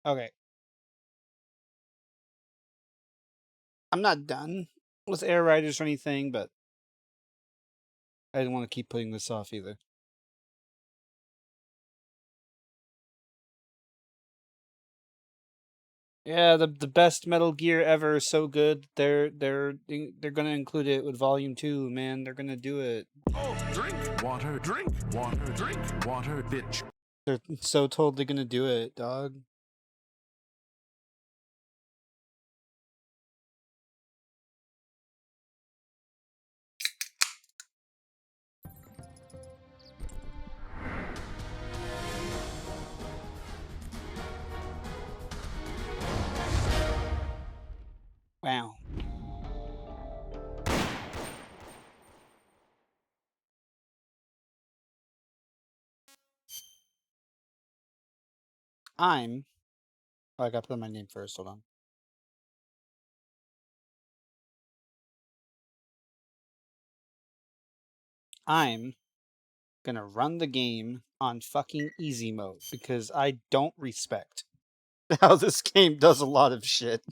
Okay. I'm not done with Air Riders or anything, but I didn't want to keep putting this off either. Yeah, the best Metal Gear ever is so good. They're gonna include it with Volume 2, man. They're gonna do it. Oh, drink water, bitch. They're so totally gonna do it, dog. Wow. Oh, I gotta put my name first, hold on. I'm gonna run the game on fucking easy mode because I don't respect how this game does a lot of shit.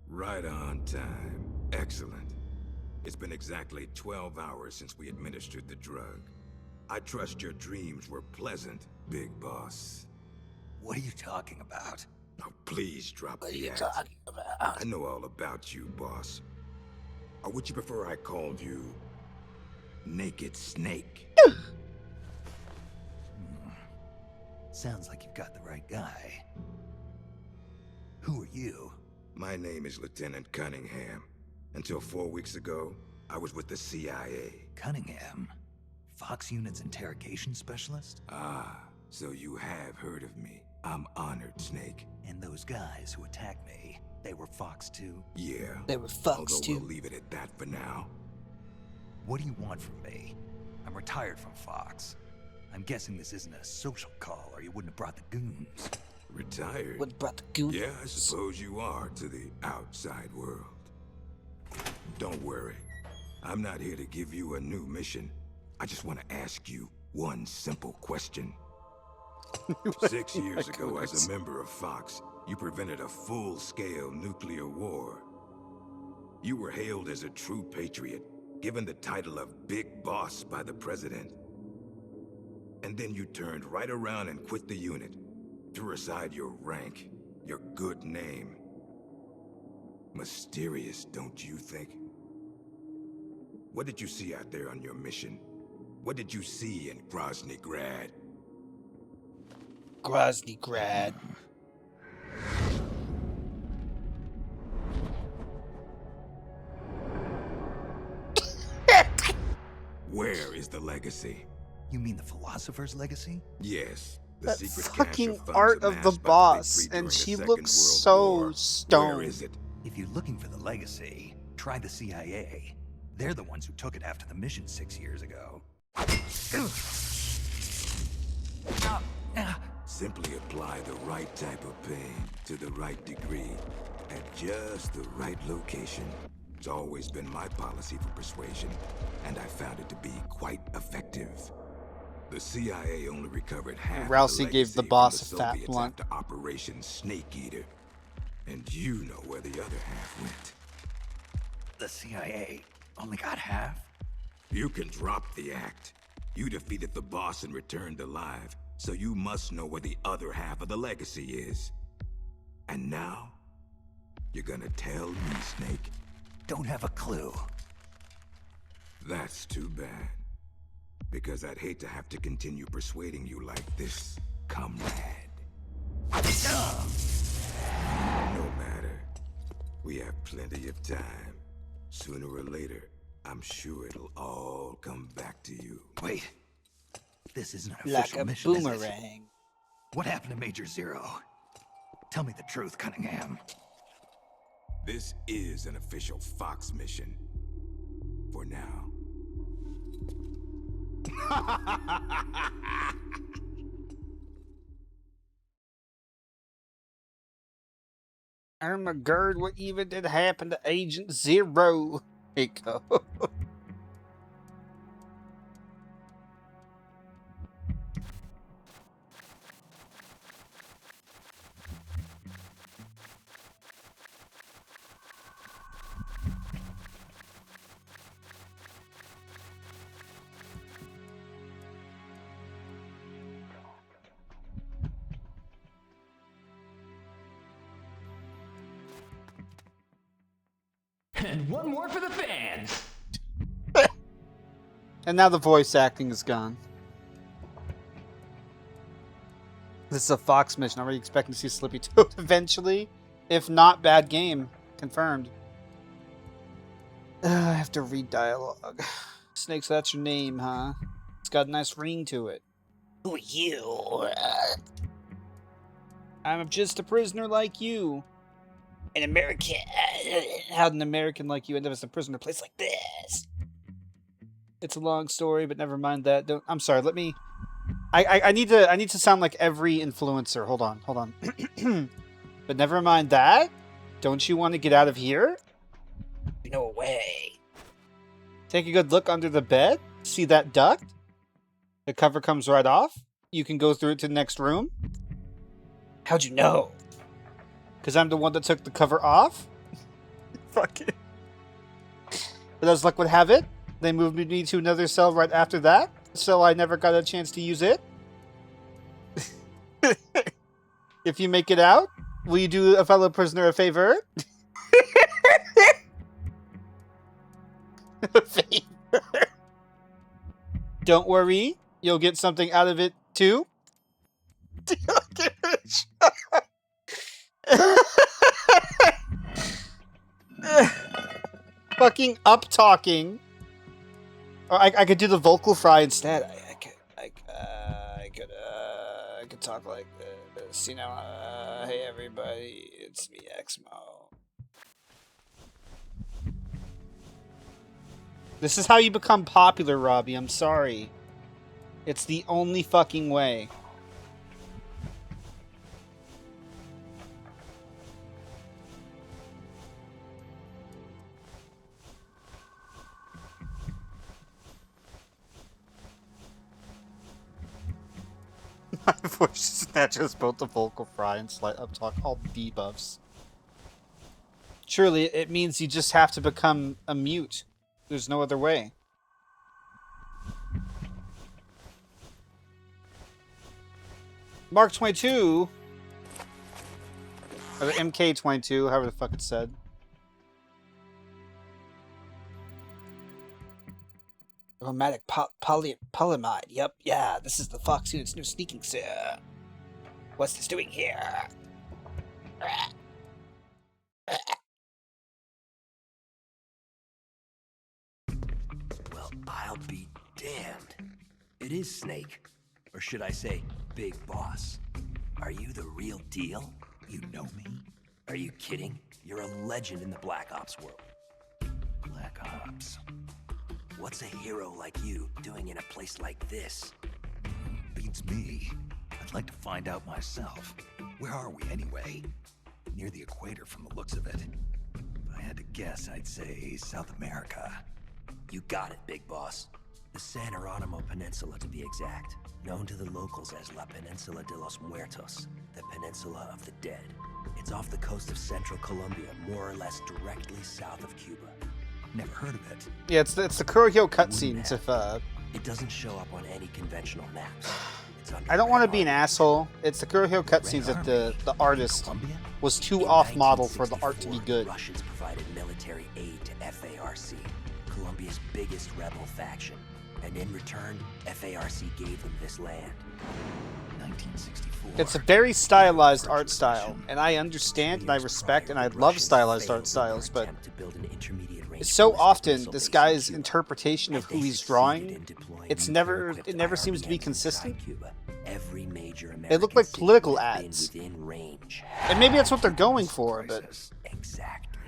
Right on time. Excellent. It's been exactly 12 hours since we administered the drug. I trust your dreams were pleasant, Big Boss. What are you talking about? Now please drop What are the you act. talking about? I know all about you, boss. Or would you prefer I called you Naked Snake? Sounds like you've got the right guy. Who are you? My name is Lieutenant Cunningham. Until 4 weeks ago, I was with the CIA. Cunningham? Fox Unit's interrogation specialist? Ah, so you have heard of me. I'm honored, Snake. And those guys who attacked me, they were Fox too? Yeah. They were fucks Although too. we'll leave it at that for now. What do you want from me? I'm retired from Fox. I'm guessing this isn't a social call, or you wouldn't have brought the goons. Retired? What brought the goons? Yeah, I suppose you are to the outside world. Don't worry. I'm not here to give you a new mission. I just want to ask you one simple question. 6 years ago, as a member of Fox, you prevented a full-scale nuclear war. You were hailed as a true patriot, given the title of Big Boss by the President. And then you turned right around and quit the unit. Threw aside your rank, your good name. Mysterious, don't you think? What did you see out there on your mission? What did you see in Grozny Grad? Grozny Grad. Where is the legacy? You mean the philosopher's legacy? Yes. The That secret fucking cache of funds art of the amassed by boss, Big Three and during she the looks Second so World War. stoned. Where is it? If you're looking for the legacy, try the CIA. They're the ones who took it after the mission 6 years ago. Simply apply the right type of pain to the right degree at just the right location. It's always been my policy for persuasion, and I found it to be quite effective. The CIA only recovered half Rousey of the gave the legacy boss from a the fat Soviets blunt. after Operation Snake Eater. And you know where the other half went. The CIA only got half? You can drop the act. You defeated the boss and returned alive, so you must know where the other half of the legacy is. And now, you're gonna tell me, Snake? Don't have a clue. That's too bad. Because I'd hate to have to continue persuading you like this, comrade. No matter. We have plenty of time. Sooner or later, I'm sure it'll all come back to you. Wait. This isn't an Like official a mission, is it? boomerang. What happened to Major Zero? Tell me the truth, Cunningham. This is an official Fox mission. For now. Ermagerd, what even did happen to Agent Zero? There you go. And one more for the fans. And now the voice acting is gone. This is a Fox mission. Already expecting to see Slippy Toad eventually. If not, bad game. Confirmed. I have to read dialogue. Snakes, that's your name, huh? It's got a nice ring to it. Who are you? I'm just a prisoner like you. An American. How'd an American like you end up as a prisoner in a place like this? It's a long story, but never mind that. I'm sorry. Let me. I need to sound like every influencer. Hold on. But never mind that. Don't you want to get out of here? No way. Take a good look under the bed. See that duct? The cover comes right off. You can go through it to the next room. How'd you know? Because I'm the one that took the cover off? Fuck it. But as luck would have it, they moved me to another cell right after that, so I never got a chance to use it. If you make it out, will you do a fellow prisoner a favor? A favor. Don't worry, you'll get something out of it too. Fucking up talking. Or I could do the vocal fry instead. I could talk like this. You know, hey everybody, it's me, Exmo. This is how you become popular, Robbie. I'm sorry. It's the only fucking way. My voice snatches both the vocal fry and slight uptalk, all debuffs. Surely it means you just have to become a mute. There's no other way. Mark 22, or the MK 22, however the fuck it's said. Aromatic polyamide. Yep, yeah, this is the Fox unit's new sneaking sir. What's this doing here? Well, I'll be damned. It is Snake. Or should I say, Big Boss. Are you the real deal? You know me? Are you kidding? You're a legend in the Black Ops world. Black Ops. What's a hero like you doing in a place like this? Beats me. I'd like to find out myself. Where are we anyway? Near the equator from the looks of it. If I had to guess, I'd say South America. You got it, Big Boss. The San Jeronimo Peninsula, to be exact. Known to the locals as La Peninsula de los Muertos, the Peninsula of the Dead. It's off the coast of central Colombia, more or less directly south of Cuba. Never heard of it. Yeah, it's the Kurohyou cutscenes. If It doesn't show up on any conventional maps. It's under I don't want to Red be an Army. asshole. It's the Kurohyou cutscenes that the artist Colombia? was too In off model for the art to be 1964, good. Russians provided military aid to FARC, Colombia's biggest rebel faction. And in return, FARC gave them this land. 1964. It's a very stylized art style, and I understand and I respect and I love stylized art styles, but so often this guy's interpretation of who he's drawing, it never seems to be consistent. They look like political ads. And maybe that's what they're going for, but Exactly.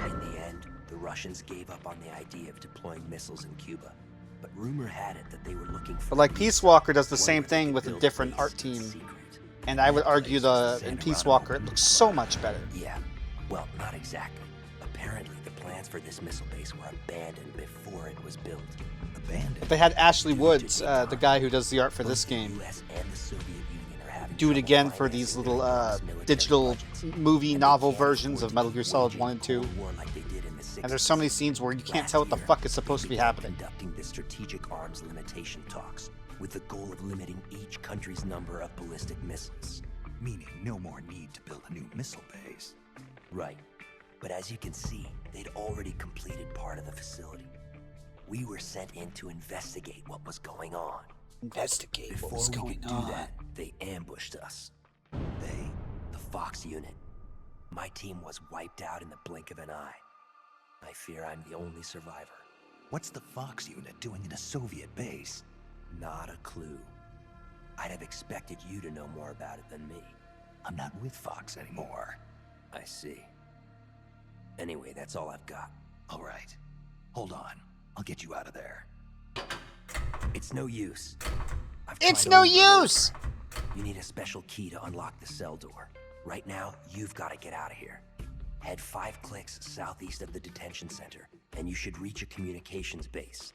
In the end, the Russians gave up on the idea of deploying missiles in Cuba. But rumor had it that they were looking for... But like Peace Walker does the one same where they thing could with a build different base art in team. secret. And I would That argue place was in San Peace Geronimo. Walker it looks so much better. Yeah, well, not exactly. Apparently, the plans for this missile base were abandoned before it was built. Abandoned. They had Ashley Due to Woods, big the time. guy who does the art for Both this the game, US and the Soviet Union are having do it trouble again for financing these their little enormous military digital budgets. movie And they novel can't versions afford of to Metal keep Gear Solid waging 1 and 2. Cold War like they did in the 60s. And there's so many scenes where you can't Last tell what the year, fuck is they supposed to be began happening. Conducting the strategic arms limitation talks with the goal of limiting each country's number of ballistic missiles. Meaning no more need to build a new missile base. Right. But as you can see, they'd already completed part of the facility. We were sent in to investigate what was going on. Investigate Before what was we going could do on. that, they ambushed us. They, the Fox unit. My team was wiped out in the blink of an eye. I fear I'm the only survivor. What's the Fox unit doing in a Soviet base? Not a clue. I'd have expected you to know more about it than me. I'm not with Fox anymore. I see. Anyway, that's all I've got. All right. Hold on. I'll get you out of there. It's no use. I've It's tried no over and over. use! You need a special key to unlock the cell door. Right now, you've got to get out of here. Head 5 clicks southeast of the detention center, and you should reach a communications base.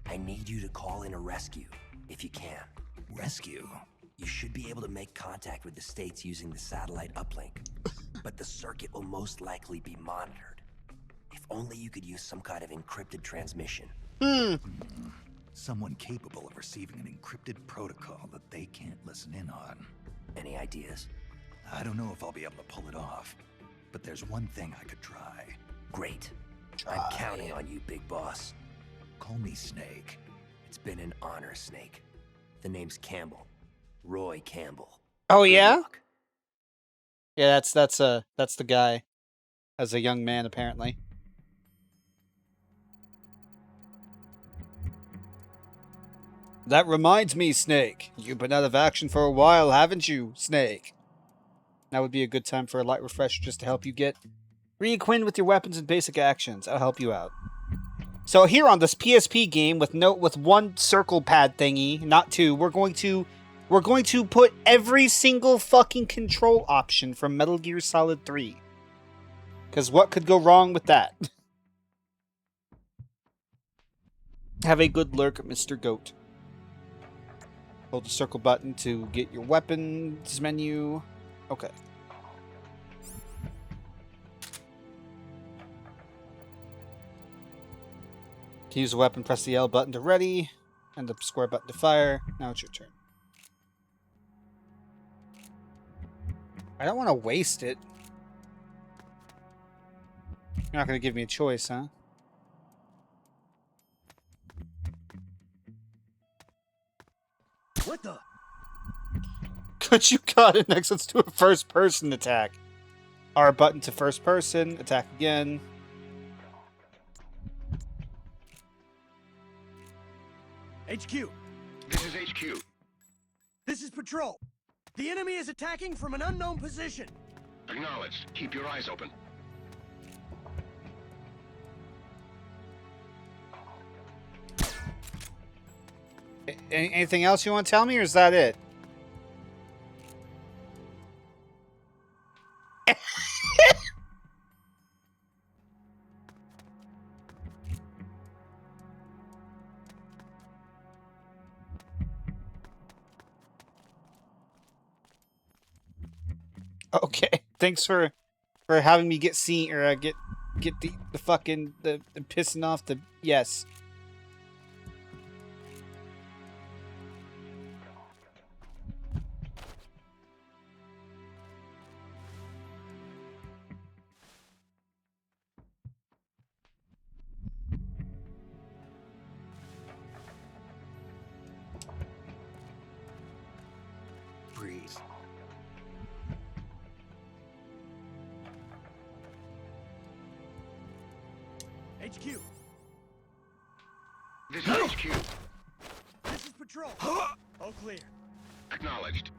I need you to call in a rescue, if you can. Rescue? You should be able to make contact with the States using the satellite uplink, but the circuit will most likely be monitored. If only you could use some kind of encrypted transmission. Someone capable of receiving an encrypted protocol that they can't listen in on. Any ideas? I don't know if I'll be able to pull it off, but there's one thing I could try. Great. I'm counting on you, big boss. Call me Snake. It's been an honor, Snake. The name's Campbell. Roy Campbell. Oh Good yeah? luck. Yeah, that's the guy. As a young man, apparently. That reminds me, Snake. You've been out of action for a while, haven't you, Snake? That would be a good time for a light refresher just to help you get reacquainted with your weapons and basic actions. I'll help you out. So here on this PSP game with one circle pad thingy, not two, we're going to put every single fucking control option from Metal Gear Solid 3. Because what could go wrong with that? Have a good lurk, Mr. Goat. Hold the circle button to get your weapons menu. Okay. To use a weapon, press the L button to ready, and the square button to fire. Now it's your turn. I don't want to waste it. You're not going to give me a choice, huh? What the? Good, you got it. Next, let's do a first-person attack. R button to first person. Attack again. HQ, This is HQ. this is Patrol. The enemy is attacking from an unknown position. Acknowledged. Keep your eyes open. Anything else you want to tell me, or is that it? Okay, thanks for having me get seen or get the fucking the pissing off the yes. Breeze. HQ, This is HQ. this is Patrol. All clear. Acknowledged.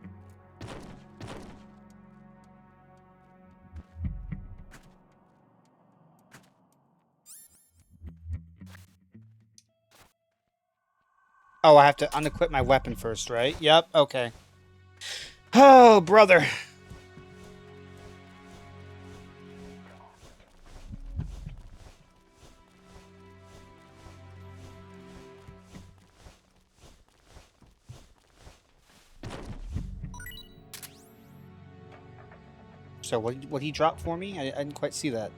Oh, I have to unequip my weapon first, right? Yep, okay. Oh, brother. So what he dropped for me? I didn't quite see that.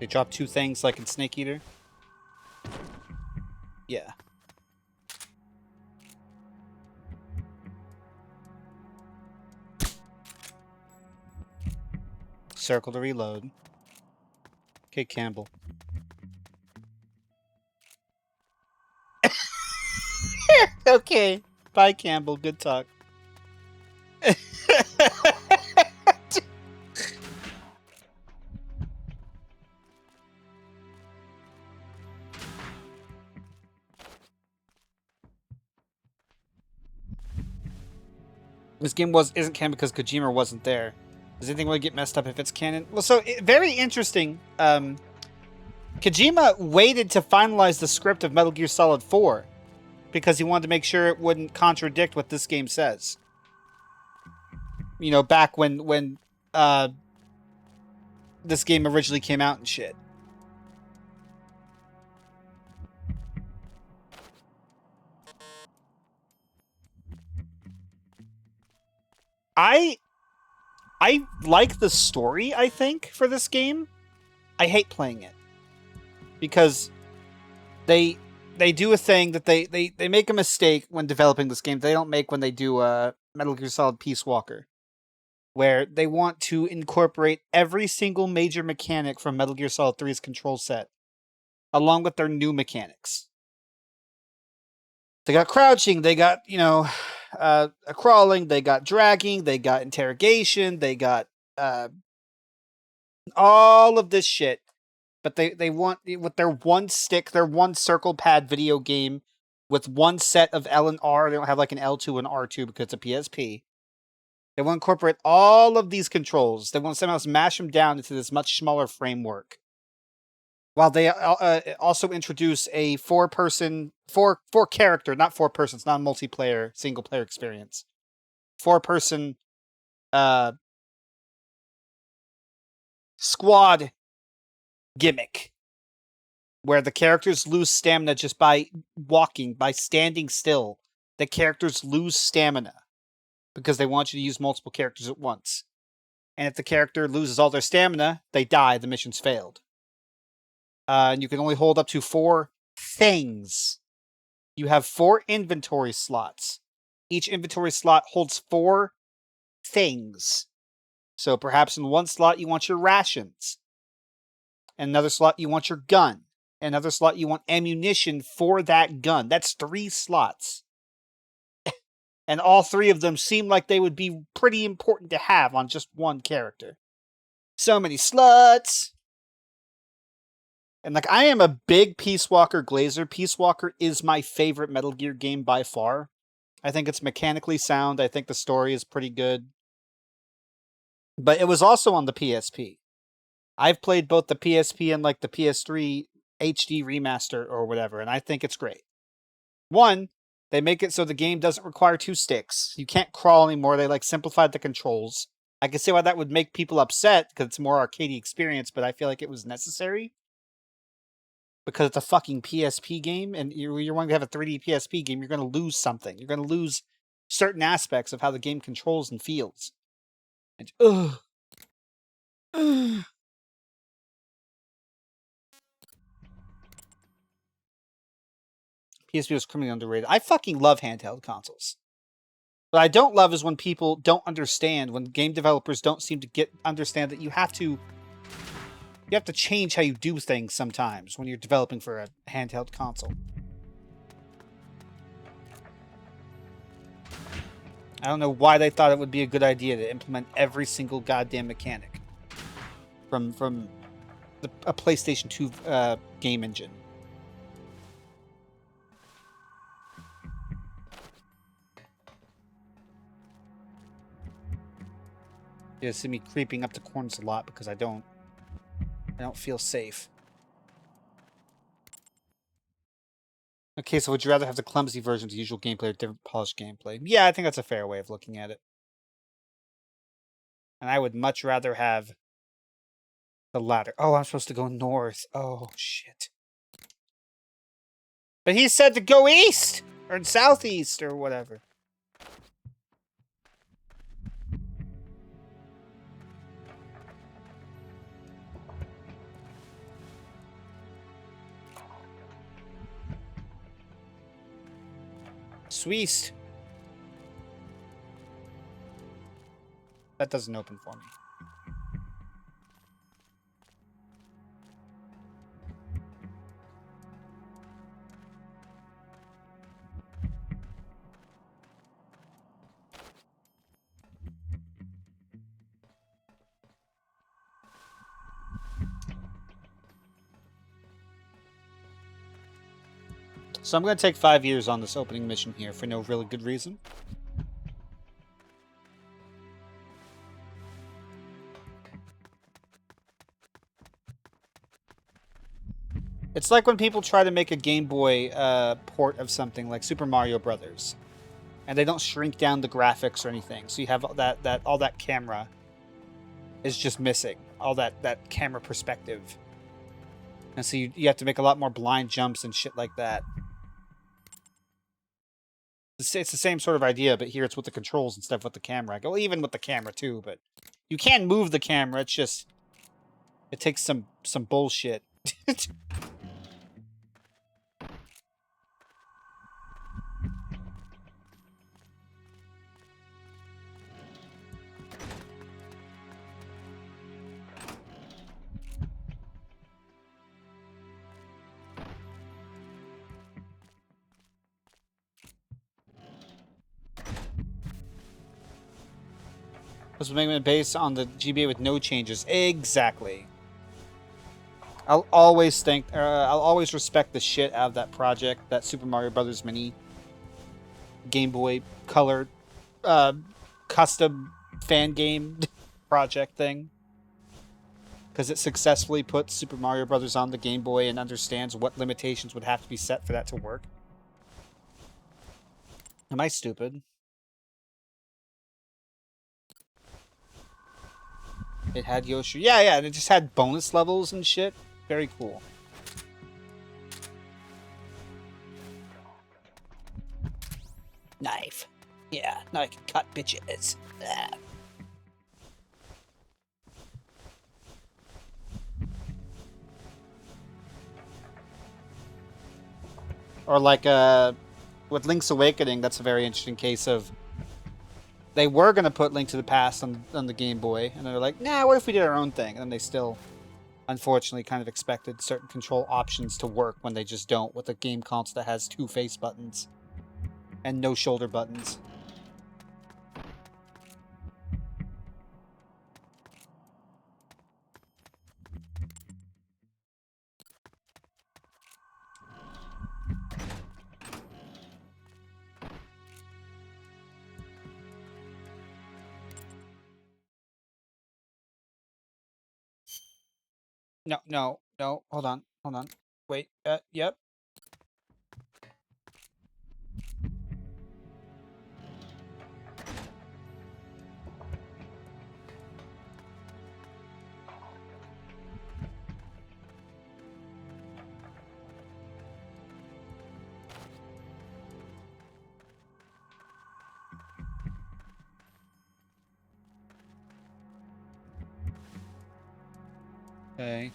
They dropped 2 things like in Snake Eater? Yeah. Circle to reload. Okay, Campbell. Okay. Bye, Campbell. Good talk. This game isn't canon because Kojima wasn't there. Does anything really get messed up if it's canon? Well, so very interesting. Kojima waited to finalize the script of Metal Gear Solid 4 because he wanted to make sure it wouldn't contradict what this game says. You know, back when this game originally came out and shit. I like the story, I think, for this game. I hate playing it. Because they do a thing that they make a mistake when developing this game they don't make when they do Metal Gear Solid Peace Walker, where they want to incorporate every single major mechanic from Metal Gear Solid 3's control set, along with their new mechanics. They got crouching, they got, crawling, they got dragging, they got interrogation, they got all of this shit. But they want, with their one stick, their one circle pad video game with one set of L and R. They don't have like an L2 and R2 because it's a PSP. They want to incorporate all of these controls. They want to somehow smash them down into this much smaller framework. While they also introduce a four character, not 4 persons, not a multiplayer, single player experience. 4-person squad gimmick, where the characters lose stamina just by walking, by standing still. The characters lose stamina because they want you to use multiple characters at once. And if the character loses all their stamina, they die, the mission's failed. And you can only hold up to 4 things. You have 4 inventory slots. Each inventory slot holds 4 things. So perhaps in one slot you want your rations. In another slot you want your gun. In another slot you want ammunition for that gun. That's 3 slots. And all 3 of them seem like they would be pretty important to have on just one character. So many sluts! And like, I am a big Peace Walker glazer. Peace Walker is my favorite Metal Gear game by far. I think it's mechanically sound. I think the story is pretty good. But it was also on the PSP. I've played both the PSP and like the PS3 HD remaster or whatever, and I think it's great. One, they make it so the game doesn't require 2 sticks. You can't crawl anymore. They like simplified the controls. I can see why that would make people upset because it's a more arcadey experience, but I feel like it was necessary. Because it's a fucking PSP game, and you're wanting to have a 3D PSP game, you're going to lose something. You're going to lose certain aspects of how the game controls and feels. And, PSP was criminally underrated. I fucking love handheld consoles. What I don't love is when people don't understand, when game developers don't seem to understand that you have to change how you do things sometimes when you're developing for a handheld console. I don't know why they thought it would be a good idea to implement every single goddamn mechanic from a PlayStation 2 game engine. You see me creeping up the corners a lot because I don't feel safe. Okay, so would you rather have the clumsy version of the usual gameplay or different polished gameplay? Yeah, I think that's a fair way of looking at it. And I would much rather have the latter. Oh, I'm supposed to go north. Oh, shit. But he said to go east! Or southeast, or whatever. Sweet. That doesn't open for me. So I'm going to take 5 years on this opening mission here for no really good reason. It's like when people try to make a Game Boy port of something like Super Mario Brothers, and they don't shrink down the graphics or anything. So you have all that camera is just missing, all that camera perspective, and so you have to make a lot more blind jumps and shit like that. It's the same sort of idea, but here it's with the controls instead of with the camera. Well, even with the camera too, but you can move the camera. It's just it takes some bullshit. This was made based on the GBA with no changes. Exactly. I'll always respect the shit out of that project, that Super Mario Brothers Mini Game Boy Color custom fan game project thing, because it successfully puts Super Mario Brothers on the Game Boy and understands what limitations would have to be set for that to work. Am I stupid? It had Yoshi. Yeah, and it just had bonus levels and shit. Very cool. Knife. Yeah, now I can cut bitches. Ah. Or like with Link's Awakening, that's a very interesting case of they were going to put Link to the Past on the Game Boy, and they're like, nah, what if we did our own thing? And they still, unfortunately, kind of expected certain control options to work when they just don't with a game console that has 2 face buttons and no shoulder buttons. No. Hold on. Wait. Yep. Okay.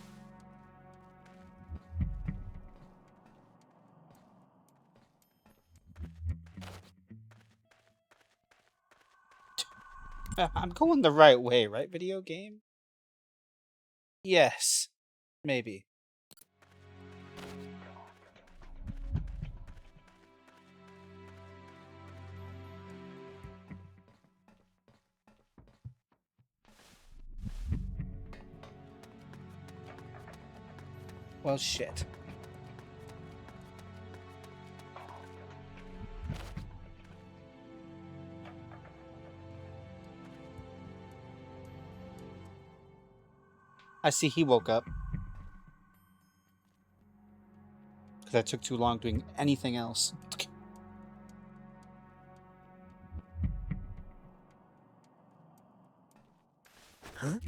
I'm going the right way, right, video game? Yes. Maybe. Well, shit. I see he woke up. Because I took too long doing anything else. Huh?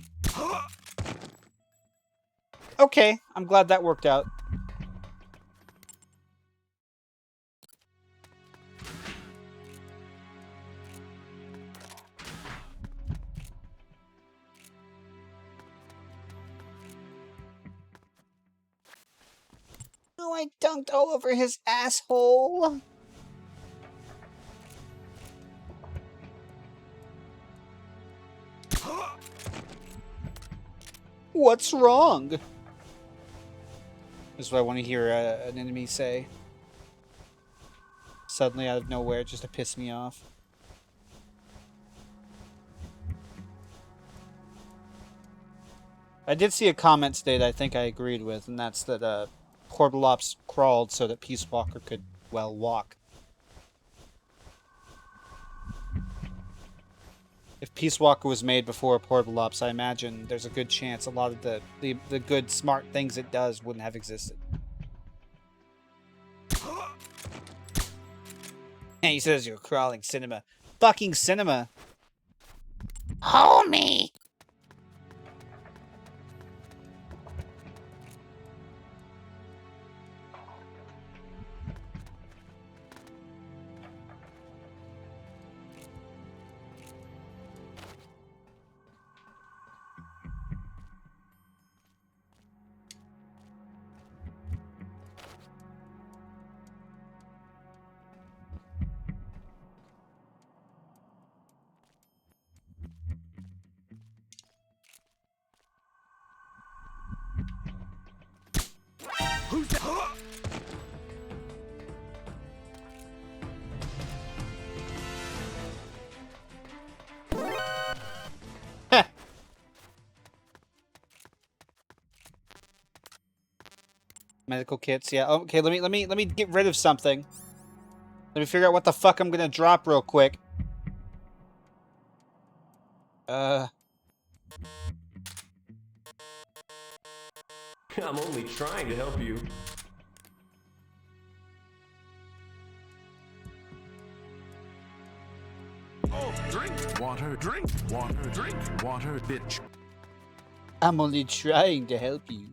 Okay, I'm glad that worked out. Oh, I dunked all over his asshole. What's wrong? This is what I want to hear an enemy say. Suddenly out of nowhere, just to piss me off. I did see a comment today that I think I agreed with, and that's that Portable Ops crawled so that Peace Walker could, well, walk. If Peace Walker was made before Portable Ops, I imagine there's a good chance a lot of the good, smart things it does wouldn't have existed. And he says you're crawling cinema. Fucking cinema. Homie! Who's that? Heh. Medical kits, yeah. Okay, let me get rid of something. Let me figure out what the fuck I'm gonna drop real quick. I'm only trying to help you. Oh, drink water, drink water, drink water, bitch. I'm only trying to help you.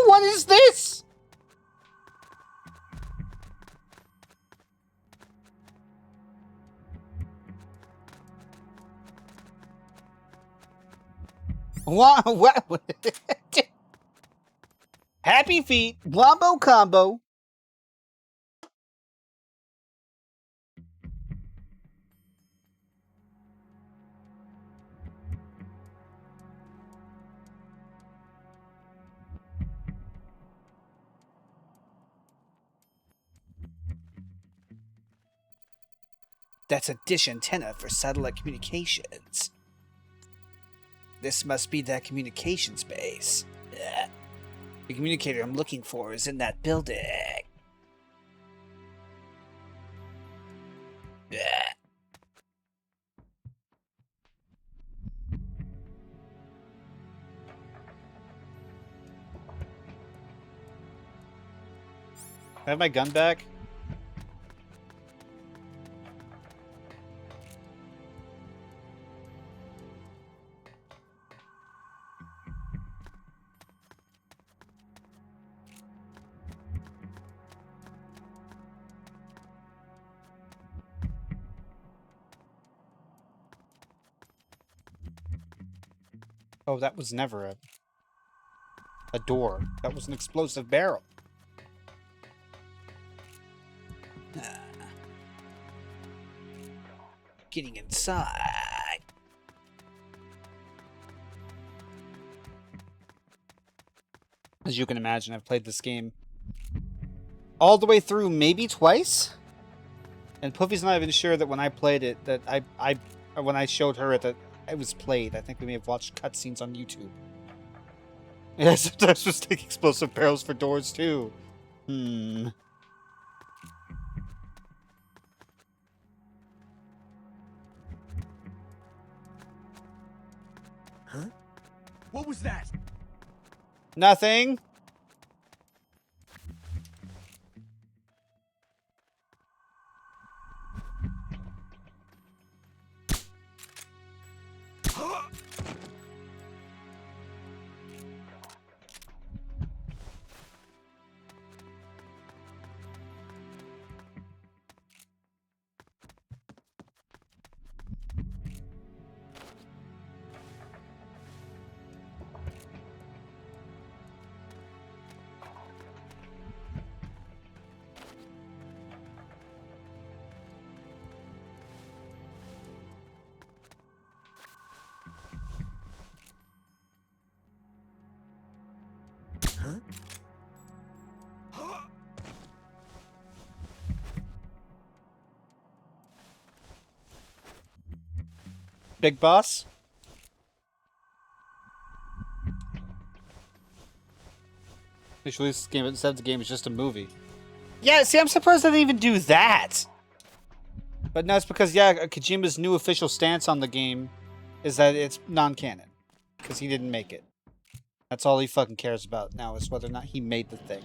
What is this? What? Happy Feet Wombo Combo. That's a dish antenna for satellite communications. This must be that communications base. Ugh. The communicator I'm looking for is in that building. Ugh. I have my gun back? Oh, that was never a door. That was an explosive barrel. Getting inside. As you can imagine, I've played this game all the way through maybe twice. And Puffy's not even sure that when I played it, that when I showed her it, that it was played. I think we may have watched cutscenes on YouTube. Yeah, sometimes mistake explosive barrels for doors too. Hmm. Huh? What was that? Nothing. Big boss. Actually, this game, it said the game is just a movie. Yeah, see, I'm surprised they didn't even do that. But no, it's because, yeah, Kojima's new official stance on the game is that it's non-canon. Because he didn't make it. That's all he fucking cares about now, is whether or not he made the thing.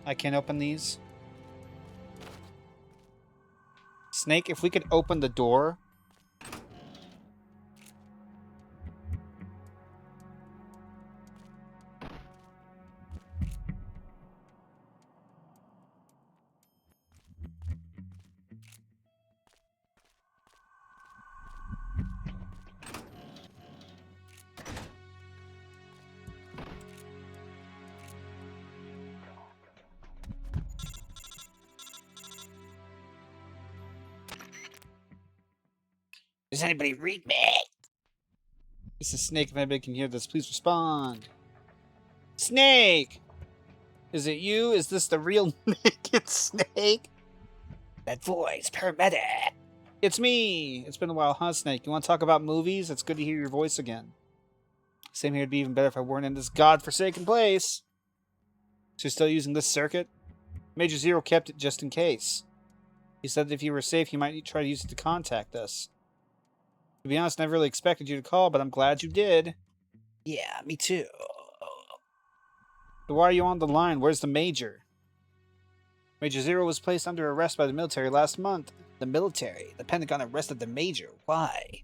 I can't open these. Snake, if we could open the door. Does anybody read me? This is Snake. If anybody can hear this, please respond. Snake! Is it you? Is this the real naked Snake? That voice, paramedic. It's me. It's been a while, huh, Snake? You want to talk about movies? It's good to hear your voice again. Same here. It'd be even better if I weren't in this godforsaken place. So you're still using this circuit? Major Zero kept it just in case. He said that if you were safe, he might try to use it to contact us. To be honest, I never really expected you to call, but I'm glad you did. Yeah, me too. So why are you on the line? Where's the Major? Major Zero was placed under arrest by the military last month. The military? The Pentagon arrested the Major. Why?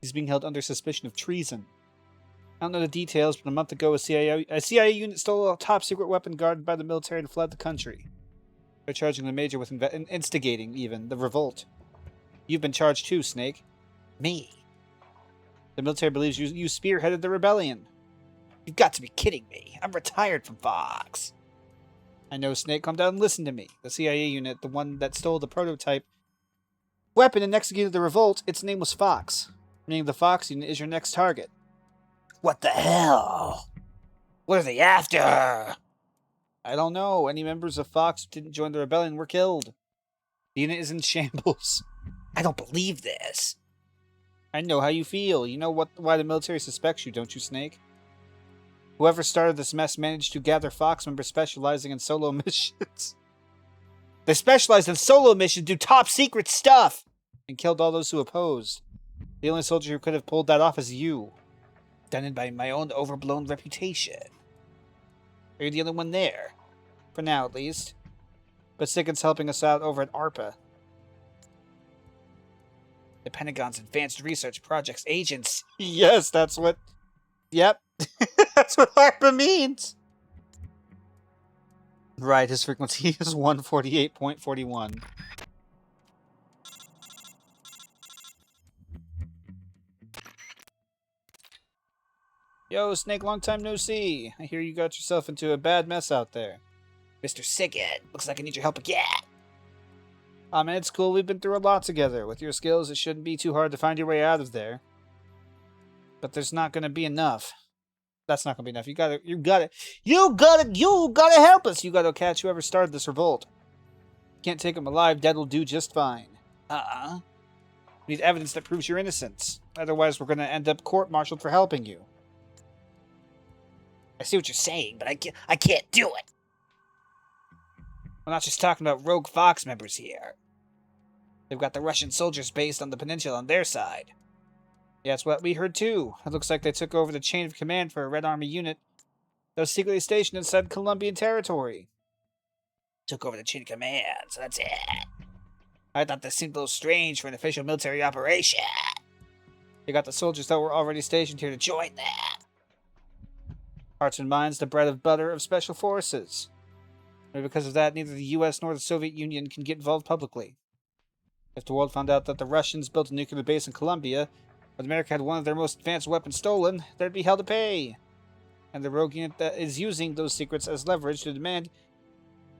He's being held under suspicion of treason. I don't know the details, but a month ago a CIA unit stole a top-secret weapon guarded by the military and fled the country. They're charging the Major with instigating, even, the revolt. You've been charged too, Snake. Me? The military believes you spearheaded the rebellion. You've got to be kidding me. I'm retired from Fox. I know, Snake. Calm down and listen to me. The CIA unit, the one that stole the prototype weapon and executed the revolt, its name was Fox. Meaning the Fox unit is your next target. What the hell? What are they after? I don't know. Any members of Fox who didn't join the rebellion were killed. The unit is in shambles. I don't believe this. I know how you feel. You know why the military suspects you, don't you, Snake? Whoever started this mess managed to gather Fox members specializing in solo missions. They specialized in solo missions, do top secret stuff, and killed all those who opposed. The only soldier who could have pulled that off is you. Done it by my own overblown reputation. You're the only one there. For now, at least. But Sigurd's helping us out over at ARPA. The Pentagon's Advanced Research Projects agents. Yes, that's what... Yep. That's what ARPA means. Right, his frequency is 148.41. Yo, Snake, long time no see. I hear you got yourself into a bad mess out there. Mr. Sigurd, looks like I need your help again. Aw, man, it's cool. We've been through a lot together. With your skills, it shouldn't be too hard to find your way out of there. But there's not going to be enough. That's not gonna be enough. You gotta help us. You gotta catch whoever started this revolt. Can't take him alive. Dead will do just fine. We need evidence that proves your innocence. Otherwise, we're gonna end up court-martialed for helping you. I see what you're saying, but I can't do it. We're not just talking about rogue Fox members here. They've got the Russian soldiers based on the peninsula on their side. Yeah, that's what we heard too. It looks like they took over the chain of command for a Red Army unit that was secretly stationed inside Colombian territory. Took over the chain of command, so that's it. I thought this seemed a little strange for an official military operation. They got the soldiers that were already stationed here to join that. Hearts and minds, the bread and butter of special forces. Maybe because of that, neither the US nor the Soviet Union can get involved publicly. If the world found out that the Russians built a nuclear base in Colombia, but America had one of their most advanced weapons stolen, there'd be hell to pay. And the rogue unit that is using those secrets as leverage to demand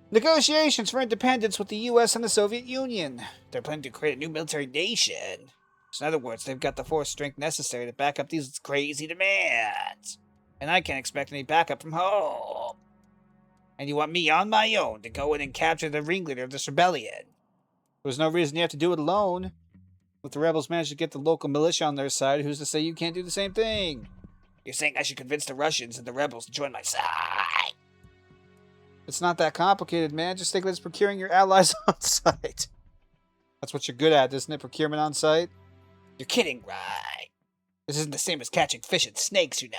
negotiations for independence with the US and the Soviet Union. They're planning to create a new military nation. So in other words, they've got the force strength necessary to back up these crazy demands. And I can't expect any backup from home. And you want me on my own to go in and capture the ringleader of this rebellion? There's no reason you have to do it alone. If the rebels manage to get the local militia on their side, who's to say you can't do the same thing? You're saying I should convince the Russians and the rebels to join my side? It's not that complicated, man. Just think of it as procuring your allies on site. That's what you're good at, isn't it? Procurement on site? You're kidding, right? This isn't the same as catching fish and snakes, you know.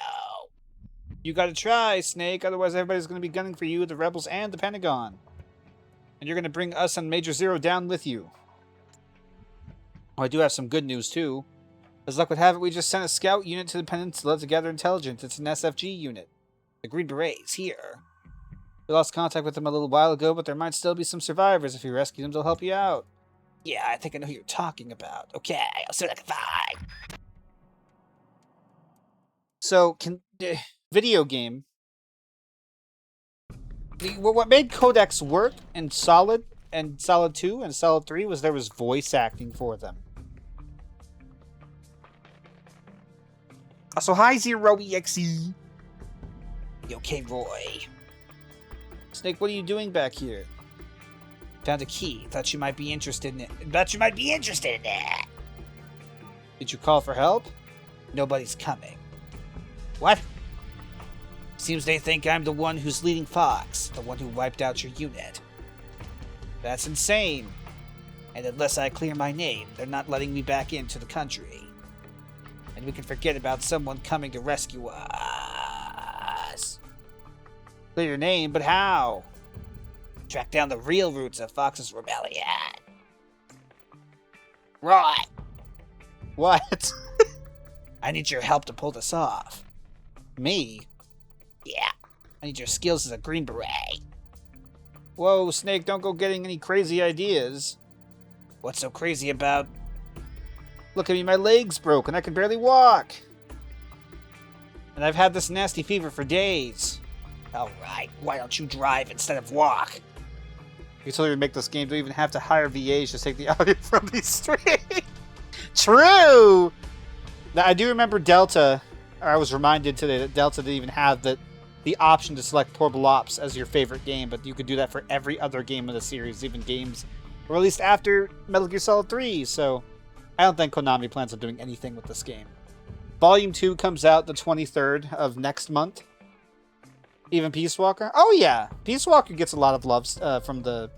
You gotta try, Snake. Otherwise everybody's gonna be gunning for you, the rebels, and the Pentagon. And you're gonna bring us and Major Zero down with you. Oh, I do have some good news, too. As luck would have it, we just sent a scout unit to the peninsula to gather intelligence. It's an SFG unit. The Green Berets, here. We lost contact with them a little while ago, but there might still be some survivors. If you rescue them, they'll help you out. Yeah, I think I know who you're talking about. Okay, I'll see what I can find. So, video game. What made codecs work in Solid and Solid 2 and Solid 3 was there was voice acting for them. So hi Zero EXE. You okay, Roy? Snake, what are you doing back here? Found a key. Thought you might be interested in it. Did you call for help? Nobody's coming. What? Seems they think I'm the one who's leading Fox, the one who wiped out your unit. That's insane. And unless I clear my name, they're not letting me back into the country. And we can forget about someone coming to rescue us. Clear your name, but how? Track down the real roots of Fox's rebellion. Right. What? I need your help to pull this off. Me? Yeah. I need your skills as a Green Beret. Whoa, Snake, don't go getting any crazy ideas. What's so crazy about... Look at me, my leg's broken. I can barely walk. And I've had this nasty fever for days. Alright, why don't you drive instead of walk? You totally make this game. Don't even have to hire VAs to take the audio from these streams. True! Now, I do remember Delta, or I was reminded today that Delta didn't even have the option to select Portable Ops as your favorite game, but you could do that for every other game in the series, even games released after Metal Gear Solid 3, so I don't think Konami plans on doing anything with this game. Volume 2 comes out the 23rd of next month. Even Peace Walker? Oh yeah! Peace Walker gets a lot of love from the...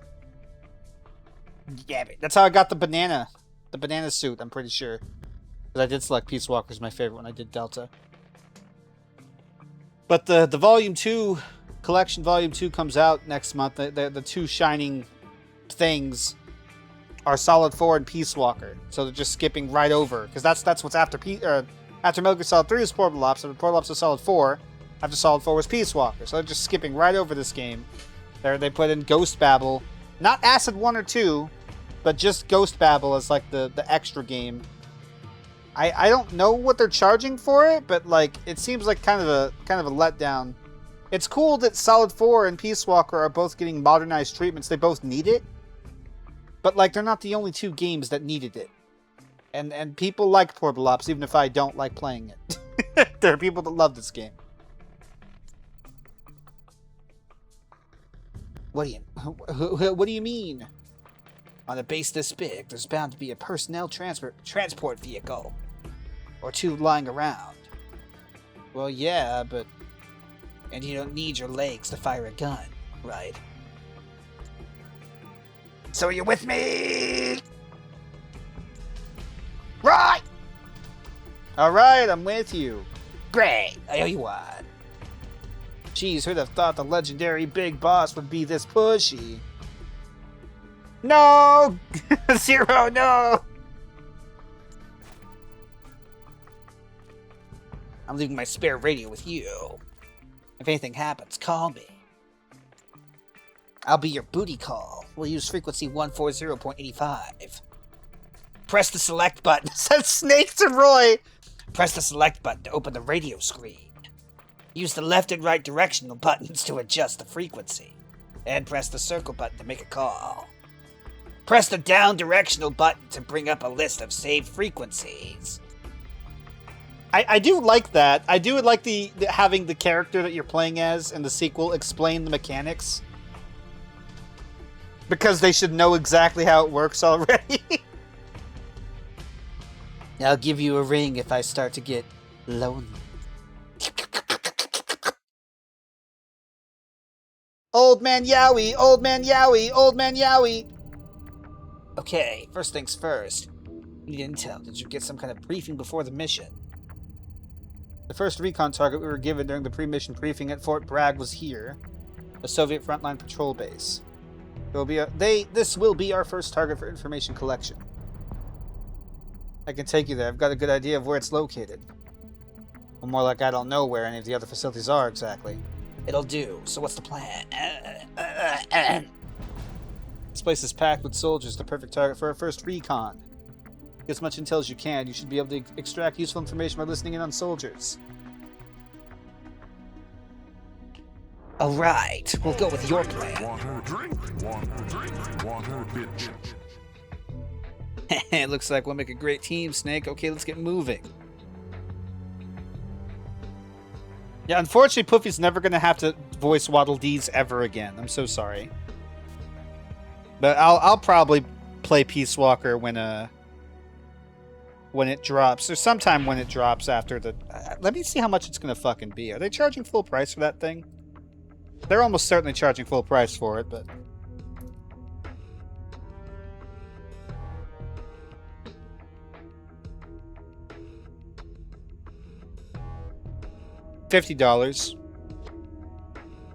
Yeah, that's how I got the banana suit, I'm pretty sure. Because I did select Peace Walker as my favorite when I did Delta. But the Volume 2, Collection Volume 2 comes out next month. The two shining things are Solid 4 and Peace Walker. So they're just skipping right over. Because that's what's after after Metal Gear Solid 3 is Portable Ops, and Portable Ops is Solid 4. After Solid 4 was Peace Walker. So they're just skipping right over this game. They put in Ghost Babel. Not Acid 1 or 2, but just Ghost Babel as like the extra game. I don't know what they're charging for it, but like it seems like kind of a letdown. It's cool that Solid 4 and Peace Walker are both getting modernized treatments. They both need it. But like they're not the only two games that needed it. And people like Portable Ops even if I don't like playing it. There are people that love this game. What do you mean? On a base this big, there's bound to be a personnel transport vehicle. Or two lying around. Well, yeah, but... And you don't need your legs to fire a gun, right? So are you with me? Right! Alright, I'm with you. Great, I owe you one. Jeez, who'd have thought the legendary Big Boss would be this pushy? No! Zero, no! I'm leaving my spare radio with you. If anything happens, call me. I'll be your booty call. We'll use frequency 140.85. Press the select button. Said Snake to Roy! Press the select button to open the radio screen. Use the left and right directional buttons to adjust the frequency. And press the circle button to make a call. Press the down directional button to bring up a list of saved frequencies. I do like that. I do like the having the character that you're playing as in the sequel explain the mechanics. Because they should know exactly how it works already. I'll give you a ring if I start to get lonely. Old man Yowie, old man Yowie, old man Yowie. Okay, first things first. You need intel. Did you get some kind of briefing before the mission? The first recon target we were given during the pre-mission briefing at Fort Bragg was here, a Soviet frontline patrol base. This will be our first target for information collection. I can take you there. I've got a good idea of where it's located. Or more like I don't know where any of the other facilities are exactly. It'll do. So what's the plan? This place is packed with soldiers, the perfect target for our first recon. Get as much intel as you can. You should be able to extract useful information by listening in on soldiers. Alright, we'll go with your plan. Water, drink, water, bitch. It looks like we'll make a great team, Snake. Okay, let's get moving. Yeah, unfortunately, Poofy's never going to have to voice Waddle Dees ever again. I'm so sorry. But I'll probably play Peace Walker when it drops, or sometime when it drops after the... let me see how much it's going to fucking be. Are they charging full price for that thing? They're almost certainly charging full price for it, but... $50.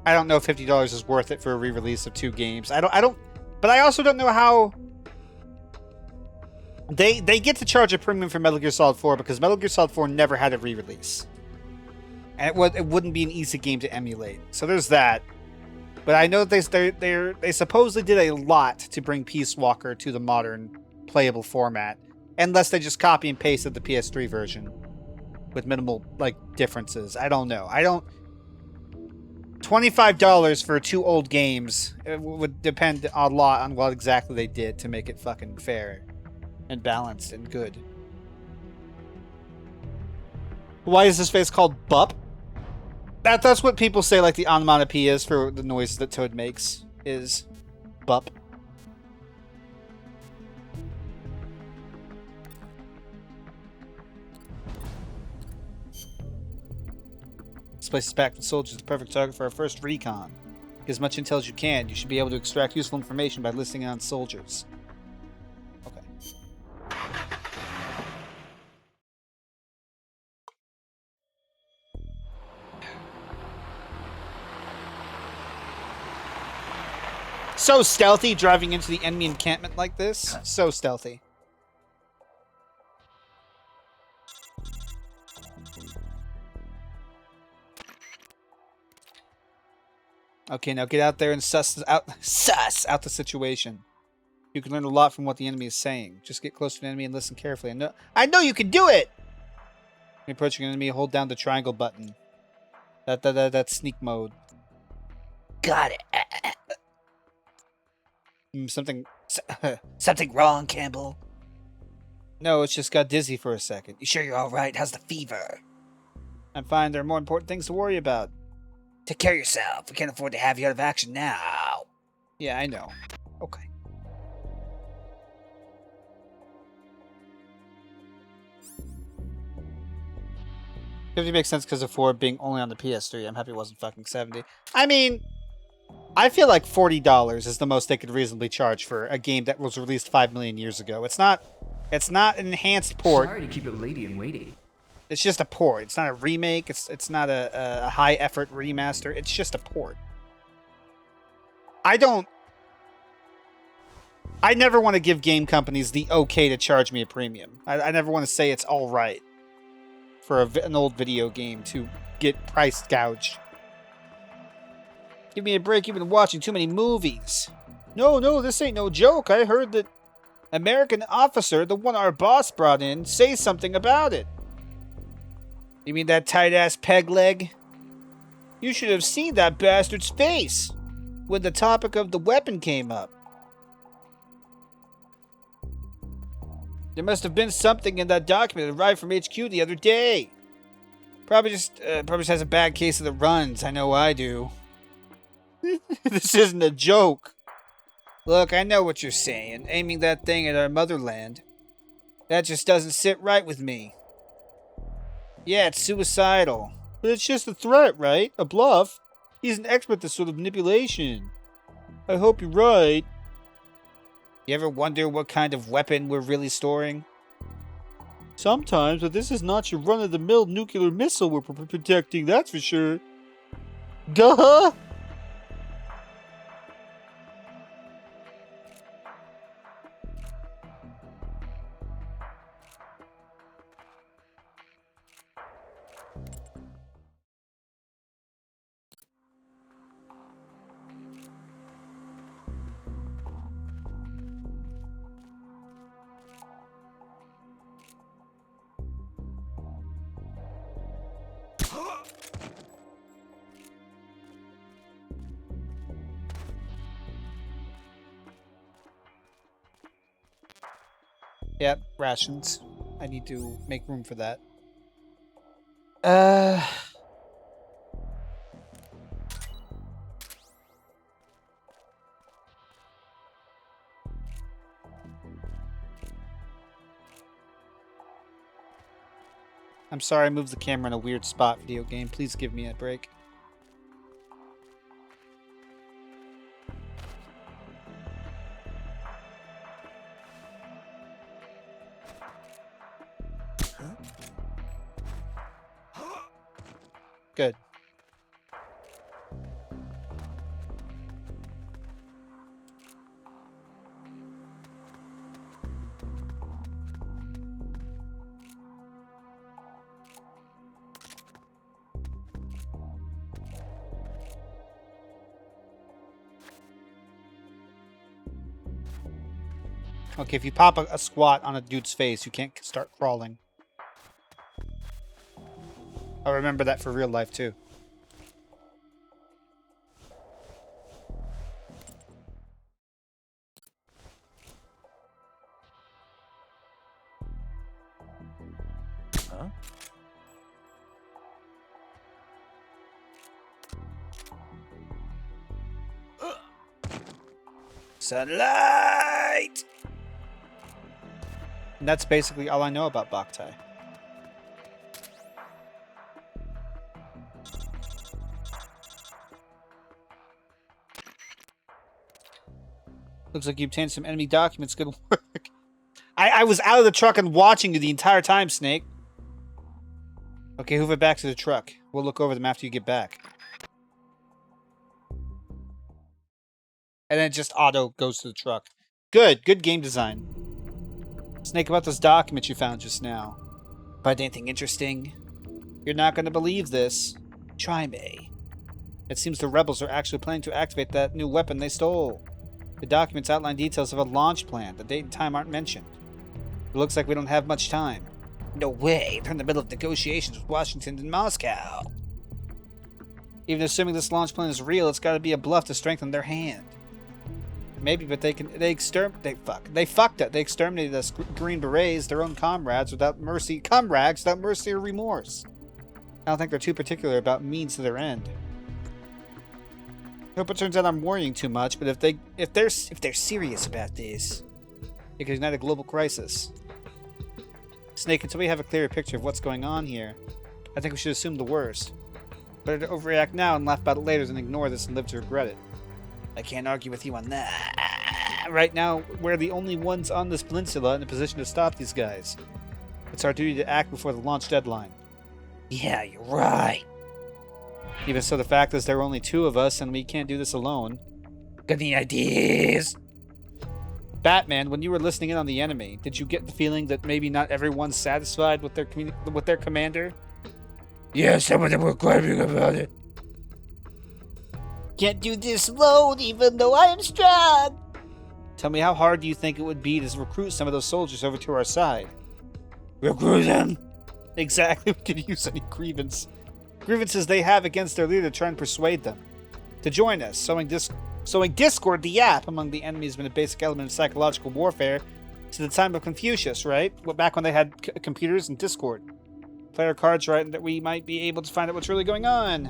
I don't know if $50 is worth it for a re-release of 2 games. I don't, but I also don't know how they get to charge a premium for Metal Gear Solid 4 because Metal Gear Solid 4 never had a re-release. And it wouldn't be an easy game to emulate. So there's that. But I know that they supposedly did a lot to bring Peace Walker to the modern playable format. Unless they just copy and pasted the PS3 version with minimal differences. I don't know. $25 for 2 old games, it would depend a lot on what exactly they did to make it fucking fair and balanced and good. Why is this face called Bup? That's what people say, like the onomatopoeias for the noise that Toad makes is Bup. This place is packed with soldiers, the perfect target for our first recon. Get as much intel as you can. You should be able to extract useful information by listening on soldiers. Okay. So stealthy driving into the enemy encampment like this. So stealthy. Okay, now get out there and suss out the situation. You can learn a lot from what the enemy is saying. Just get close to an enemy and listen carefully. I know you can do it! When approaching an enemy, hold down the triangle button. That's sneak mode. Got it. Something wrong, Campbell? No, it's just got dizzy for a second. You sure you're alright? How's the fever? I'm fine. There are more important things to worry about. Take care of yourself. We can't afford to have you out of action now. Yeah, I know. Okay. $50 makes sense because of 4 being only on the PS3. I'm happy it wasn't fucking 70. I mean, I feel like $40 is the most they could reasonably charge for a game that was released 5 million years ago. It's not an enhanced port. Sorry to keep it lady and weighty. It's just a port. It's not a remake. It's not a high effort remaster. It's just a port. I never want to give game companies the okay to charge me a premium. I never want to say it's all right for an old video game to get price gouged. Give me a break. You've been watching too many movies. No, this ain't no joke. I heard that American officer, the one our boss brought in, say something about it. You mean that tight-ass peg leg? You should have seen that bastard's face when the topic of the weapon came up. There must have been something in that document that arrived from HQ the other day. Probably just has a bad case of the runs. I know I do. This isn't a joke. Look, I know what you're saying. Aiming that thing at our motherland. That just doesn't sit right with me. Yeah, it's suicidal. But it's just a threat, right? A bluff. He's an expert at this sort of manipulation. I hope you're right. You ever wonder what kind of weapon we're really storing? Sometimes, but this is not your run-of-the-mill nuclear missile we're protecting, that's for sure. Duh! Yep, rations. I need to make room for that. I'm sorry I moved the camera in a weird spot, video game. Please give me a break. Good. Okay, if you pop a squat on a dude's face, you can't start crawling. I'll remember that for real life, too. Huh? Sunlight! And that's basically all I know about Boktai. Looks like you obtained some enemy documents. Good work. I was out of the truck and watching you the entire time, Snake. Okay, hoof it back to the truck. We'll look over them after you get back. And then it just auto goes to the truck. Good game design. Snake, about those documents you found just now. Find anything interesting? You're not going to believe this. Try me. It seems the rebels are actually planning to activate that new weapon they stole. The documents outline details of a launch plan. The date and time aren't mentioned. It looks like we don't have much time. No way. They're in the middle of negotiations with Washington and Moscow. Even assuming this launch plan is real, it's got to be a bluff to strengthen their hand. Maybe, but they fucked it. They exterminated us Green Berets, their own comrades, without mercy. Comrags without mercy or remorse. I don't think they're too particular about means to their end. Hope it turns out I'm worrying too much, but if they're serious about this, it could ignite a global crisis. Snake, until we have a clearer picture of what's going on here, I think we should assume the worst. Better to overreact now and laugh about it later than ignore this and live to regret it. I can't argue with you on that. Right now, we're the only ones on this peninsula in a position to stop these guys. It's our duty to act before the launch deadline. Yeah, you're right. Even so, the fact is there are only 2 of us and we can't do this alone. Got any ideas? Batman, when you were listening in on the enemy, did you get the feeling that maybe not everyone's satisfied with their commander? Yeah, some of them were griping about it. Can't do this alone, even though I am strong. Tell me, how hard do you think it would be to recruit some of those soldiers over to our side? Recruit them? Exactly, we could use any grievances they have against their leader to try and persuade them to join us. Sowing discord, the app, among the enemy has been a basic element of psychological warfare since the time of Confucius, right? Back when they had computers and Discord. Play our cards right and that we might be able to find out what's really going on.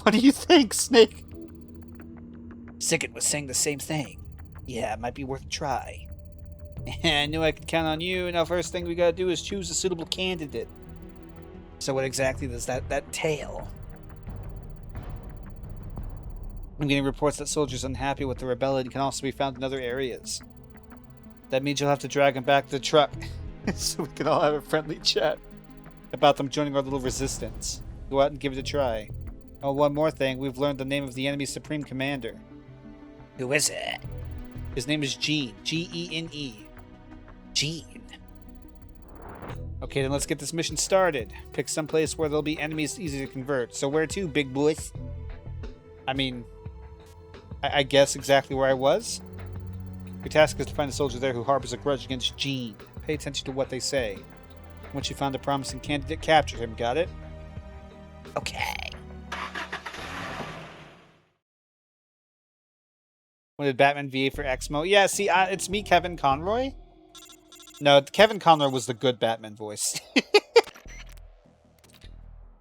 What do you think, Snake? Sickett was saying the same thing. Yeah, it might be worth a try. I knew I could count on you. Now, first thing we gotta do is choose a suitable candidate. So what exactly does that entail? I'm getting reports that soldiers unhappy with the rebellion can also be found in other areas. That means you'll have to drag them back to the truck so we can all have a friendly chat about them joining our little resistance. Go out and give it a try. Oh, one more thing. We've learned the name of the enemy's supreme commander. Who is it? His name is Gene. Gene. Gene. Okay, then let's get this mission started. Pick some place where there'll be enemies easy to convert. So where to, big boys? I mean, I guess exactly where I was. Your task is to find a soldier there who harbors a grudge against Gene. Pay attention to what they say. Once you found a promising candidate, capture him. Got it? Okay. When did Batman VA for Exmo? Yeah, see, it's me, Kevin Conroy. No, Kevin Conroy was the good Batman voice.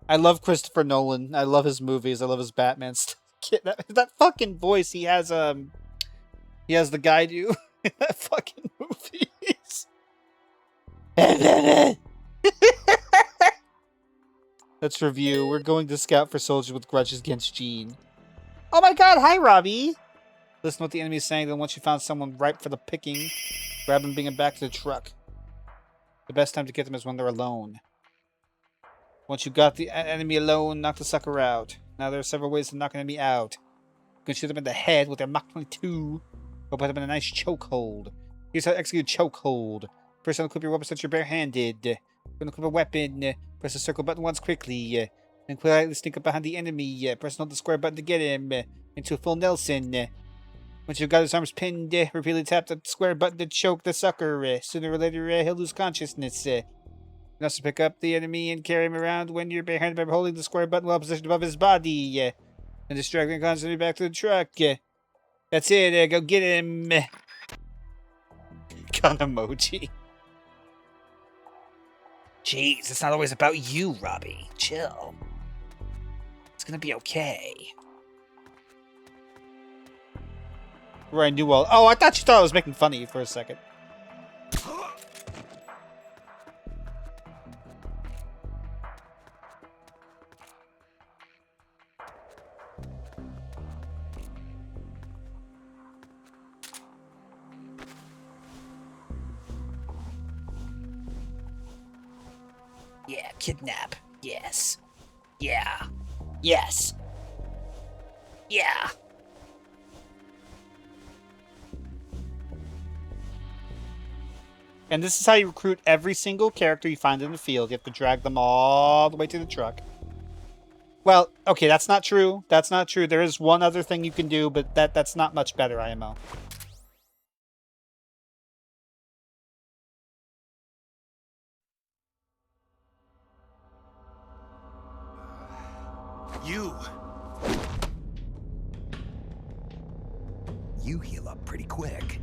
I love Christopher Nolan. I love his movies. I love his Batman stuff. That fucking voice he has the guy do in that fucking movies. Let's review. We're going to scout for soldiers with grudges against Gene. Oh my god, hi Robbie! Listen to what the enemy is saying, then once you found someone ripe for the picking, grab them, bring them back to the truck. The best time to get them is when they're alone. Once you got the enemy alone, knock the sucker out. Now there are several ways to knock an enemy out. You can shoot them in the head with their Mach 22, or put them in a nice chokehold. Here's how to execute chokehold. First, unequip your weapon so that you're barehanded. Unequip a weapon. Press the circle button once quickly. Then quietly sneak up behind the enemy. Press and hold the square button to get him into a full Nelson. Once you've got his arms pinned, repeatedly tap the square button to choke the sucker. Sooner or later, he'll lose consciousness. You can also pick up the enemy and carry him around when you're barehanded by holding the square button while positioned above his body. And distract him constantly back to the truck. That's it. Go get him. Gun emoji. Jeez, it's not always about you, Robbie. Chill. It's gonna be okay. Where I knew all. Oh, I thought you thought I was making fun of you for a second. Yeah, kidnap. Yes. Yeah. Yes. Yeah. And this is how you recruit every single character you find in the field. You have to drag them all the way to the truck. Well, okay, that's not true. That's not true. There is one other thing you can do, but that's not much better, IMO. You heal up pretty quick.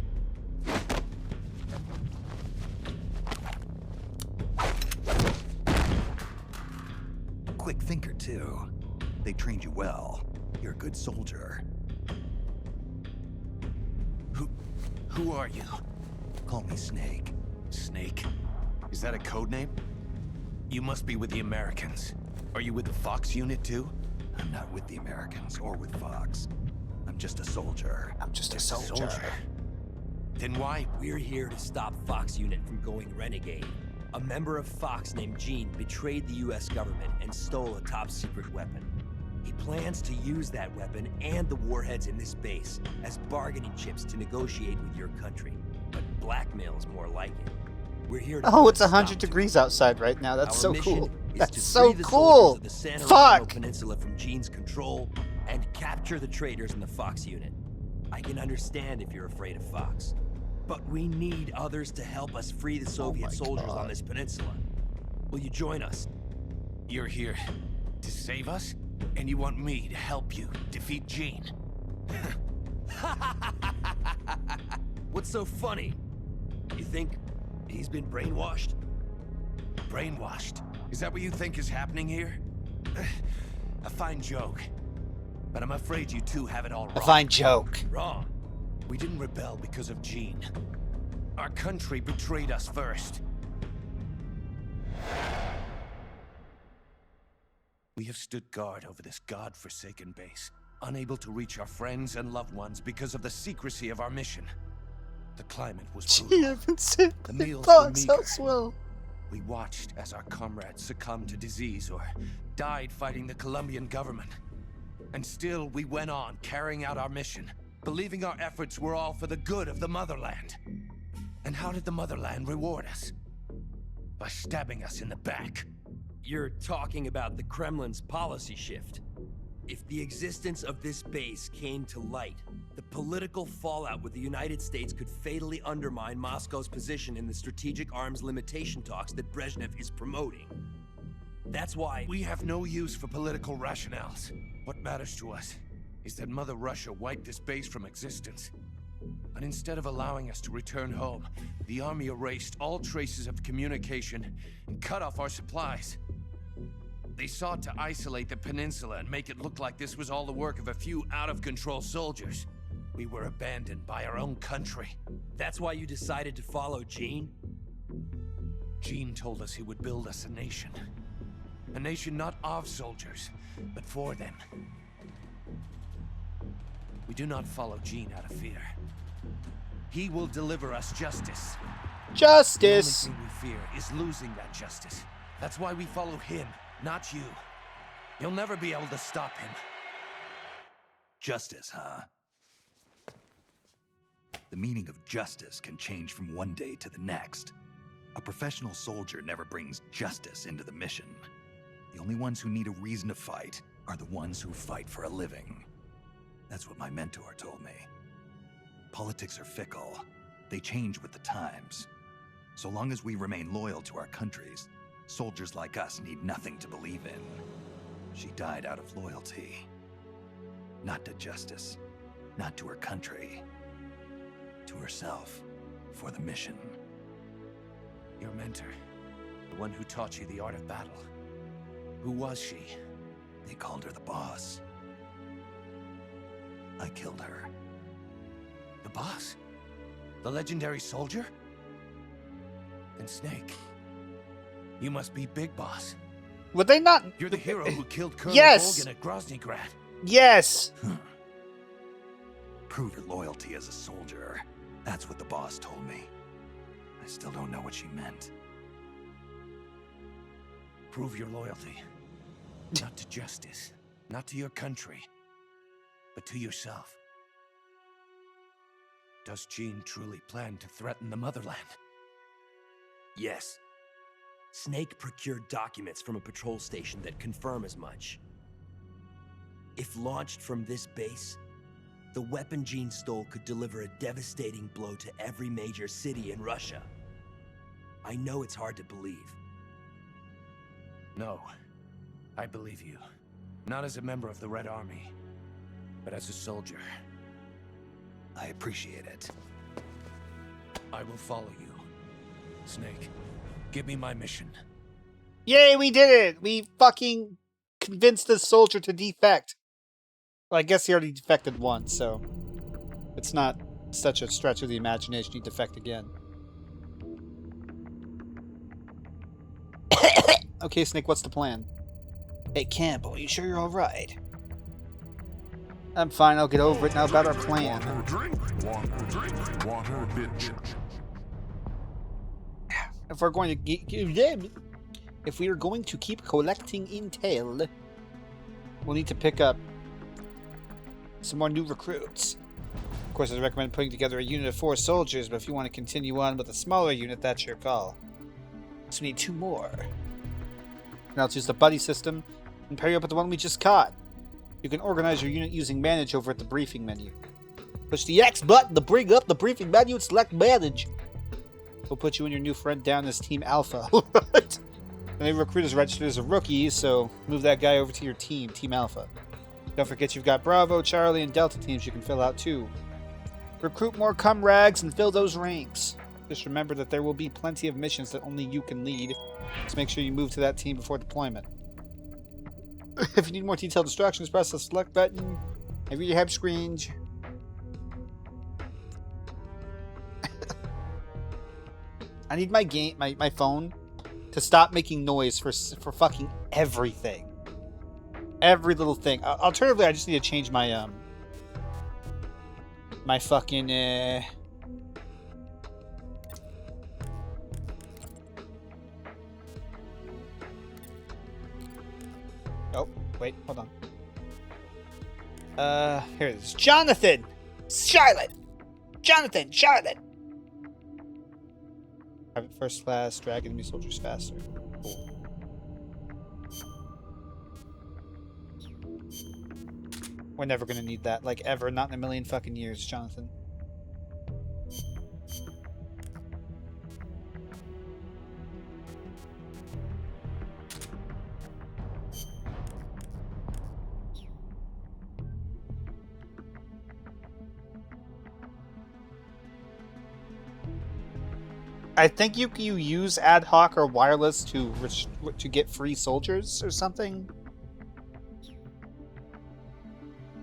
Quick thinker, too. They trained you well. You're a good soldier. Who are you? Call me Snake. Snake? Is that a code name? You must be with the Americans. Are you with the Fox unit too? I'm not with the Americans or with Fox. I'm just a soldier. I'm just a soldier. Then why? We're here to stop Fox Unit from going renegade. A member of Fox named Gene betrayed the US government and stole a top-secret weapon. He plans to use that weapon and the warheads in this base as bargaining chips to negotiate with your country. But blackmail's more like it. We're here to Oh, it's put a 100 stop to degrees it. outside right now. That's Our so mission cool. is That's to so free the cool. soldiers of the San Antonio Fuck. Peninsula from Gene's control and capture the traitors in the Fox unit. I can understand if you're afraid of Fox, but we need others to help us free the Soviet soldiers on this peninsula. Will you join us? You're here to save us? And you want me to help you defeat Gene? What's so funny? You think he's been brainwashed? Brainwashed? Is that what you think is happening here? A fine joke. But I'm afraid you two have it all wrong. A fine joke. Wrong. We didn't rebel because of Gene. Our country betrayed us first. We have stood guard over this god-forsaken base, unable to reach our friends and loved ones because of the secrecy of our mission. The climate was brutal. The meals were meager. well. We watched as our comrades succumbed to disease or died fighting the Colombian government. And still, we went on carrying out our mission, believing our efforts were all for the good of the motherland. And how did the motherland reward us? By stabbing us in the back. You're talking about the Kremlin's policy shift. If the existence of this base came to light, the political fallout with the United States could fatally undermine Moscow's position in the strategic arms limitation talks that Brezhnev is promoting. That's why We have no use for political rationales. What matters to us is that Mother Russia wiped this base from existence. And instead of allowing us to return home, the army erased all traces of communication and cut off our supplies. They sought to isolate the peninsula and make it look like this was all the work of a few out-of-control soldiers. We were abandoned by our own country. That's why you decided to follow Gene? Gene told us he would build us a nation. A nation not of soldiers, but for them. We do not follow Gene out of fear. He will deliver us justice. Justice. The only thing we fear is losing that justice. That's why we follow him, not you. You'll never be able to stop him. Justice, huh? The meaning of justice can change from one day to the next. A professional soldier never brings justice into the mission. The only ones who need a reason to fight are the ones who fight for a living. That's what my mentor told me. Politics are fickle. They change with the times. So long as we remain loyal to our countries, soldiers like us need nothing to believe in. She died out of loyalty. Not to justice, not to her country. To herself, for the mission. Your mentor, the one who taught you the art of battle. Who was she? They called her the boss. I killed her. The boss? The legendary soldier? Then Snake, you must be Big Boss. Would they not? You're the hero who killed Colonel Yes! Volgin at Groznygrad. Yes. Prove your loyalty as a soldier. That's what the boss told me. I still don't know what she meant. Prove your loyalty. Not to justice, not to your country, but to yourself. Does Gene truly plan to threaten the motherland? Yes. Snake procured documents from a patrol station that confirm as much. If launched from this base, the weapon Gene stole could deliver a devastating blow to every major city in Russia. I know it's hard to believe. No, I believe you. Not as a member of the Red Army, but as a soldier. I appreciate it. I will follow you. Snake, give me my mission. Yay, we did it. We fucking convince this soldier to defect. Well, I guess he already defected once, so it's not such a stretch of the imagination he'd defect again. Okay, Snake, what's the plan? Hey, Campbell, you sure you're alright? I'm fine, I'll get over it now about our plan. If we're going to if we are going to keep collecting intel, we'll need to pick up some more new recruits. Of course, I'd recommend putting together a unit of 4 soldiers, but if you want to continue on with a smaller unit, that's your call. So we need 2 more. Now let's use the buddy system and pair you up with the one we just caught. You can organize your unit using manage over at the briefing menu. Push the X button to bring up the briefing menu and select manage. We'll put you and your new friend down as Team Alpha. Right? And the recruit is registered as a rookie, so move that guy over to your team, Team Alpha. Don't forget you've got Bravo, Charlie, and Delta teams you can fill out too. Recruit more cum-rags and fill those ranks. Just remember that there will be plenty of missions that only you can lead, so make sure you move to that team before deployment. If you need more detailed instructions, press the select button and read your help screens. I need my phone to stop making noise for fucking everything. Every little thing. Alternatively, I just need to change my my fucking Oh, wait, hold on. Here it is. Jonathan! Charlotte! Jonathan! Charlotte! Private first class, drag enemy soldiers faster. Cool. We're never gonna need that, like, ever. Not in a million fucking years, Jonathan. I think you use ad hoc or wireless to get free soldiers or something.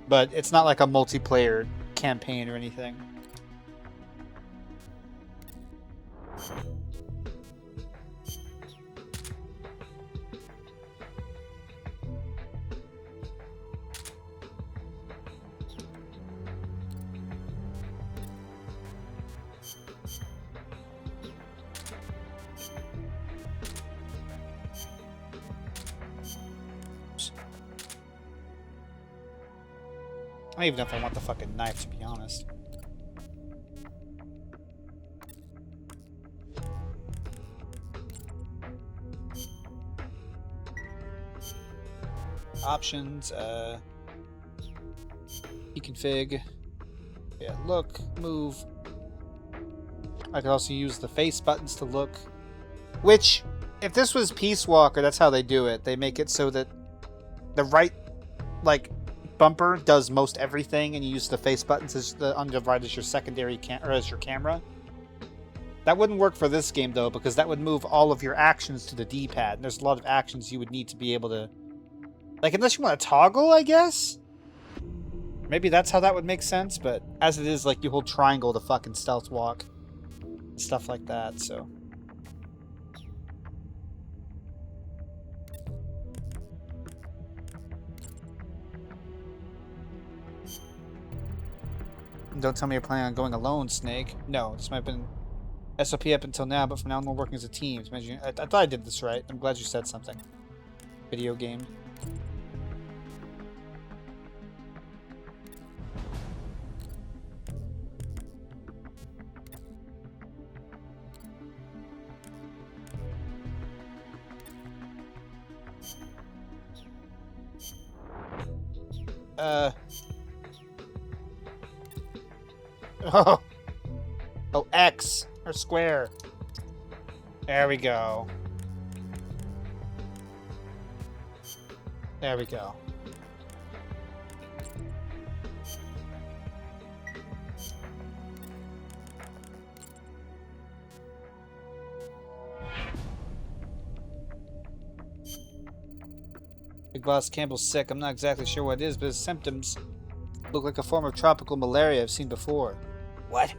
But it's not like a multiplayer campaign or anything. I don't even know if I want the fucking knife, to be honest. Options, deconfig. Yeah, look, move. I could also use the face buttons to look. Which, if this was Peace Walker, that's how they do it. They make it so that the right, like, bumper does most everything, and you use the face buttons as on the right as your secondary or as your camera. That wouldn't work for this game though, because that would move all of your actions to the D-pad, and there's a lot of actions you would need to be able to, like, unless you want to toggle, I guess. Maybe that's how that would make sense, but as it is, like, you hold triangle to fucking stealth walk, stuff like that. So. Don't tell me you're planning on going alone, Snake. No, this might have been SOP up until now, but from now on we're working as a team. I thought I did this right. I'm glad you said something. Video game. Oh. Oh, X or square. There we go. There we go. Big Boss Campbell's sick. I'm not exactly sure what it is, but his symptoms look like a form of tropical malaria I've seen before. What?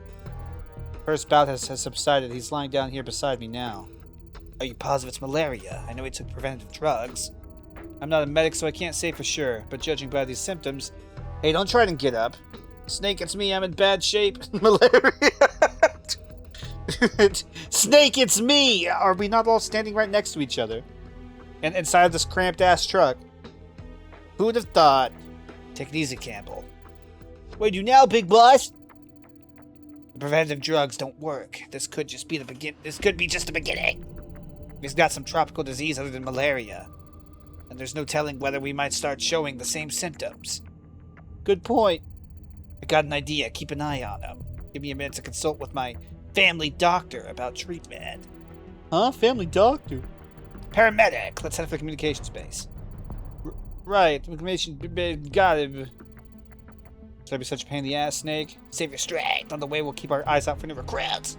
First bout has subsided. He's lying down here beside me now. Are you positive it's malaria? I know he took preventative drugs. I'm not a medic, so I can't say for sure, but judging by these symptoms... Hey, don't try to get up. Snake, it's me. I'm in bad shape. Malaria. Snake, it's me! Are we not all standing right next to each other? And inside this cramped-ass truck? Who would have thought? Take it easy, Campbell. What do you now, big boss? The preventative drugs don't work. This could just be This could be just the beginning. He's got some tropical disease other than malaria. And there's no telling whether we might start showing the same symptoms. Good point. I got an idea. Keep an eye on him. Give me a minute to consult with my family doctor about treatment. Huh? Family doctor? Paramedic. Let's head for the communications base. Right. Information. Got it. Should I be such a pain in the ass, Snake? Save your strength. On the way, we'll keep our eyes out for new recruits.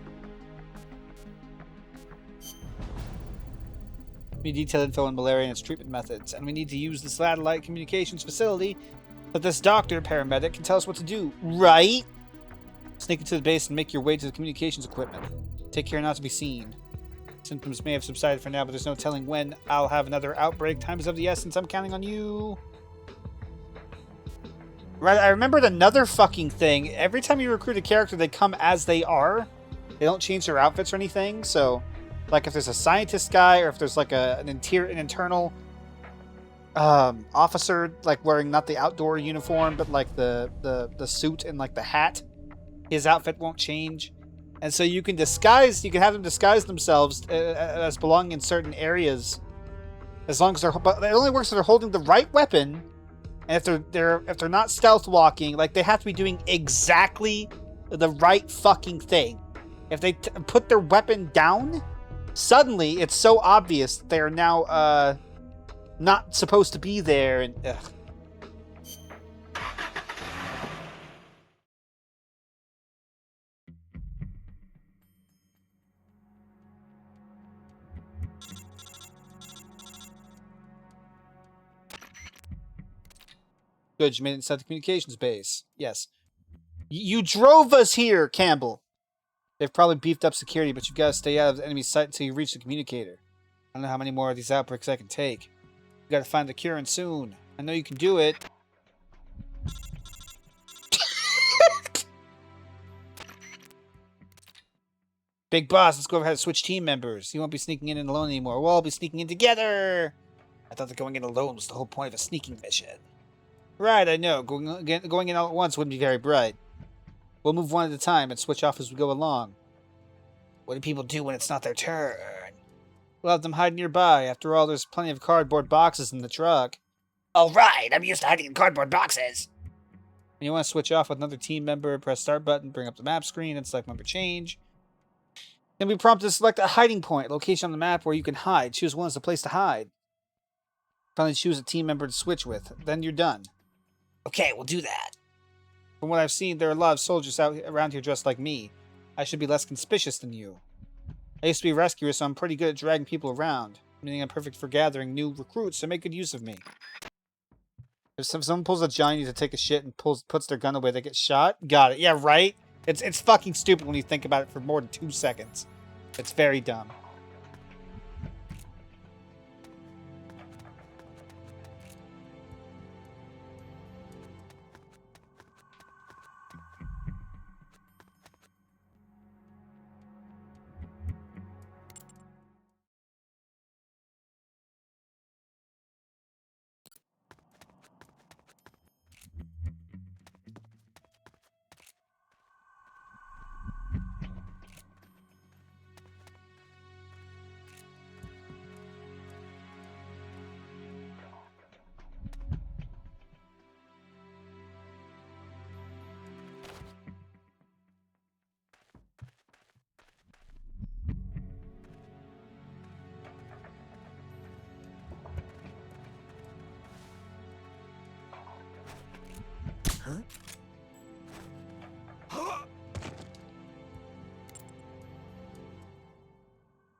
We need detailed info on malaria and its treatment methods, and we need to use the satellite communications facility that this doctor, paramedic, can tell us what to do. Right? Sneak into the base and make your way to the communications equipment. Take care not to be seen. Symptoms may have subsided for now, but there's no telling when I'll have another outbreak. Time is of the essence. I'm counting on you. Right, I remembered another fucking thing. Every time you recruit a character, they come as they are. They don't change their outfits or anything, so... Like, if there's a scientist guy, or if there's, like, an internal officer, like, wearing not the outdoor uniform, but, like, the suit and, like, the hat, his outfit won't change. And so you can have them disguise themselves as belonging in certain areas, as long as but it only works if they're holding the right weapon, and if they're not stealth walking, like, they have to be doing exactly the right fucking thing. If they put their weapon down, suddenly it's so obvious that they are now not supposed to be there, and ugh. Good, you made it inside the communications base. Yes. You drove us here, Campbell! They've probably beefed up security, but you've got to stay out of the enemy's sight until you reach the communicator. I don't know how many more of these outbreaks I can take. You gotta find the cure, and soon. I know you can do it. Big boss, let's go ahead and switch team members. You won't be sneaking in alone anymore. We'll all be sneaking in together! I thought that going in alone was the whole point of a sneaking mission. Right, I know. Going in all at once wouldn't be very bright. We'll move one at a time and switch off as we go along. What do people do when it's not their turn? We'll have them hide nearby. After all, there's plenty of cardboard boxes in the truck. All right, I'm used to hiding in cardboard boxes. When you want to switch off with another team member, press start button, bring up the map screen, and select member change. Then we prompt to select a hiding point, location on the map where you can hide. Choose one as the place to hide. Finally choose a team member to switch with. Then you're done. Okay, we'll do that. From what I've seen, there are a lot of soldiers out around here dressed like me. I should be less conspicuous than you. I used to be a rescuer, so I'm pretty good at dragging people around. Meaning I'm perfect for gathering new recruits to make good use of me. If someone pulls a Johnny to take a shit and puts their gun away, they get shot? Got it. Yeah, right? It's fucking stupid when you think about it for more than 2 seconds. It's very dumb.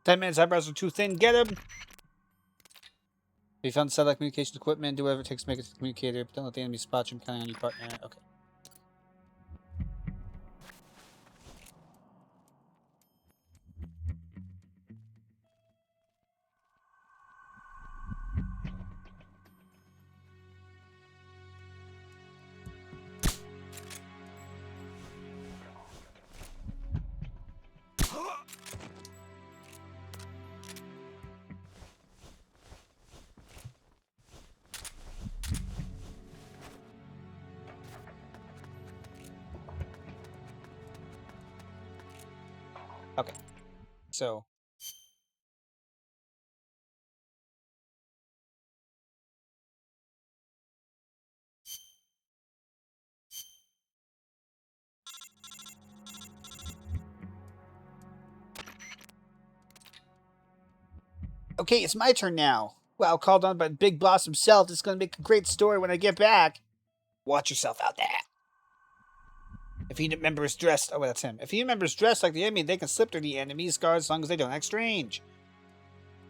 That man's eyebrows are too thin. Get him! If you found satellite communications equipment, do whatever it takes to make it to the communicator, but don't let the enemy spot you. I'm counting on you, partner. Okay. Okay. So. Okay, it's my turn now. Wow, called on by Big Boss himself. It's going to make a great story when I get back. Watch yourself out there. If unit member is dressed... Oh, wait, that's him. If a unit member is dressed like the enemy, they can slip through the enemy's guard as long as they don't act strange.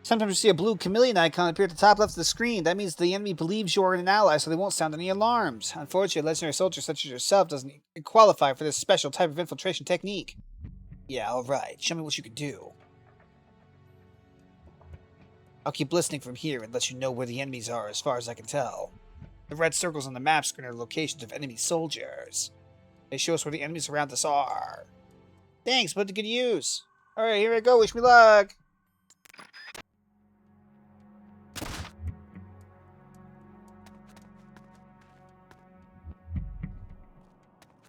Sometimes you see a blue chameleon icon appear at the top left of the screen. That means the enemy believes you're an ally, so they won't sound any alarms. Unfortunately, a legendary soldier such as yourself doesn't qualify for this special type of infiltration technique. Yeah, alright. Show me what you can do. I'll keep listening from here and let you know where the enemies are as far as I can tell. The red circles on the map screen are locations of enemy soldiers. They show us where the enemies around us are. Thanks, put to good use. Alright, here I go. Wish me luck.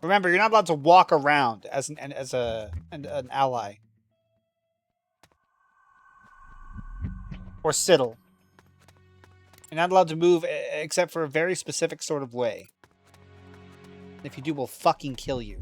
Remember, you're not allowed to walk around as an ally. Or sidle. You're not allowed to move except for a very specific sort of way. If you do, we'll fucking kill you.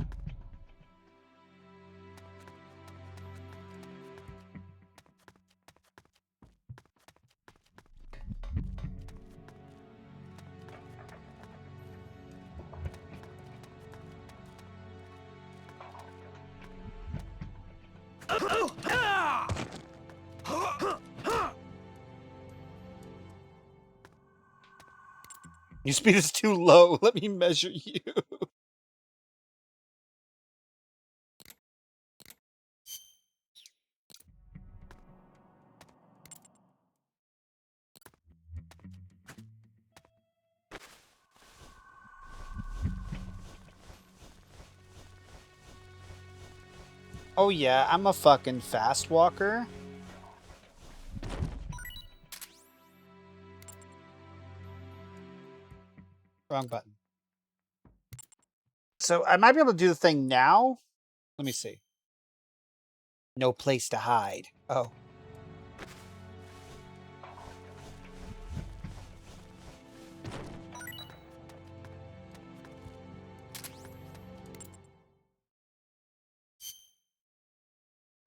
Your speed is too low. Let me measure you. Oh yeah, I'm a fucking fast walker. Wrong button. So I might be able to do the thing now. Let me see. No place to hide. Oh.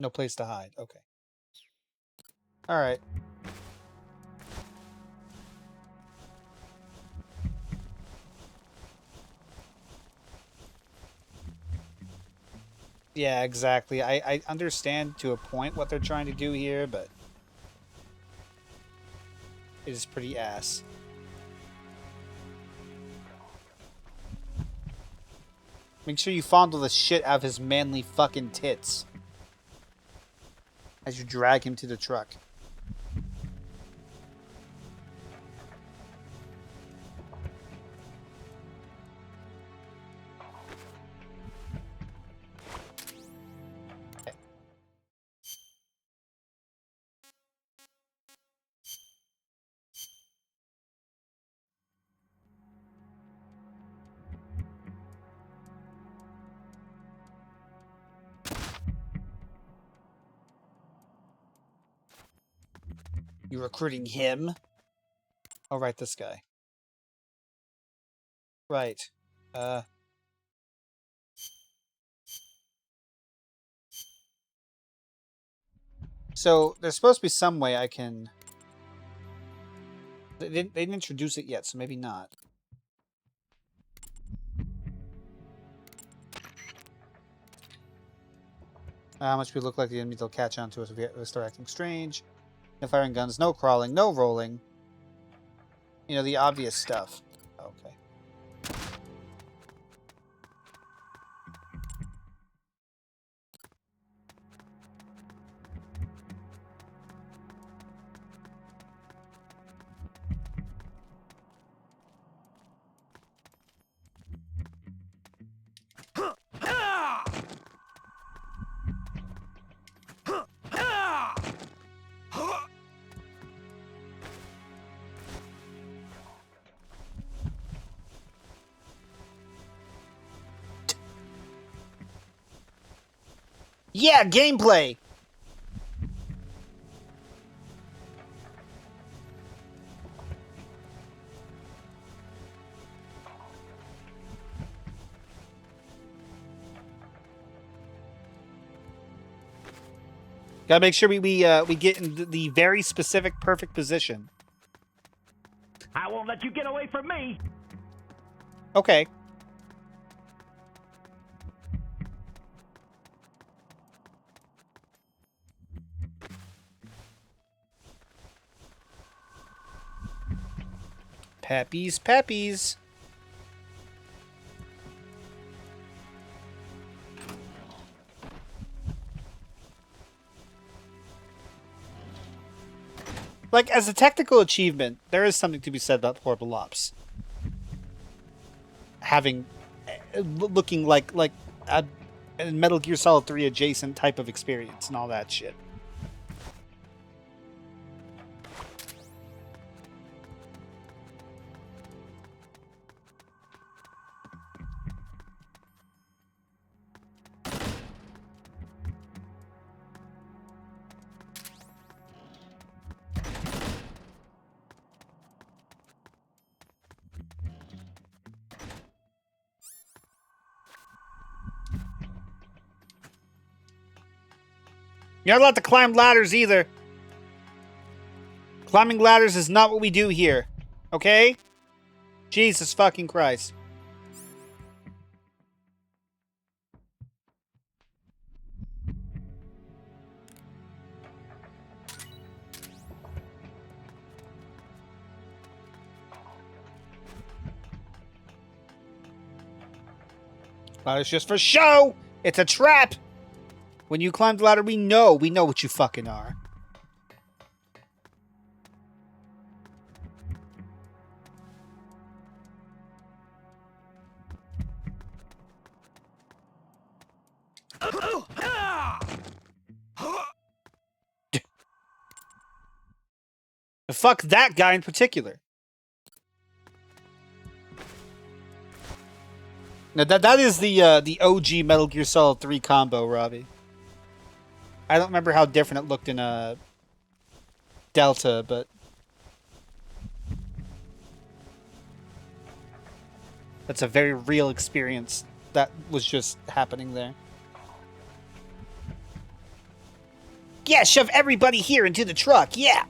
No place to hide. Okay. Alright. Yeah, exactly. I understand to a point what they're trying to do here, but it is pretty ass. Make sure you fondle the shit out of his manly fucking tits as you drag him to the truck. You recruiting him? Oh, right, this guy. Right. So, there's supposed to be some way I can... They didn't introduce it yet, so maybe not. How much we look like the enemy, they'll catch on to us if we start acting strange. No firing guns, no crawling, no rolling. You know, the obvious stuff. Okay. Yeah, gameplay! Gotta make sure we get in the very specific, perfect position. I won't let you get away from me! Okay. Peppies, peppies. Like, as a technical achievement, there is something to be said about Portable Ops. Having, looking like a Metal Gear Solid 3 adjacent type of experience and all that shit. You're not allowed to climb ladders either. Climbing ladders is not what we do here. Okay? Jesus fucking Christ. Ladder's just for show! It's a trap! When you climb the ladder, we know what you fucking are. Fuck that guy in particular. Now that is the OG Metal Gear Solid 3 combo, Robbie. I don't remember how different it looked in Delta, but that's a very real experience that was just happening there. Yeah, shove everybody here into the truck, yeah!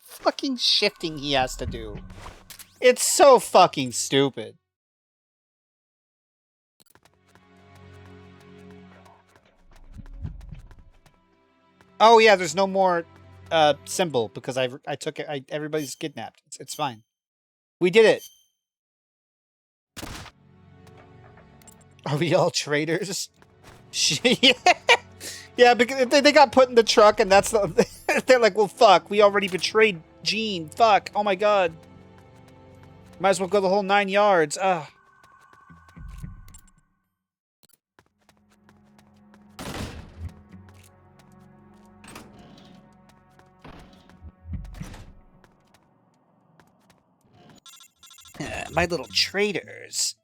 Fucking shifting he has to do. It's so fucking stupid. Oh yeah, there's no more symbol because I took it. Everybody's kidnapped. It's fine. We did it. Are we all traitors? Yeah, because they got put in the truck, and that's the. They're like, well, fuck. We already betrayed Gene. Fuck. Oh my god. Might as well go the whole 9 yards. Ugh. My little traitors.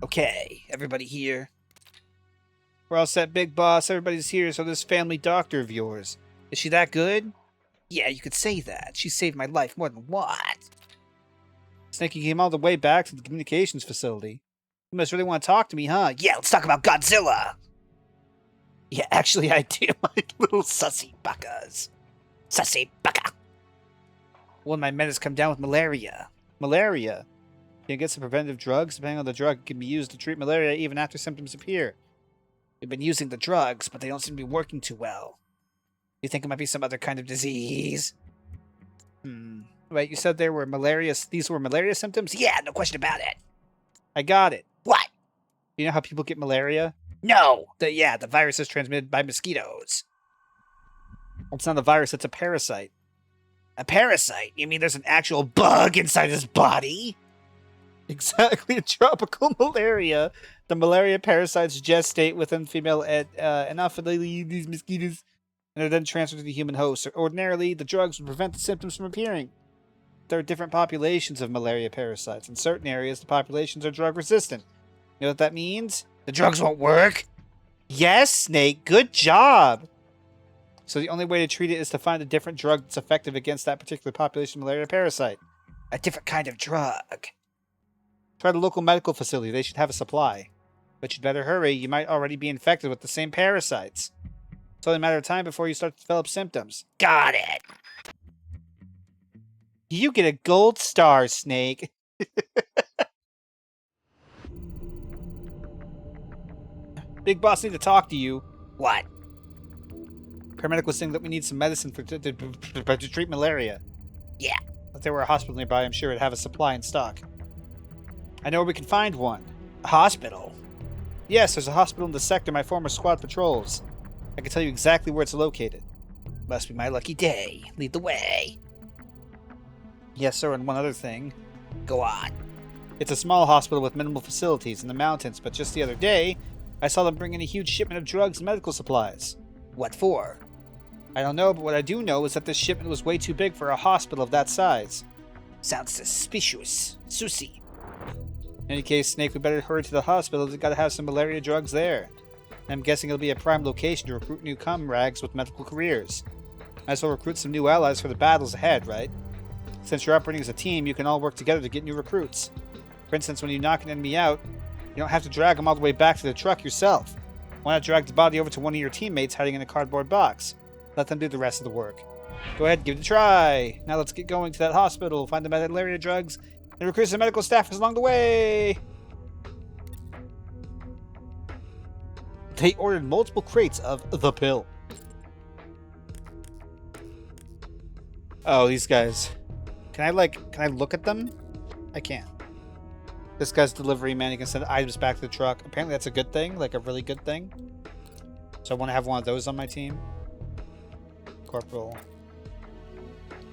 Okay, everybody here. We're all set, big boss. Everybody's here, so this family doctor of yours. Is she that good? Yeah, you could say that. She saved my life more than once. Snakey came all the way back to the communications facility. You must really want to talk to me, huh? Yeah, let's talk about Godzilla! Yeah, actually I do. Like little sussy buckas. Sussy bucka. One of my men has come down with malaria. Malaria? You can get some preventative drugs. Depending on the drug, it can be used to treat malaria even after symptoms appear. We've been using the drugs, but they don't seem to be working too well. You think it might be some other kind of disease? Wait, you said there were malaria. These were malaria symptoms? Yeah, no question about it. I got it. What? You know how people get malaria? No. The virus is transmitted by mosquitoes. It's not a virus, it's a parasite. A parasite? You mean there's an actual bug inside his body? Exactly, tropical malaria. The malaria parasites gestate within female Anopheles mosquitoes and are then transferred to the human host. Ordinarily, the drugs would prevent the symptoms from appearing. There are different populations of malaria parasites. In certain areas, the populations are drug resistant. You know what that means? The drugs won't work? Yes, Snake, good job! So the only way to treat it is to find a different drug that's effective against that particular population of malaria parasite. A different kind of drug. Try the local medical facility, they should have a supply. But you'd better hurry, you might already be infected with the same parasites. It's only a matter of time before you start to develop symptoms. Got it! You get a gold star, Snake. Big Boss need to talk to you. What? Paramedic was saying that we need some medicine to treat malaria. Yeah. If there were a hospital nearby, I'm sure it'd have a supply in stock. I know where we can find one. A hospital? Yes, there's a hospital in the sector my former squad patrols. I can tell you exactly where it's located. Must be my lucky day. Lead the way. Yes, sir, and one other thing. Go on. It's a small hospital with minimal facilities in the mountains, but just the other day, I saw them bring in a huge shipment of drugs and medical supplies. What for? I don't know, but what I do know is that this shipment was way too big for a hospital of that size. Sounds suspicious. Susie. In any case, Snake, we better hurry to the hospital. We've got to have some malaria drugs there. I'm guessing it'll be a prime location to recruit new comrades with medical careers. Might as well recruit some new allies for the battles ahead, right? Since you're operating as a team, you can all work together to get new recruits. For instance, when you knock an enemy out, you don't have to drag them all the way back to the truck yourself. Why not drag the body over to one of your teammates hiding in a cardboard box? Let them do the rest of the work. Go ahead, give it a try. Now let's get going to that hospital, find the malaria drugs, and recruit some medical staffers along the way. They ordered multiple crates of the pill. Oh, these guys. Can I look at them? I can't. This guy's delivery man, you can send items back to the truck. Apparently that's a good thing, like a really good thing. So I want to have one of those on my team. Corporal.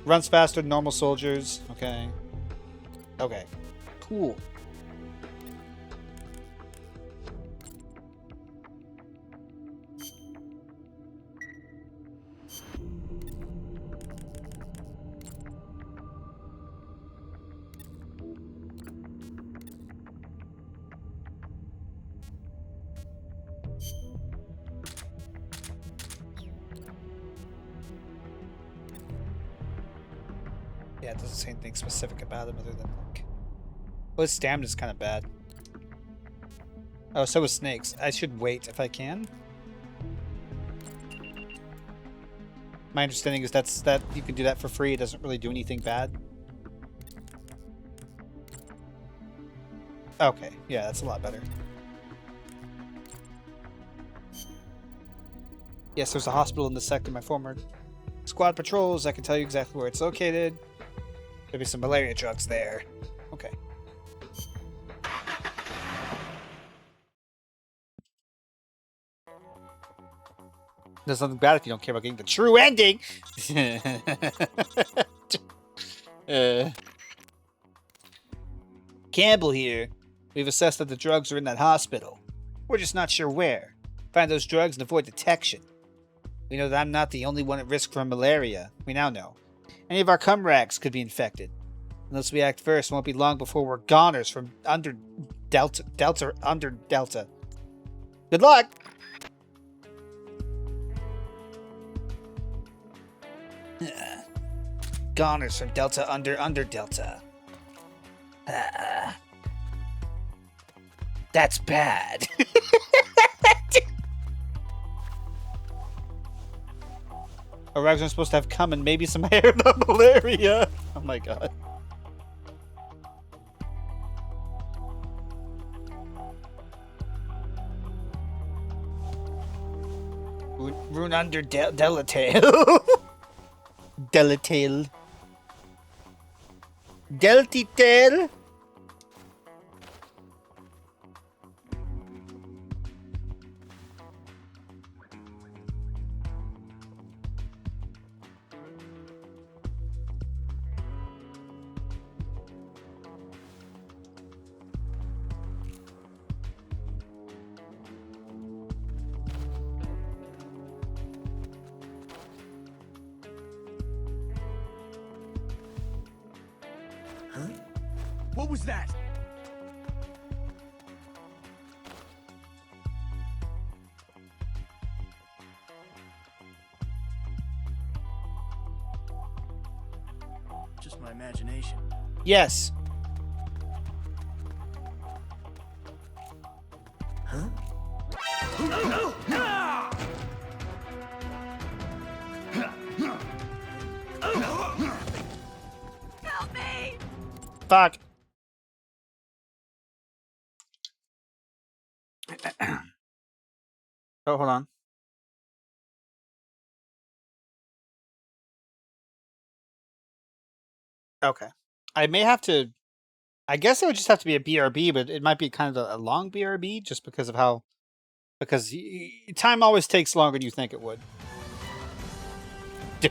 Runs faster than normal soldiers. Okay. Okay. Cool. Yeah, it doesn't say anything specific about him other than like... Well, his stamina's kind of bad. Oh, so is Snake's. I should wait if I can. My understanding is that you can do that for free. It doesn't really do anything bad. Okay, yeah, that's a lot better. Yes, there's a hospital in the sector. My former squad patrols. I can tell you exactly where it's located. There'll be some malaria drugs there. Okay. There's nothing bad if you don't care about getting the true ending. Campbell here. We've assessed that the drugs are in that hospital. We're just not sure where. Find those drugs and avoid detection. We know that I'm not the only one at risk from malaria. We now know. Any of our comrades could be infected. Unless we act first, it won't be long before we're goners from under Delta. Good luck! Goners from Delta under Delta. That's bad. Or rags are supposed to have cum and maybe some hair, not malaria. Oh my god. Rune under Delatail. Delatail. Deltitail. What was that? Just my imagination. Yes. Help me! Fuck. Oh, hold on. Okay. I may have to... I guess it would just have to be a BRB, but it might be kind of a long BRB just because of how... Because time always takes longer than you think it would. HQ,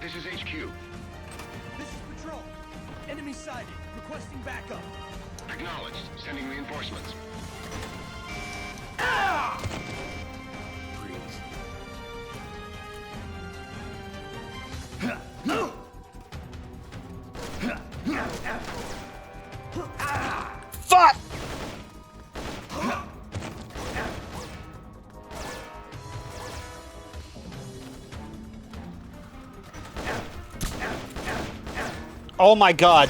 This is HQ. this is Patrol. Enemy sighted. Requesting backup. Acknowledged. Sending reinforcements. Fuck! Oh my god.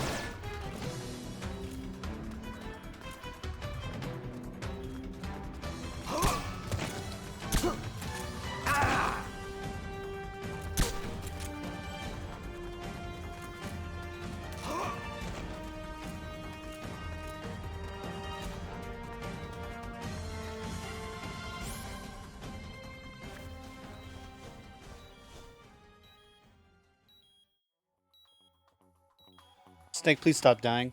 Snake, please stop dying.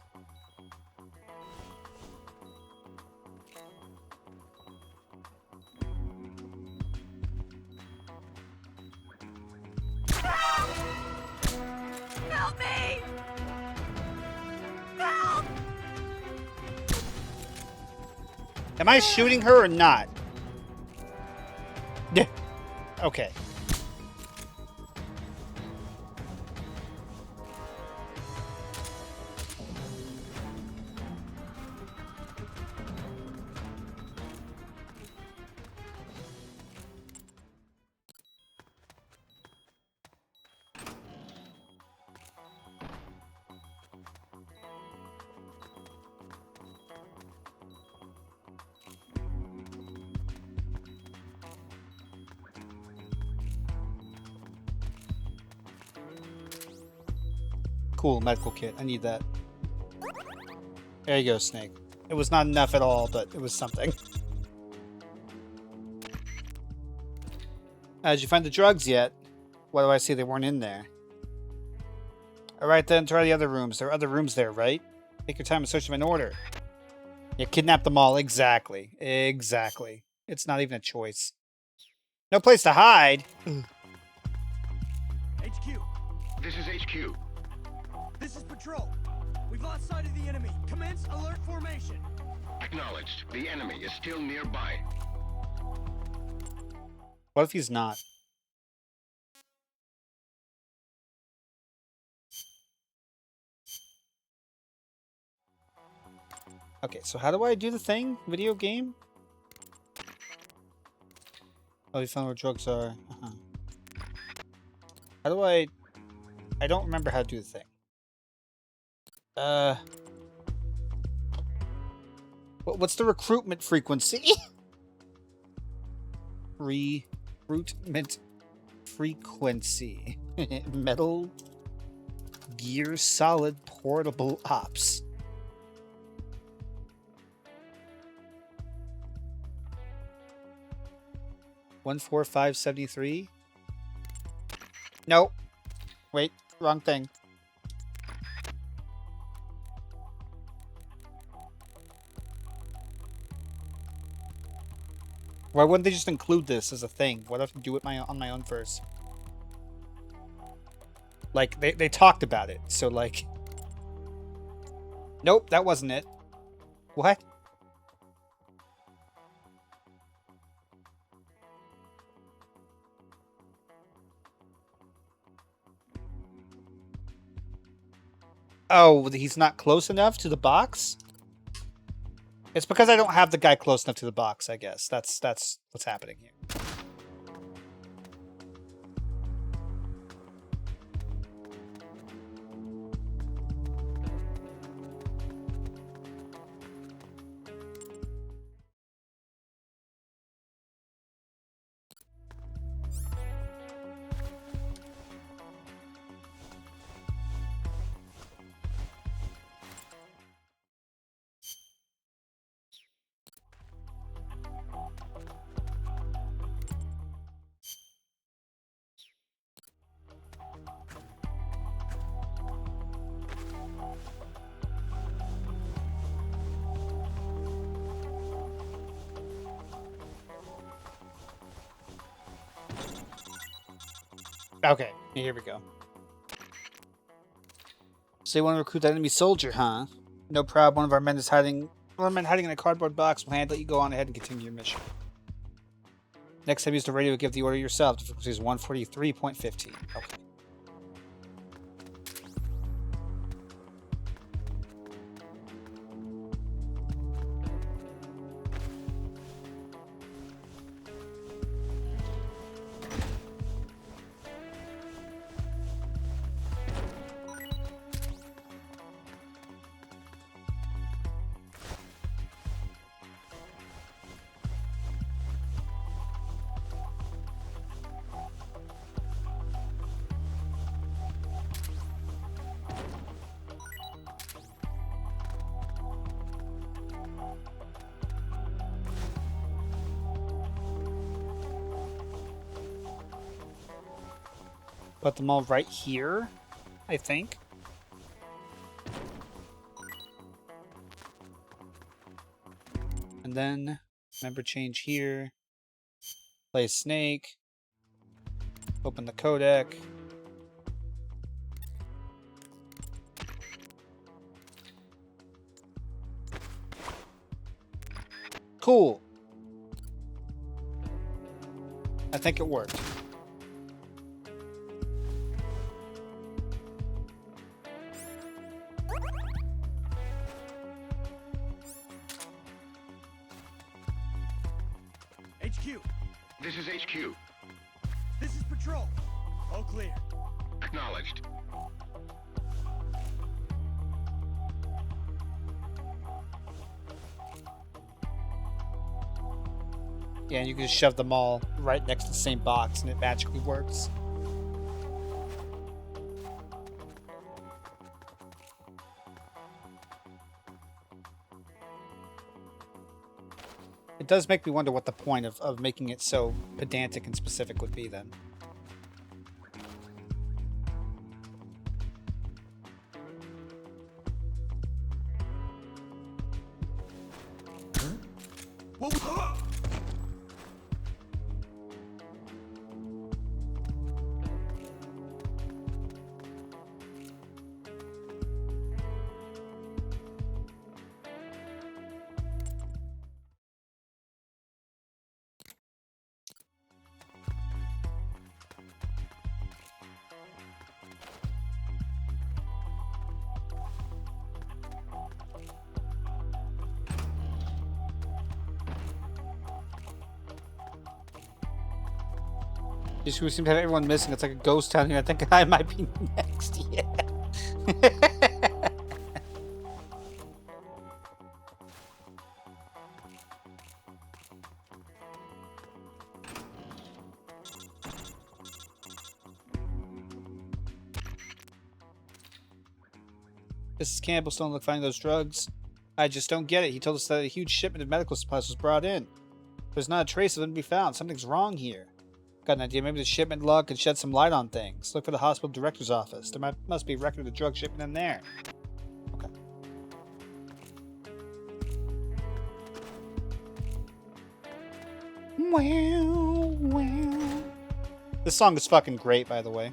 Help me! Help! Am I shooting her or not? Yeah. Okay. Cool, medical kit. I need that. There you go, Snake. It was not enough at all, but it was something. Did you find the drugs yet? Why do I see they weren't in there? Alright then, try the other rooms. There are other rooms there, right? Take your time and search them in order. You kidnap them all. Exactly. Exactly. It's not even a choice. No place to hide. HQ, This is HQ. this is Patrol. We've lost sight of the enemy. Commence alert formation. Acknowledged. The enemy is still nearby. What if he's not? Okay, so how do I do the thing? Video game? Oh, you found where drugs are. How do I don't remember how to do the thing. What's the recruitment frequency? 3 Recruitment frequency. Metal Gear Solid Portable Ops. $14573. Nope. Wait, wrong thing. Why wouldn't they just include this as a thing? Why do I have to do it on my own first? Like, they talked about it, so like... Nope, that wasn't it. What? Oh, he's not close enough to the box? It's because I don't have the guy close enough to the box, I guess. That's what's happening here. Okay, here we go. So you want to recruit that enemy soldier, huh? No problem. One of our men is hiding. One of our men hiding in a cardboard box. We'll handle it. You go on ahead and continue your mission. Next time, use the radio to give the order yourself. The frequency is 143.15. Okay. Put them all right here, I think. And then, member change here. Play Snake. Open the codec. Cool. I think it worked. HQ. This is HQ. This is Patrol. All clear. Acknowledged. Yeah, and you can just shove them all right next to the same box and it magically works. It does make me wonder what the point of making it so pedantic and specific would be then. What was... Just we seem to have everyone missing. It's like a ghost town here. I think I might be next. Yeah. Mrs. Campbell still look finding those drugs. I just don't get it. He told us that a huge shipment of medical supplies was brought in. There's not a trace of them to be found. Something's wrong here. Got an idea. Maybe the shipment log can shed some light on things. Look for the hospital director's office. There must be a record of the drug shipment in there. Okay. Wow. This song is fucking great, by the way.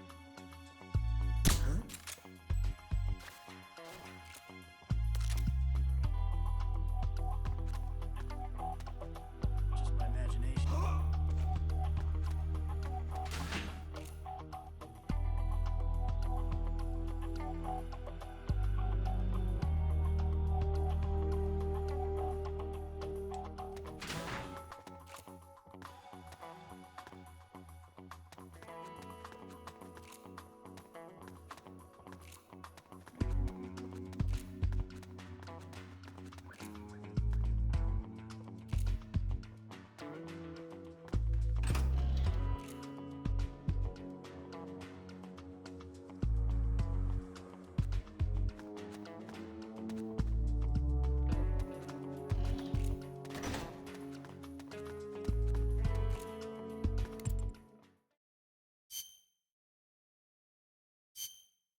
Just my imagination.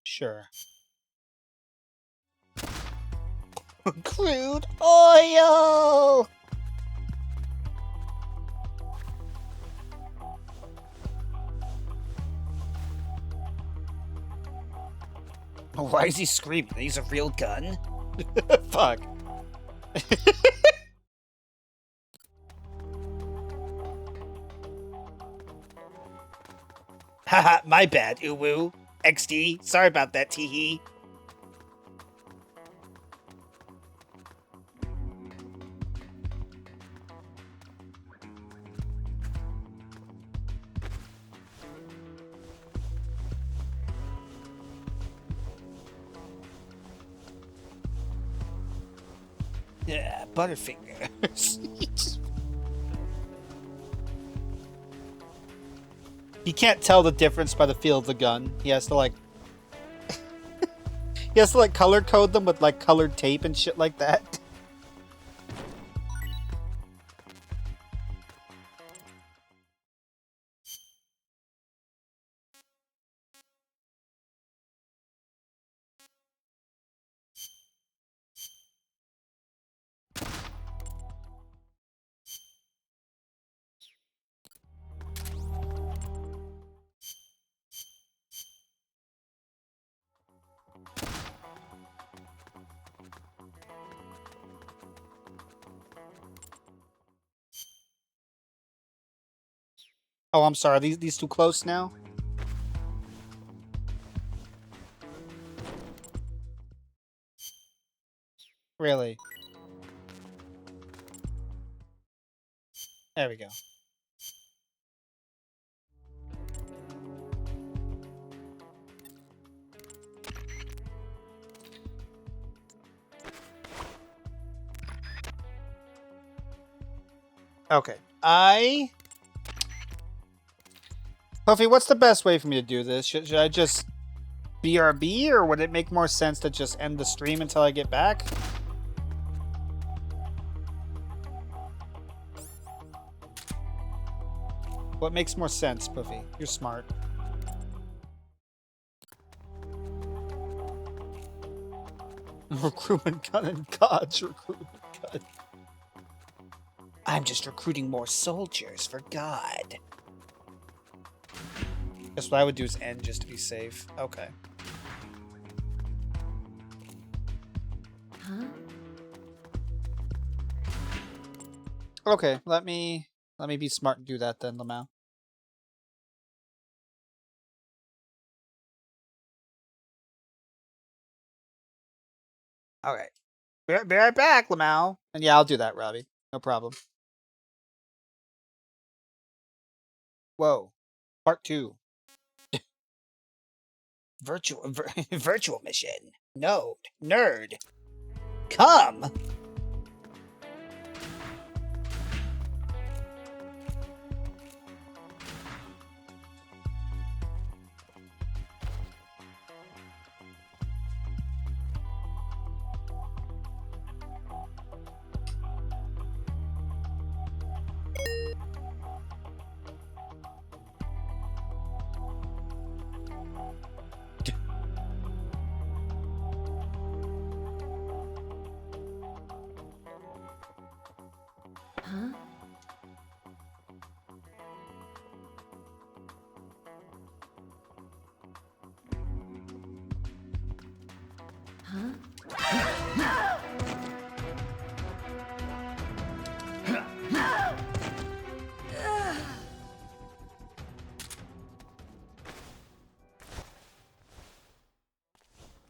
Sure. Crude oil! Why is he screaming? He's a real gun? Fuck. Haha, my bad, Uwu. XD, sorry about that, teehee. Yeah, Butterfingers. He can't tell the difference by the feel of the gun. He has to like he has to like color code them with like colored tape and shit like that. Oh, I'm sorry. These too close now? Really? There we go. Okay. Puffy, what's the best way for me to do this? Should I just BRB, or would it make more sense to just end the stream until I get back? What makes more sense, Puffy? You're smart. Recruitment gun and God's recruitment gun. I'm just recruiting more soldiers for God. Guess what I would do is end just to be safe. Okay. Huh? Okay, let me be smart and do that then, Lamau. Okay. Be right back, Lamau. And yeah, I'll do that, Robbie. No problem. Whoa. Part 2. Virtual mission. Nerd. Come.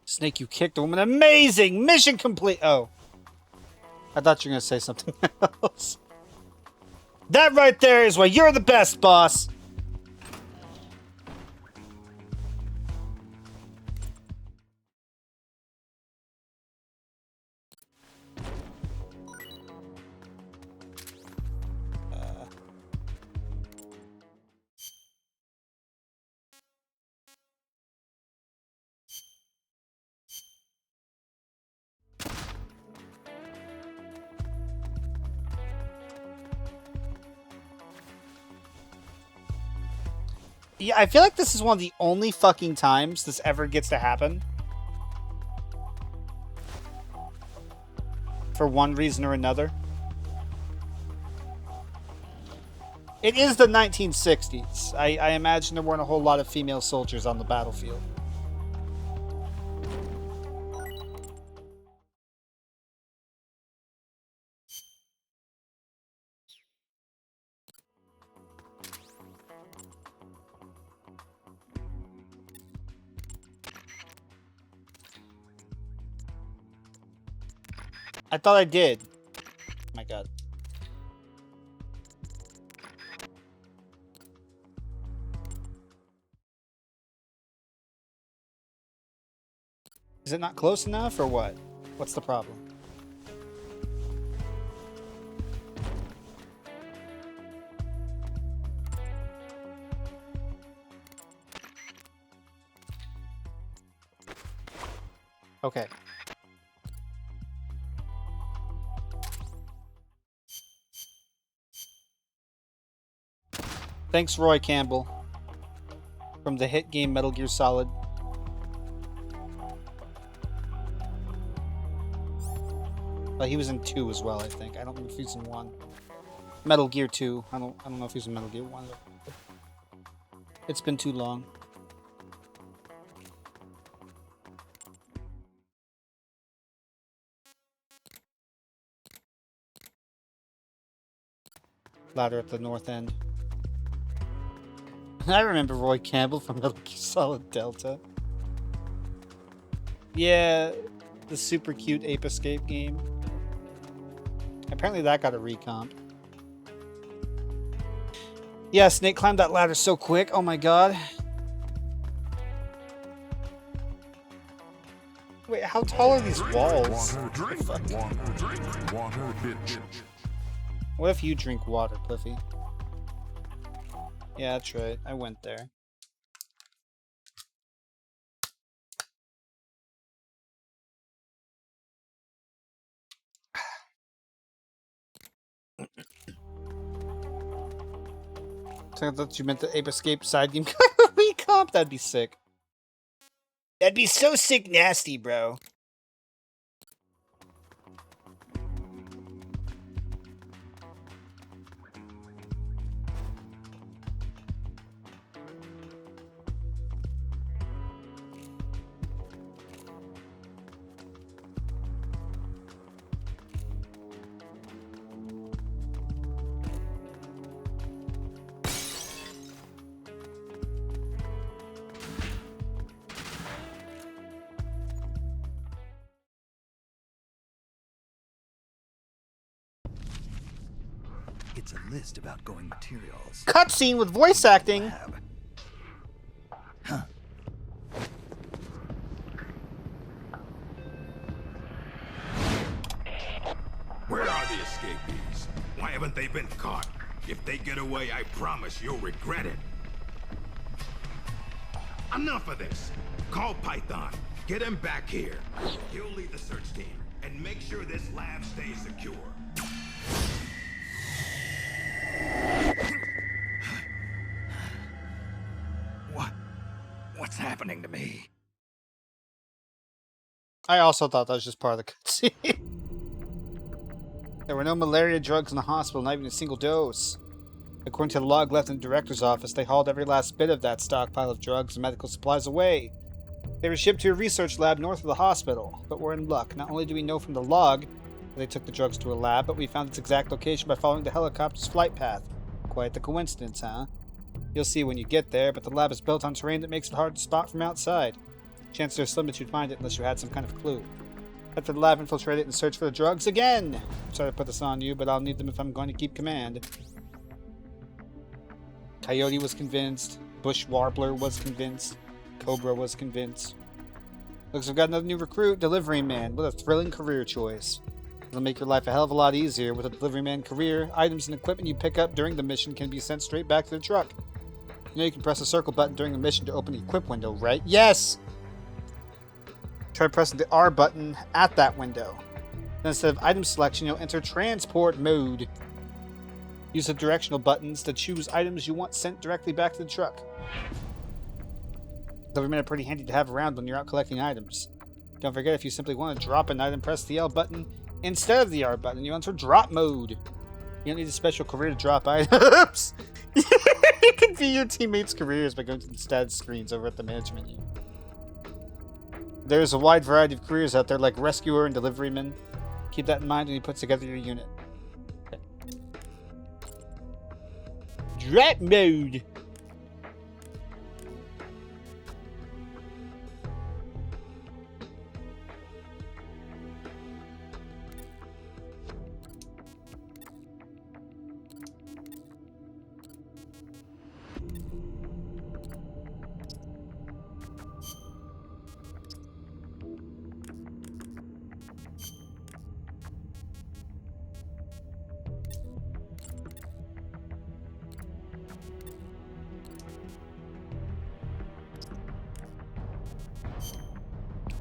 Snake, you kicked a woman. Amazing! Mission complete! Oh. I thought you were going to say something else. That right there is why you're the best, boss! Yeah, I feel like this is one of the only fucking times this ever gets to happen. For one reason or another. It is the 1960s. I imagine there weren't a whole lot of female soldiers on the battlefield. I thought I did. Oh my god. Is it not close enough, or what? What's the problem? Okay. Thanks, Roy Campbell. From the hit game Metal Gear Solid. He was in 2 as well, I think. I don't know if he's in 1. Metal Gear 2. I don't know if he's in Metal Gear 1. It's been too long. Ladder at the north end. I remember Roy Campbell from Metal Gear Solid Delta. Yeah, the super cute Ape Escape game. Apparently that got a recomp. Yeah, Snake climbed that ladder so quick. Oh my god. Wait, how tall are these walls? What if you drink water, Cliffy? Yeah, that's right. I went there. I thought you meant the Ape Escape side game recomp. That'd be sick. That'd be so sick nasty, bro. It's a list of outgoing materials. Cutscene with voice acting. Lab. Huh. Where are the escapees? Why haven't they been caught? If they get away, I promise you'll regret it. Enough of this. Call Python. Get him back here. He'll lead the search team and make sure this lab stays secure. What's happening to me? I also thought that was just part of the cutscene. There were no malaria drugs in the hospital, not even a single dose. According to the log left in the director's office, they hauled every last bit of that stockpile of drugs and medical supplies away. They were shipped to a research lab north of the hospital, but we're in luck. Not only do we know from the log that they took the drugs to a lab, but we found its exact location by following the helicopter's flight path. Quite the coincidence, huh? You'll see when you get there, but the lab is built on terrain that makes it hard to spot from outside. Chances are slim that you'd find it unless you had some kind of clue. Head for the lab, infiltrate it, and search for the drugs again! I'm sorry to put this on you, but I'll need them if I'm going to keep command. Coyote was convinced. Bush Warbler was convinced. Cobra was convinced. Looks like we've got another new recruit, Delivery Man. What a thrilling career choice. It'll make your life a hell of a lot easier. With a Delivery Man career, items and equipment you pick up during the mission can be sent straight back to the truck. You know you can press the circle button during the mission to open the equip window, right? Yes! Try pressing the R button at that window. Then instead of item selection, you'll enter transport mode. Use the directional buttons to choose items you want sent directly back to the truck. Delivery are pretty handy to have around when you're out collecting items. Don't forget, if you simply want to drop an item, press the L button instead of the R button. You enter drop mode. You don't need a special career to drop items. You can view your teammates' careers by going to the status screens over at the management menu. There's a wide variety of careers out there, like rescuer and deliveryman. Keep that in mind when you put together your unit. Okay. Drop mode.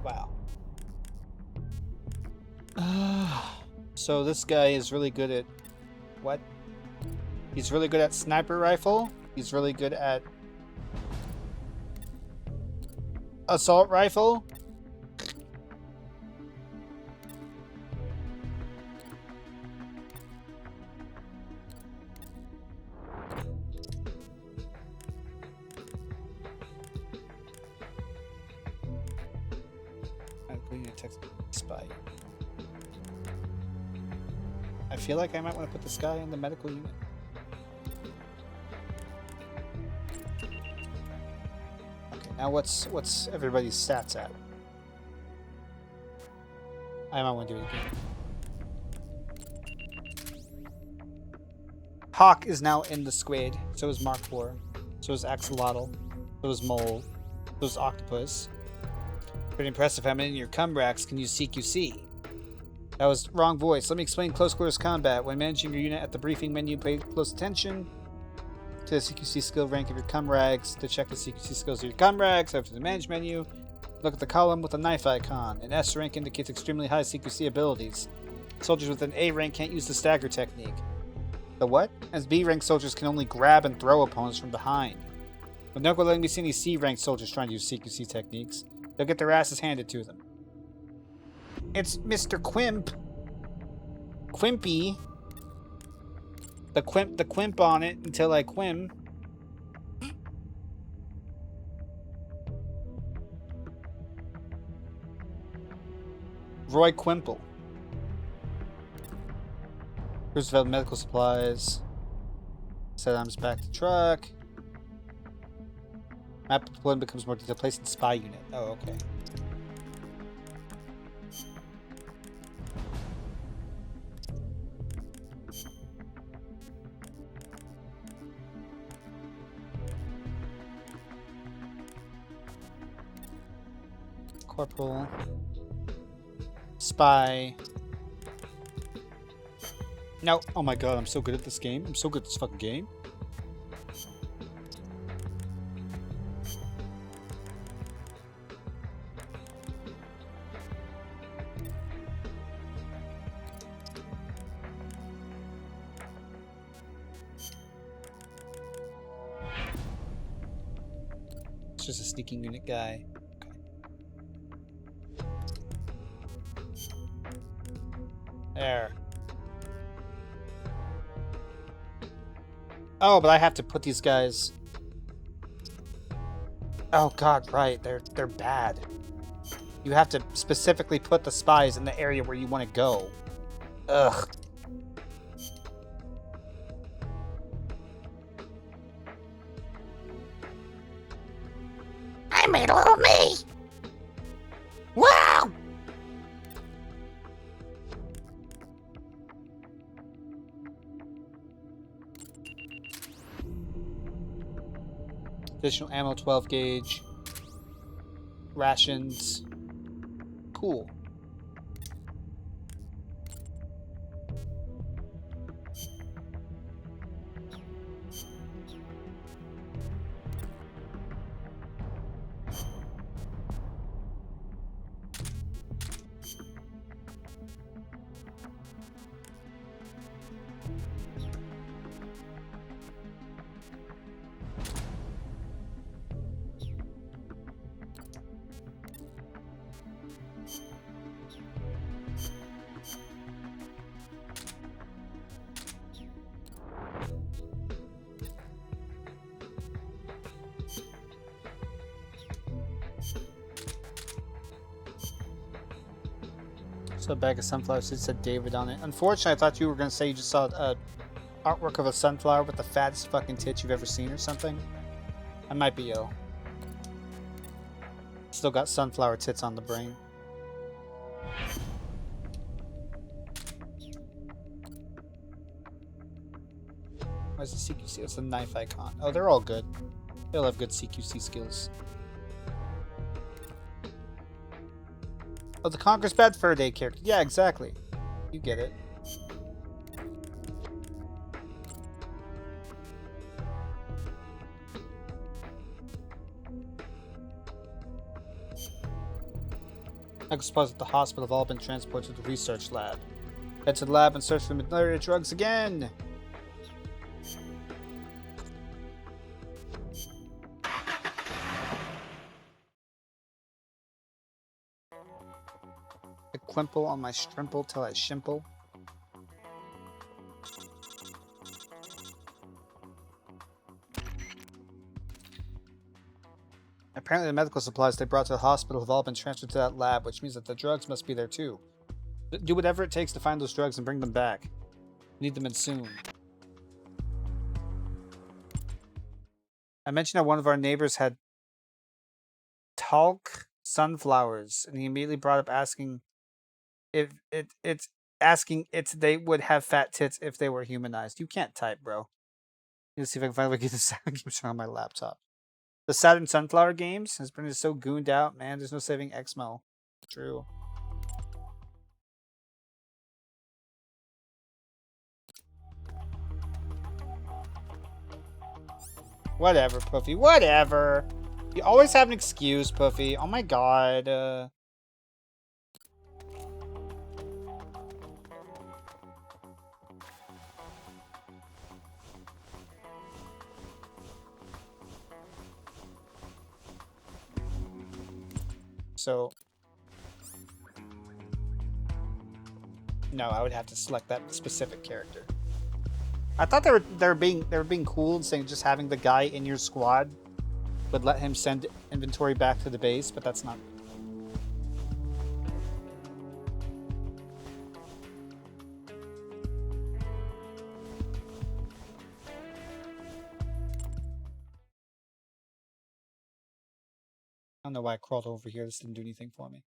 Wow. So this guy is really good at... What? He's really good at sniper rifle. He's really good at... assault rifle. Spy. I feel like I might want to put this guy in the medical unit. Okay, now what's everybody's stats at? I might want to do it again. Hawk is now in the squid. So is Mark IV. So is Axolotl. So is Mole. So is Octopus. Pretty impressive how many of your comrades can use CQC. That was wrong voice. Let me explain close quarters combat. When managing your unit at the briefing menu, pay close attention to the CQC skill rank of your comrades. To check the CQC skills of your comrades, over to the manage menu. Look at the column with a knife icon. An S rank indicates extremely high CQC abilities. Soldiers with an A rank can't use the stagger technique. The what? As B rank soldiers can only grab and throw opponents from behind. But don't go letting me see any C rank soldiers trying to use CQC techniques. They'll get their asses handed to them. It's Mr. Quimp. Quimpy. The quimp on it until I quim. Roy Quimple. Here's develop medical supplies. Set items back to truck. Map deployment becomes more detailed. Place in spy unit. Oh, okay. Corporal. Spy. No. Oh my god, I'm so good at this game. I'm so good at this fucking game. Just a sneaking unit guy. Okay. There. Oh, but I have to put these guys... Oh god, right. They're bad. You have to specifically put the spies in the area where you want to go. Ugh. I made a little me! Wow! Additional ammo, 12 gauge. Rations. Cool. So a bag of sunflower seeds said David on it. Unfortunately, I thought you were going to say you just saw artwork of a sunflower with the fattest fucking tits you've ever seen or something. I might be ill. Still got sunflower tits on the brain. Where's the CQC? It's the knife icon. Oh, they're all good. They'll have good CQC skills. Oh, the Conquer's Bad Fur Day character. Yeah, exactly. You get it. Explosives at the hospital have all been transported to the research lab. Head to the lab and search for malaria drugs again! A climple on my strimple till I shimple. Apparently the medical supplies they brought to the hospital have all been transferred to that lab, which means that the drugs must be there too. Do whatever it takes to find those drugs and bring them back. Need them in soon. I mentioned how one of our neighbors had talc sunflowers, and he immediately brought up asking if they would have fat tits if they were humanized. You can't type, bro. Let's see if I can finally get the Saturn games on my laptop. The Saturn Sunflower games has been so gooned out, man. There's no saving Exmo. True. Whatever, Puffy. Whatever. You always have an excuse, Puffy. Oh my god. So no, I would have to select that specific character. I thought they were being cool and saying just having the guy in your squad would let him send inventory back to the base, but that's not. I don't know why I crawled over here. This didn't do anything for me.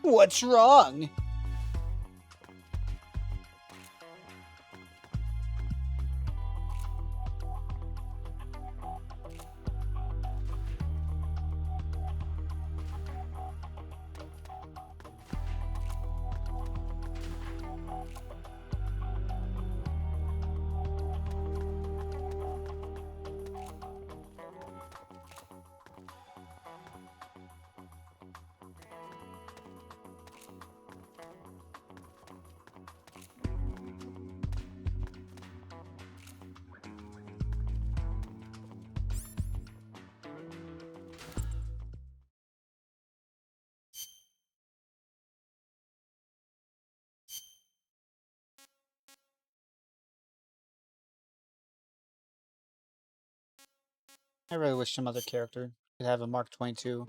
What's wrong? I really wish some other character could have a Mark 22.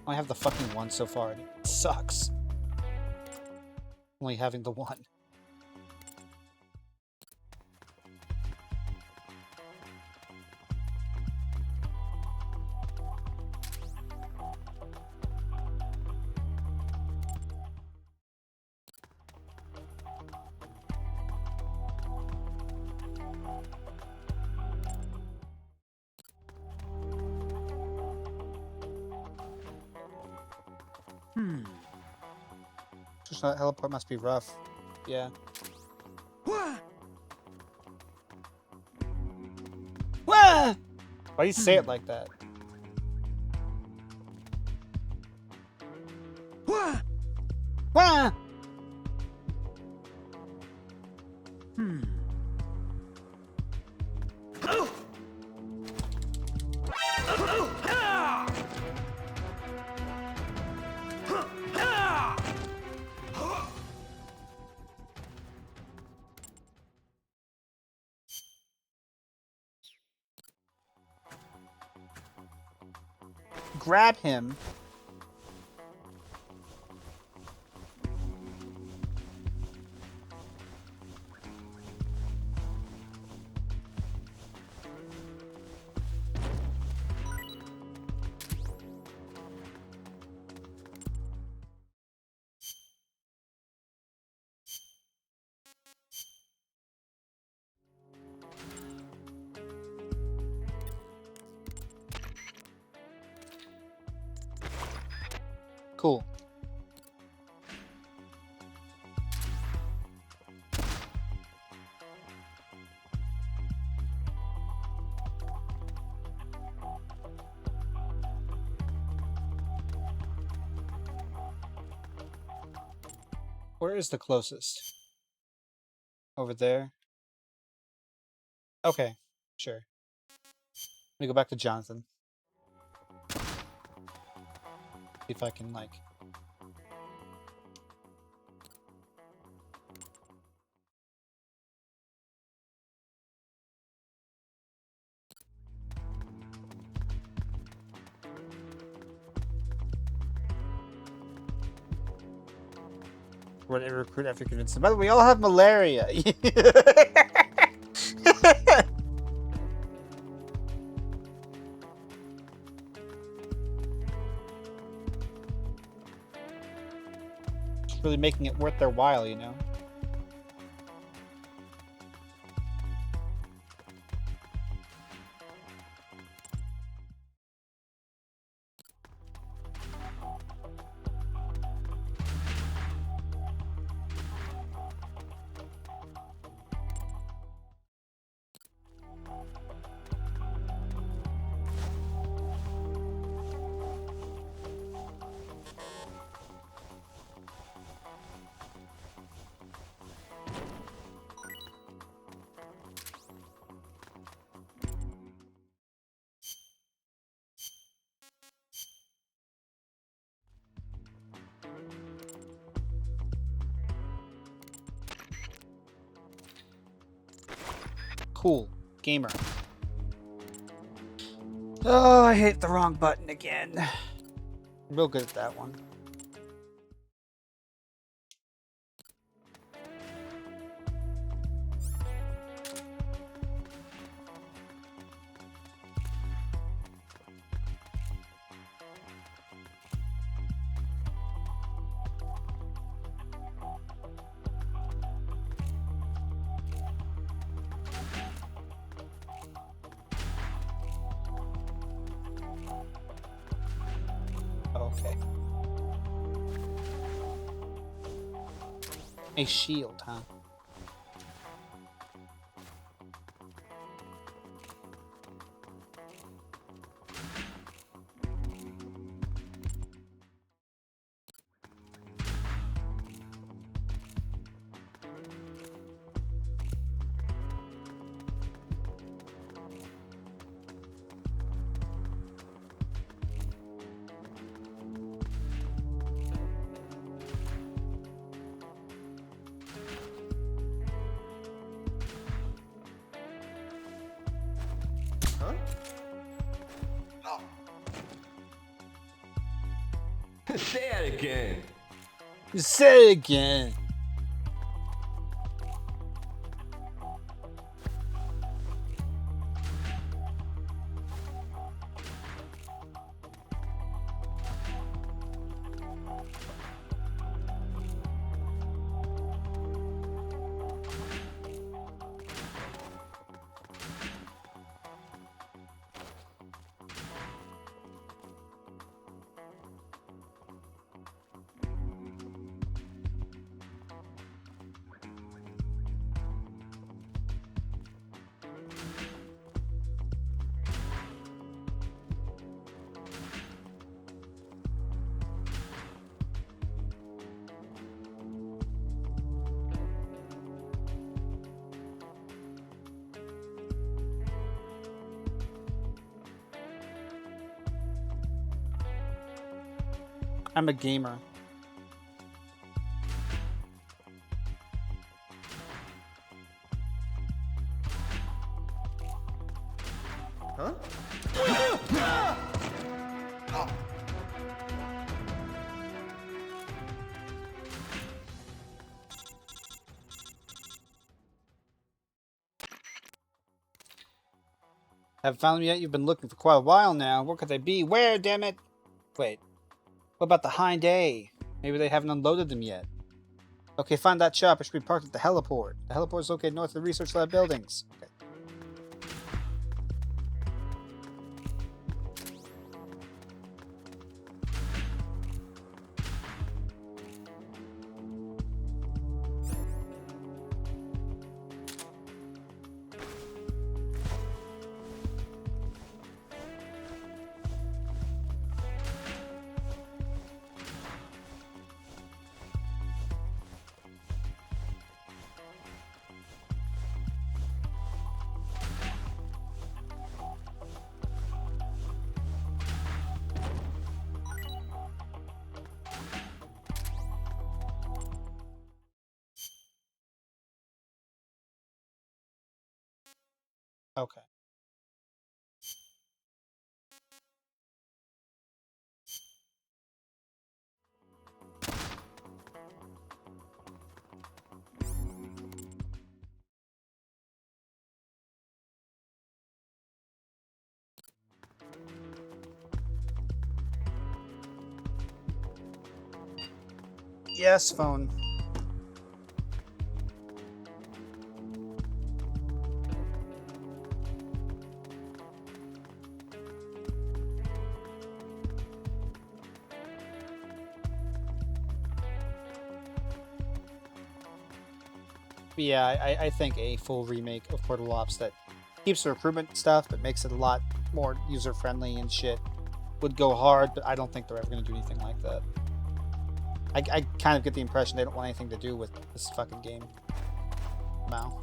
I have the fucking one so far, and it sucks. Only having the one. Just that teleport must be rough. Yeah. Wah! Why do you say it like that? Wah! Grab him. Cool. Where is the closest? Over there? Okay, sure. Let me go back to Jonathan. See if I can, like... Whatever recruit after convincing. By the way, we all have malaria. It's really making it worth their while, you know? Cool. Gamer. Oh, I hit the wrong button again. I'm real good at that one. A shield, huh? Say it again. Say it again. I'm a gamer. Huh? Haven't found them yet? You've been looking for quite a while now. Where could they be? Where, damn it? Wait. What about the Hind A? Maybe they haven't unloaded them yet. Okay, find that shop. It should be parked at the heliport. The heliport is located north of the research lab buildings. Okay. Okay. Yes, phone. Yeah, I think a full remake of Portal Ops that keeps the recruitment stuff but makes it a lot more user friendly and shit would go hard, but I don't think they're ever going to do anything like that. I kind of get the impression they don't want anything to do with this fucking game now.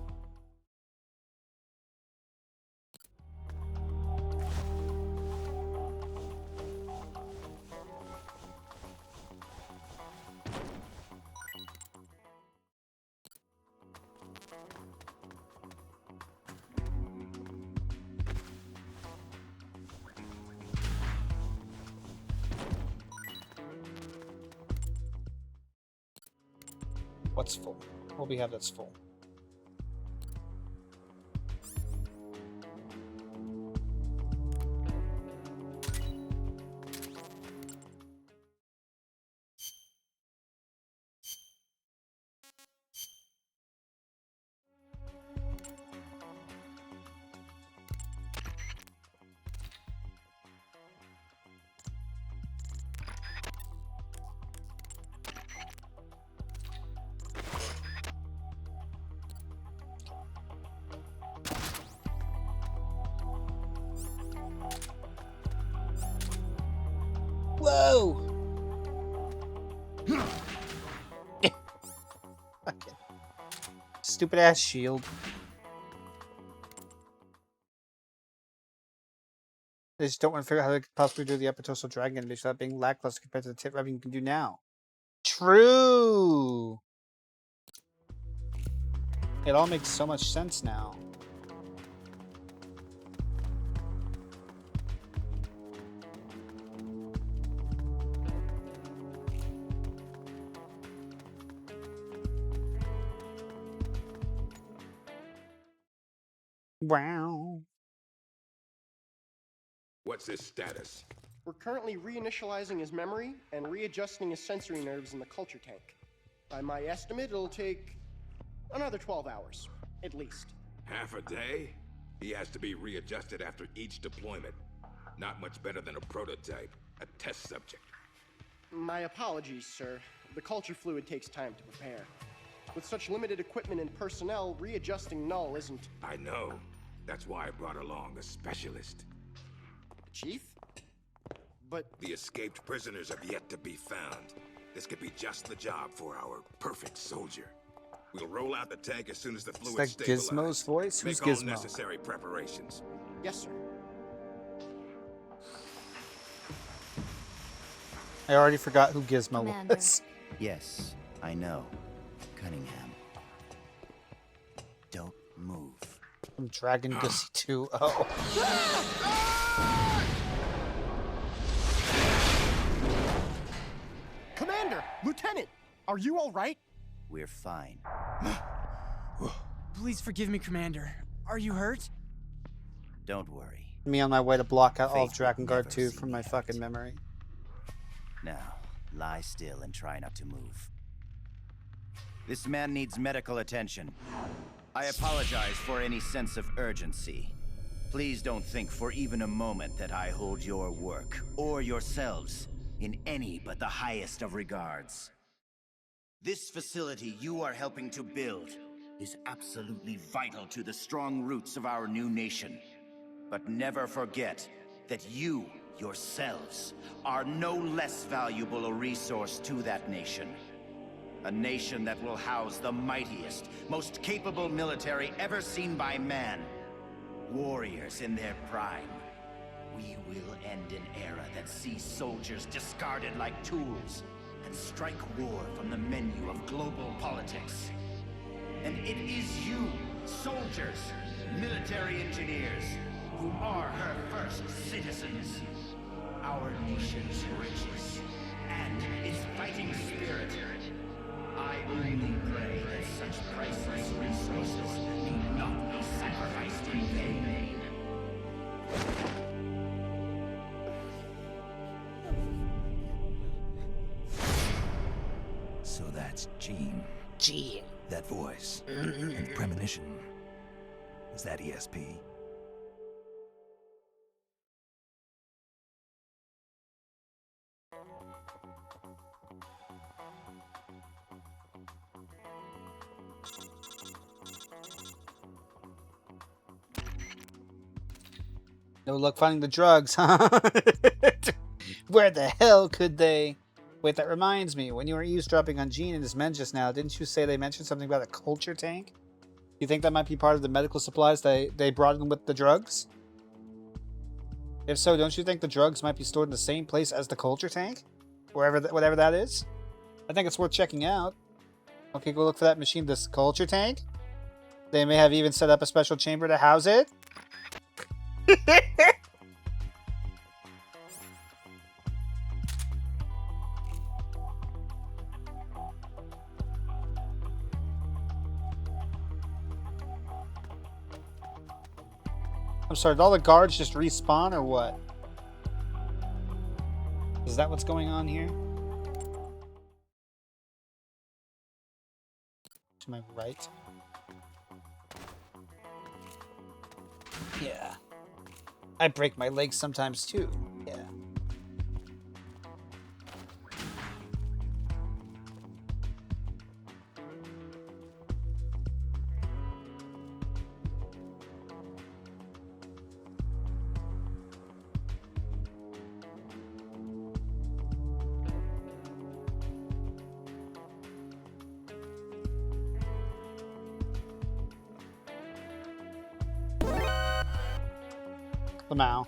What's full? What do we have that's full? low. Fucking stupid ass shield. They just don't want to figure out how they could possibly do the Epitosal Dragon image without being lackluster compared to the tip rubbing you can do now. True! It all makes so much sense now. Wow. What's his status? We're currently reinitializing his memory and readjusting his sensory nerves in the culture tank. By my estimate, it'll take another 12 hours, at least. Half a day? He has to be readjusted after each deployment. Not much better than a prototype, a test subject. My apologies, sir. The culture fluid takes time to prepare. With such limited equipment and personnel, readjusting Null isn't... I know. That's why I brought along a specialist. The Chief? But... The escaped prisoners have yet to be found. This could be just the job for our perfect soldier. We'll roll out the tank as soon as the fluid Is that Gizmo's voice? Who's Make all Gizmo? necessary preparations. Yes, sir. I already forgot who Gizmo Commander. was. Yes, I know. Cunningham. Don't move. From Dragon Gussy 2. Oh. Commander! Lieutenant! Are you all right? We're fine. Please forgive me, Commander. Are you hurt? Don't worry. Me on my way to block out all of Faith Dragon would Guard never 2 see from me my out. fucking memory. Now, lie still and try not to move. This man needs medical attention. I apologize for any sense of urgency. Please don't think for even a moment that I hold your work, or yourselves, in any but the highest of regards. This facility you are helping to build is absolutely vital to the strong roots of our new nation. But never forget that you, yourselves, are no less valuable a resource to that nation. A nation that will house the mightiest, most capable military ever seen by man. Warriors in their prime. We will end an era that sees soldiers discarded like tools and strike war from the menu of global politics. And it is you, soldiers, military engineers, who are her first citizens. Our nation's riches and its fighting spirit. I only pray that such priceless resources need not be sacrificed in vain. So that's Gene. Gee. That voice. And the premonition. Is that ESP? No luck finding the drugs, huh? Where the hell could they? Wait, that reminds me. When you were eavesdropping on Gene and his men just now, didn't you say they mentioned something about a culture tank? You think that might be part of the medical supplies they brought in with the drugs? If so, don't you think the drugs might be stored in the same place as the culture tank? Whatever that is? I think it's worth checking out. Okay, go look for that machine, this culture tank. They may have even set up a special chamber to house it. I'm sorry, did all the guards just respawn or what? Is that what's going on here? To my right? Yeah. I break my legs sometimes too. Yeah. Lamau.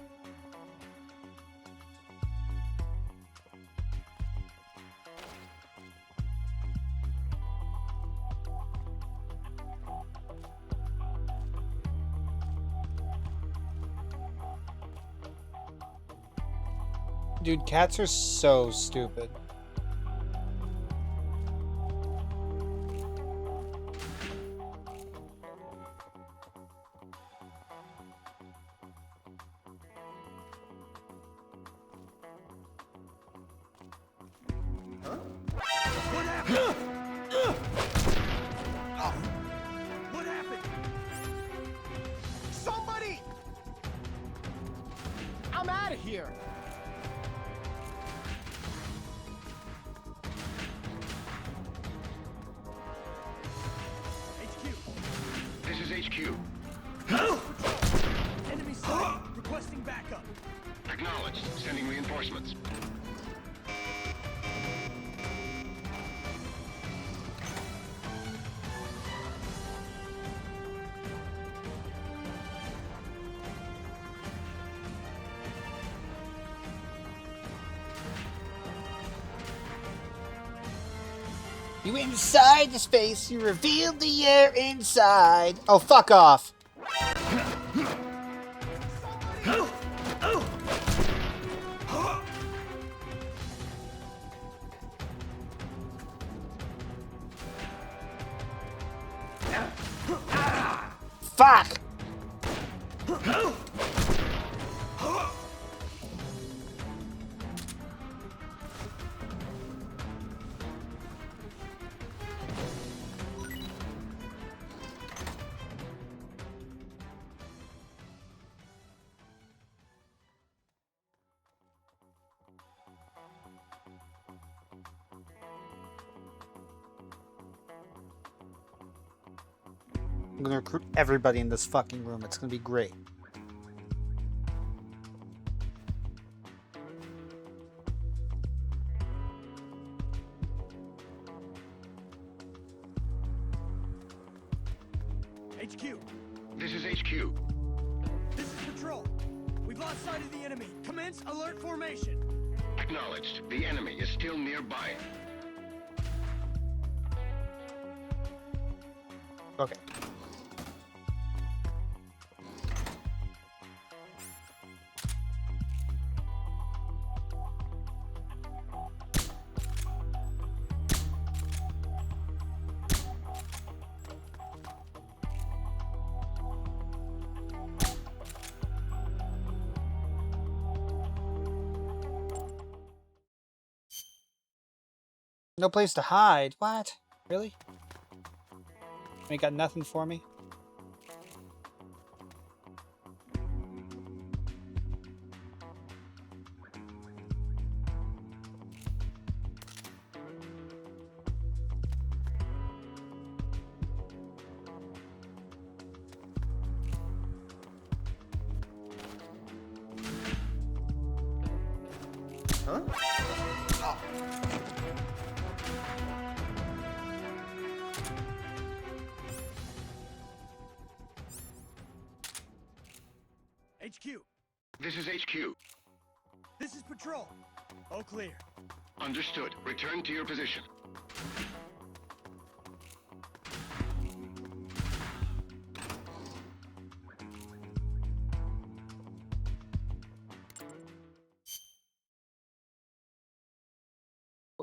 Dude, cats are so stupid. What happened? Somebody! I'm out of here. HQ. This is HQ. Enemy sighted. Requesting backup. Acknowledged. Sending reinforcements. You inside the space, you revealed the air inside. Oh, fuck off. Fuck! I'm gonna recruit everybody in this fucking room. It's gonna be great. HQ. This is HQ. This is Patrol. We've lost sight of the enemy. Commence alert formation. Acknowledged. The enemy is still nearby. Okay. No place to hide. What? Really? They got nothing for me? Huh? HQ. This is HQ. This is Patrol. All clear. Understood. Return to your position.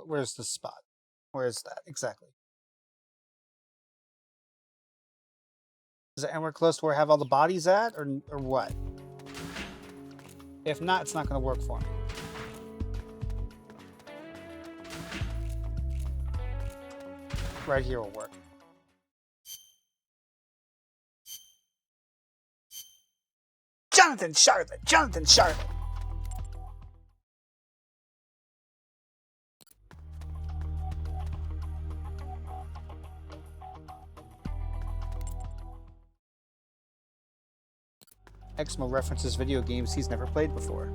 Where's the spot? Where is that exactly? Is it anywhere close to where I have all the bodies at, or what? If not, it's not going to work for me. Right here will work. Jonathan Charlotte! Jonathan Charlotte! Exmo references video games he's never played before.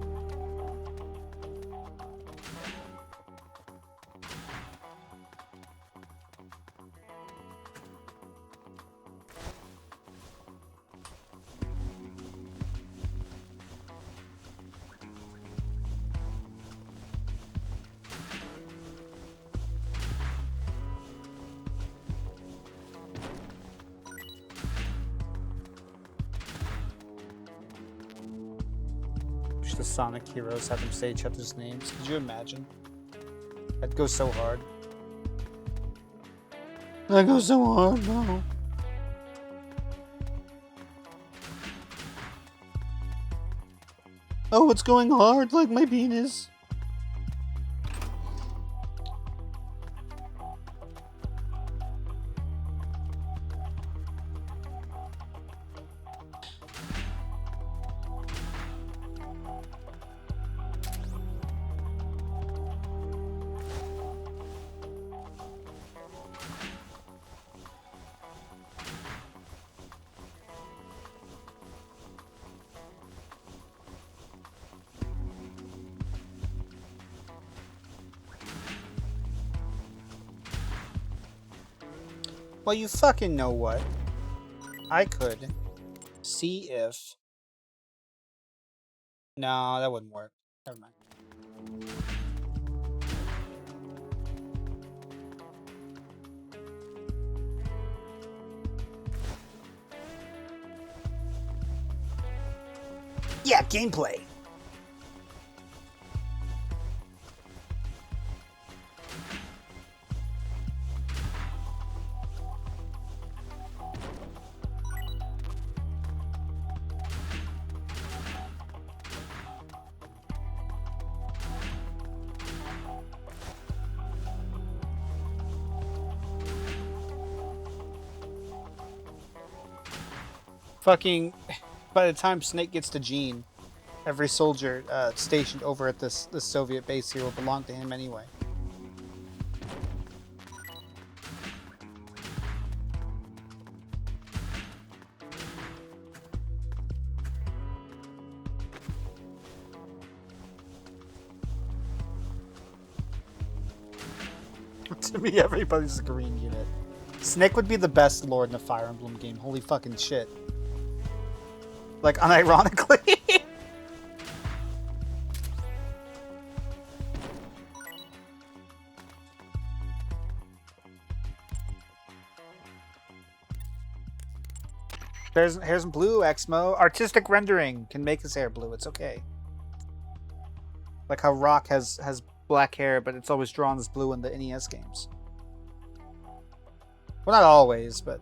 the Sonic heroes, have them say each other's names. Could you imagine? That'd go so hard. That goes so hard, no. Oh, it's going hard like my penis. Well, you fucking know what? I could see if... No, that wouldn't work. Never mind. Yeah, gameplay. Fucking, by the time Snake gets to Gene, every soldier stationed over at this Soviet base here will belong to him anyway. To me, everybody's a green unit. Snake would be the best lord in a Fire Emblem game. Holy fucking shit. Like, unironically. Hair's blue, Exmo. Artistic rendering can make his hair blue. It's okay. Like how Rock has black hair, but it's always drawn as blue in the NES games. Well, not always, but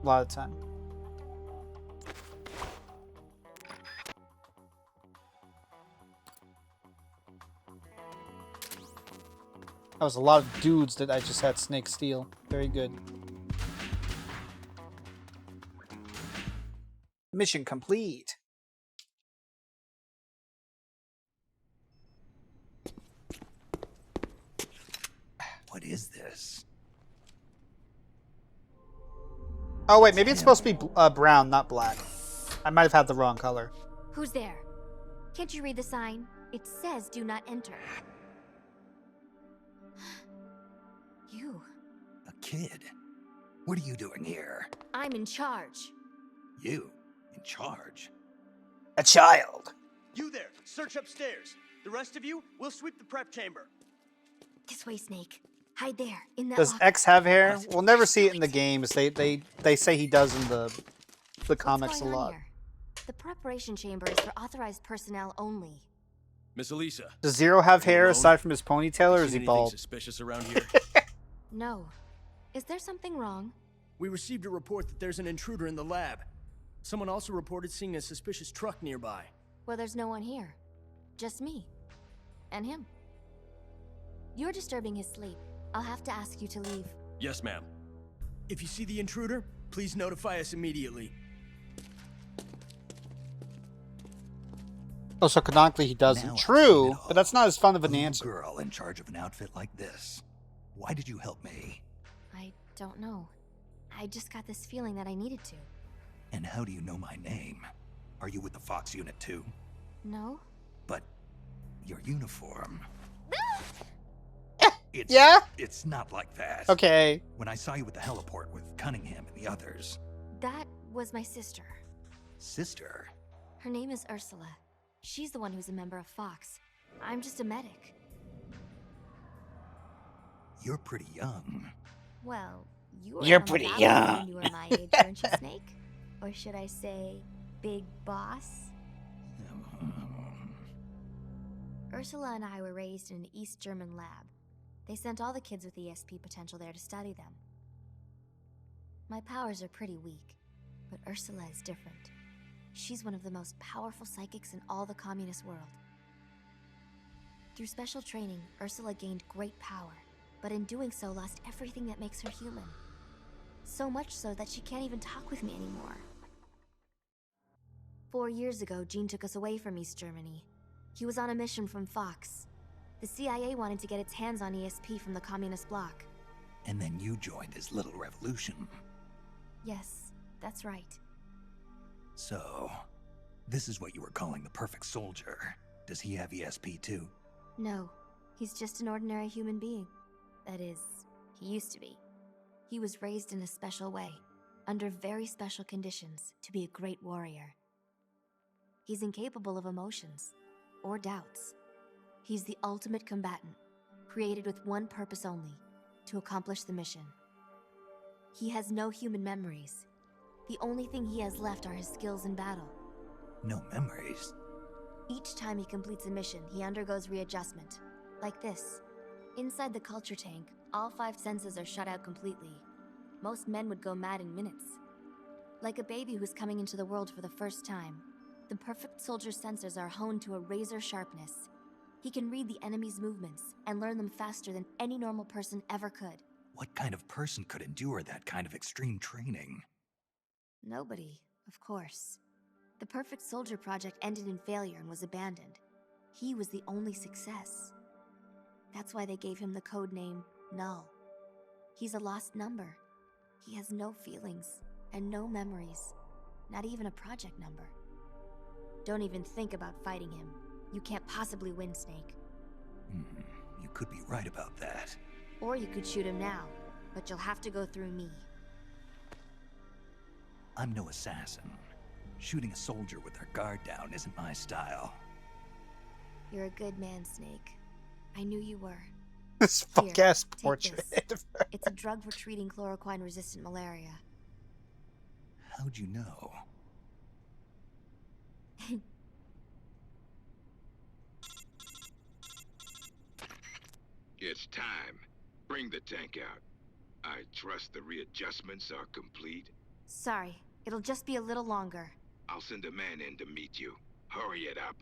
a lot of the time. That was a lot of dudes that I just had Snake steal. Very good. Mission complete. What is this? Oh wait, maybe it's supposed to be brown, not black. I might have had the wrong color. Who's there? Can't you read the sign? It says do not enter. You. A kid? What are you doing here? I'm in charge. You? In charge? A child. You there, search upstairs. The rest of you, we'll sweep the prep chamber. This way, Snake. Hide there, in that Does locker. X have hair? We'll never see it in the games. They say he does in the comics a What's going on lot. here? The preparation chamber is for authorized personnel only. Miss Elisa. Does Zero have hair alone? aside from his ponytail, or is he Anything bald? suspicious around here? No. Is there something wrong? We received a report that there's an intruder in the lab. Someone also reported seeing a suspicious truck nearby. Well, there's no one here. Just me. And him. You're disturbing his sleep. I'll have to ask you to leave. Yes, ma'am. If you see the intruder, please notify us immediately. Oh, so canonically he doesn't. Now I've seen True, it all. but that's not as fun of A an little answer. girl in charge of an outfit like this. Why did you help me? I don't know. I just got this feeling that I needed to. And how do you know my name? Are you with the Fox unit too? No? But your uniform. It's, Yeah? It's not like that. Okay. When I saw you at the heliport with Cunningham and the others. That was my sister. Sister? Her name is Ursula. She's the one who's a member of Fox. I'm just a medic. You're pretty young. Well, you were You're on the pretty battlefield young. when you were my age, weren't you, Snake? Or should I say, Big Boss? Ursula and I were raised in an East German lab. They sent all the kids with ESP potential there to study them. My powers are pretty weak, but Ursula is different. She's one of the most powerful psychics in all the communist world. Through special training, Ursula gained great power, but in doing so lost everything that makes her human. So much so that she can't even talk with me anymore. 4 years ago, Gene took us away from East Germany. He was on a mission from Fox. The CIA wanted to get its hands on ESP from the communist bloc. And then you joined his little revolution. Yes, that's right. So, this is what you were calling the perfect soldier. Does he have ESP too? No, he's just an ordinary human being. That is, he used to be. He was raised in a special way, under very special conditions, to be a great warrior. He's incapable of emotions, or doubts. He's the ultimate combatant, created with one purpose only, to accomplish the mission. He has no human memories. The only thing he has left are his skills in battle. No memories? Each time he completes a mission, he undergoes readjustment. Like this. Inside the culture tank, all 5 senses are shut out completely. Most men would go mad in minutes. Like a baby who's coming into the world for the first time, the perfect soldier's sensors are honed to a razor sharpness. He can read the enemy's movements and learn them faster than any normal person ever could. What kind of person could endure that kind of extreme training? Nobody, of course. The Perfect Soldier project ended in failure and was abandoned. He was the only success. That's why they gave him the code name Null. He's a lost number. He has no feelings and no memories, not even a project number. Don't even think about fighting him. You can't possibly win, Snake. You could be right about that. Or you could shoot him now, but you'll have to go through me. I'm no assassin. Shooting a soldier with their guard down isn't my style. You're a good man, Snake. I knew you were. This fuck-ass portrait. It's a drug for treating chloroquine-resistant malaria. How'd you know? It's time. Bring the tank out. I trust the readjustments are complete. Sorry, it'll just be a little longer. I'll send a man in to meet you. Hurry it up.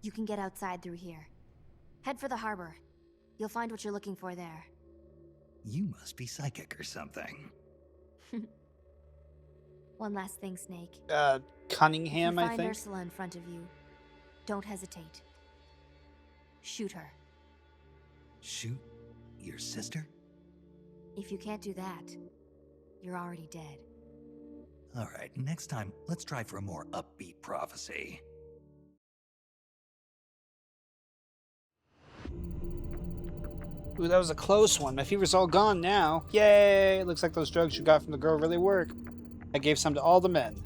You can get outside through here. Head for the harbor. You'll find what you're looking for there. You must be psychic or something. One last thing, Snake. Cunningham, if you I find think? Ursula in front of you, don't hesitate. Shoot her. Shoot your sister? If you can't do that, you're already dead. Alright, next time, let's try for a more upbeat prophecy. Ooh, that was a close one. My fever's all gone now. Yay! Looks like those drugs you got from the girl really work. I gave some to all the men.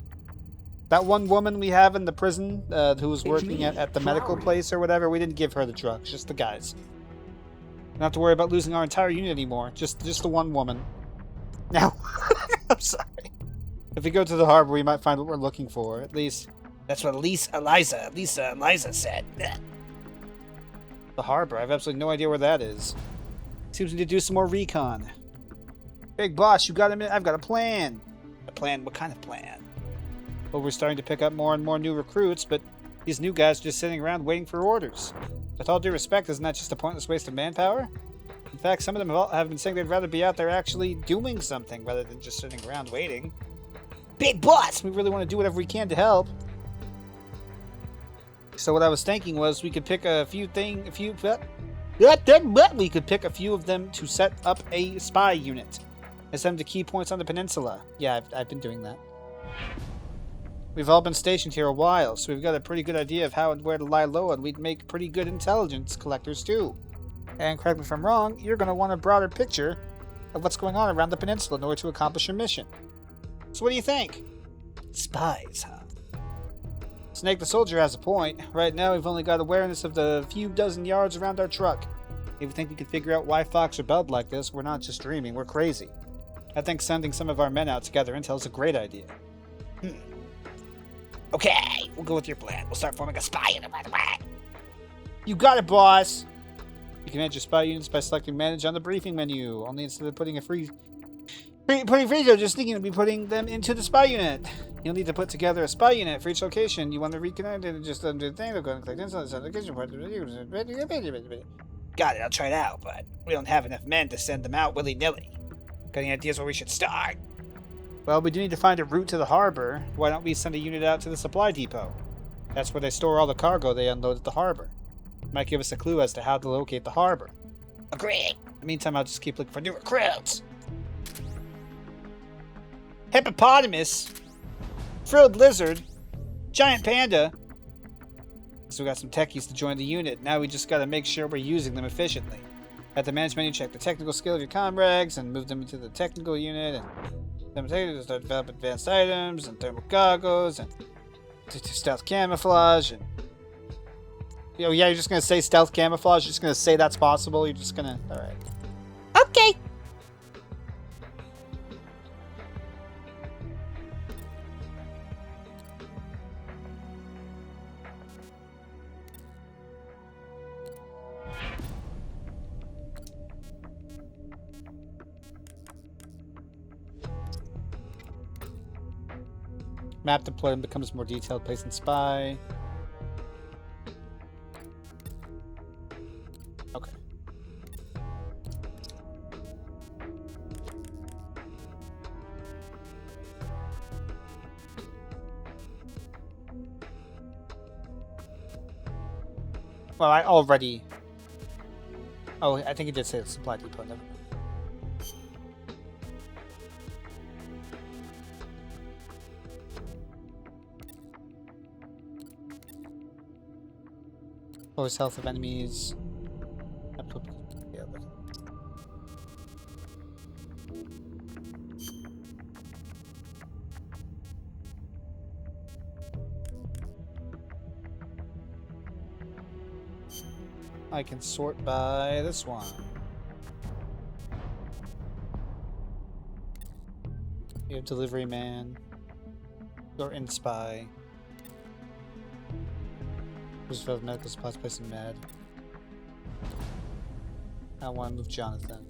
That one woman we have in the prison who was working at the medical place or whatever, we didn't give her the drugs, just the guys. Don't have to worry about losing our entire unit anymore. Just the one woman. Now, I'm sorry. If we go to the harbor, we might find what we're looking for. At least, that's what Eliza said. The harbor? I have absolutely no idea where that is. Seems we need to do some more recon. Big boss, you got a minute? I've got a plan. A plan? What kind of plan? Well, we're starting to pick up more and more new recruits, but these new guys are just sitting around waiting for orders. With all due respect, isn't that just a pointless waste of manpower? In fact, some of them have been saying they'd rather be out there actually doing something rather than just sitting around waiting. Big boss! We really want to do whatever we can to help. So what I was thinking was we could pick we could pick a few of them to set up a spy unit and send them to key points on the peninsula. Yeah, I've been doing that. We've all been stationed here a while, so we've got a pretty good idea of how and where to lie low, and we'd make pretty good intelligence collectors too. And correct me if I'm wrong, you're going to want a broader picture of what's going on around the peninsula in order to accomplish your mission. So what do you think? Spies, huh? Snake the Soldier has a point. Right now we've only got awareness of the few dozen yards around our truck. If you think we can figure out why Fox rebelled like this, we're not just dreaming, we're crazy. I think sending some of our men out to gather intel is a great idea. Okay, we'll go with your plan. We'll start forming a spy unit right away. You got it, boss! You can manage your spy units by selecting manage on the briefing menu. Only instead of putting putting freezer, just thinking to be putting them into the spy unit. You'll need to put together a spy unit for each location. You want to reconnect and just undo the thing. They're going to click this on the location part. Got it, I'll try it out, but we don't have enough men to send them out willy-nilly. Got any ideas where we should start? Well, we do need to find a route to the harbor. Why don't we send a unit out to the supply depot? That's where they store all the cargo they unload at the harbor. Might give us a clue as to how to locate the harbor. Agreed. In the meantime, I'll just keep looking for new recruits. Hippopotamus, frilled lizard, giant panda. So we got some techies to join the unit. Now we just gotta make sure we're using them efficiently. At the manage menu, check the technical skill of your comrags and move them into the technical unit. And then start develop advanced items and thermal goggles and stealth camouflage. And oh yeah, you're just gonna say stealth camouflage. You're just gonna say that's possible. You're just gonna. All right. Okay. Map deployment becomes more detailed. Place and spy. Okay. Well, I already. Oh, I think it did say the supply depot. Never mind. Lowers health of enemies. Yeah, but... I can sort by this one. You have delivery man. Or in spy. Just for medical supplies, placing med. I want to move Jonathan.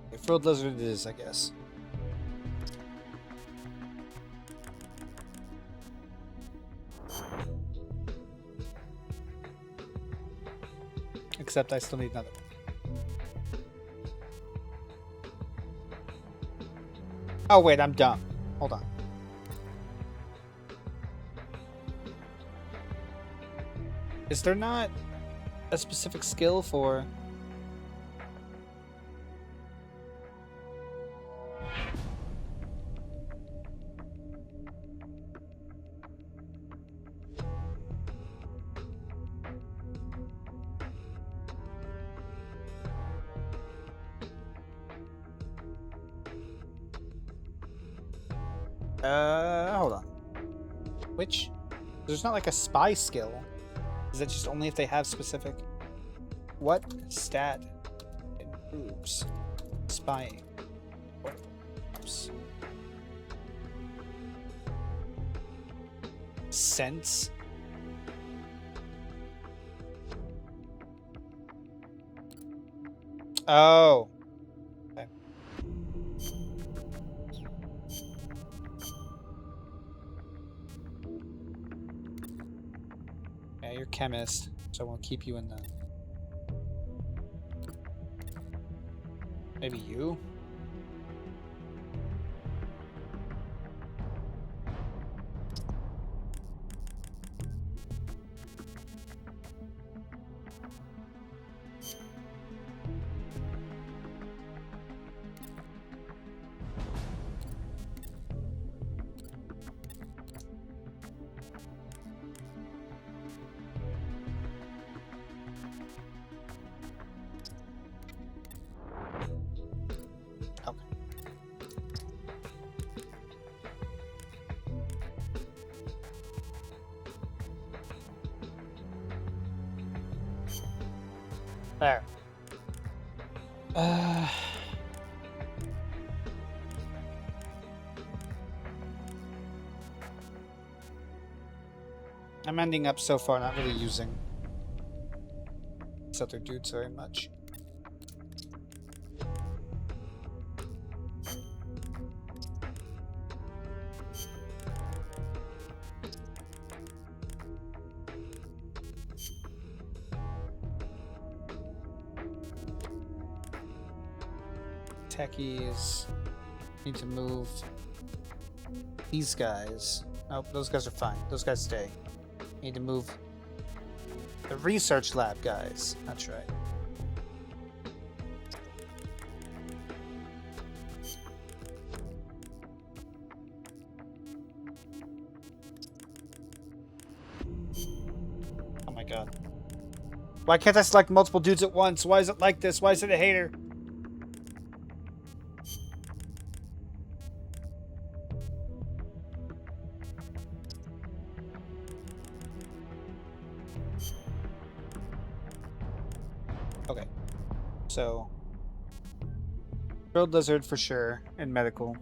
Okay, frilled lizard it is, I guess. Except I still need another one. Oh wait, I'm dumb. Hold on. Is there not a specific skill for... hold on. Which? There's not like a spy skill. Is that just only if they have specific... What stat improves spying? Oops. Sense? Oh. Okay. Yeah, you're chemist, so I won't keep you in the... Maybe you? There. I'm ending up so far not really using these other dudes very much. Techies need to move these guys. Nope, those guys are fine. Those guys stay. Need to move the research lab guys. That's right. Oh my god. Why can't I select multiple dudes at once? Why is it like this? Why is it a hater? Okay. So, Grilled Lizard for sure, and medical.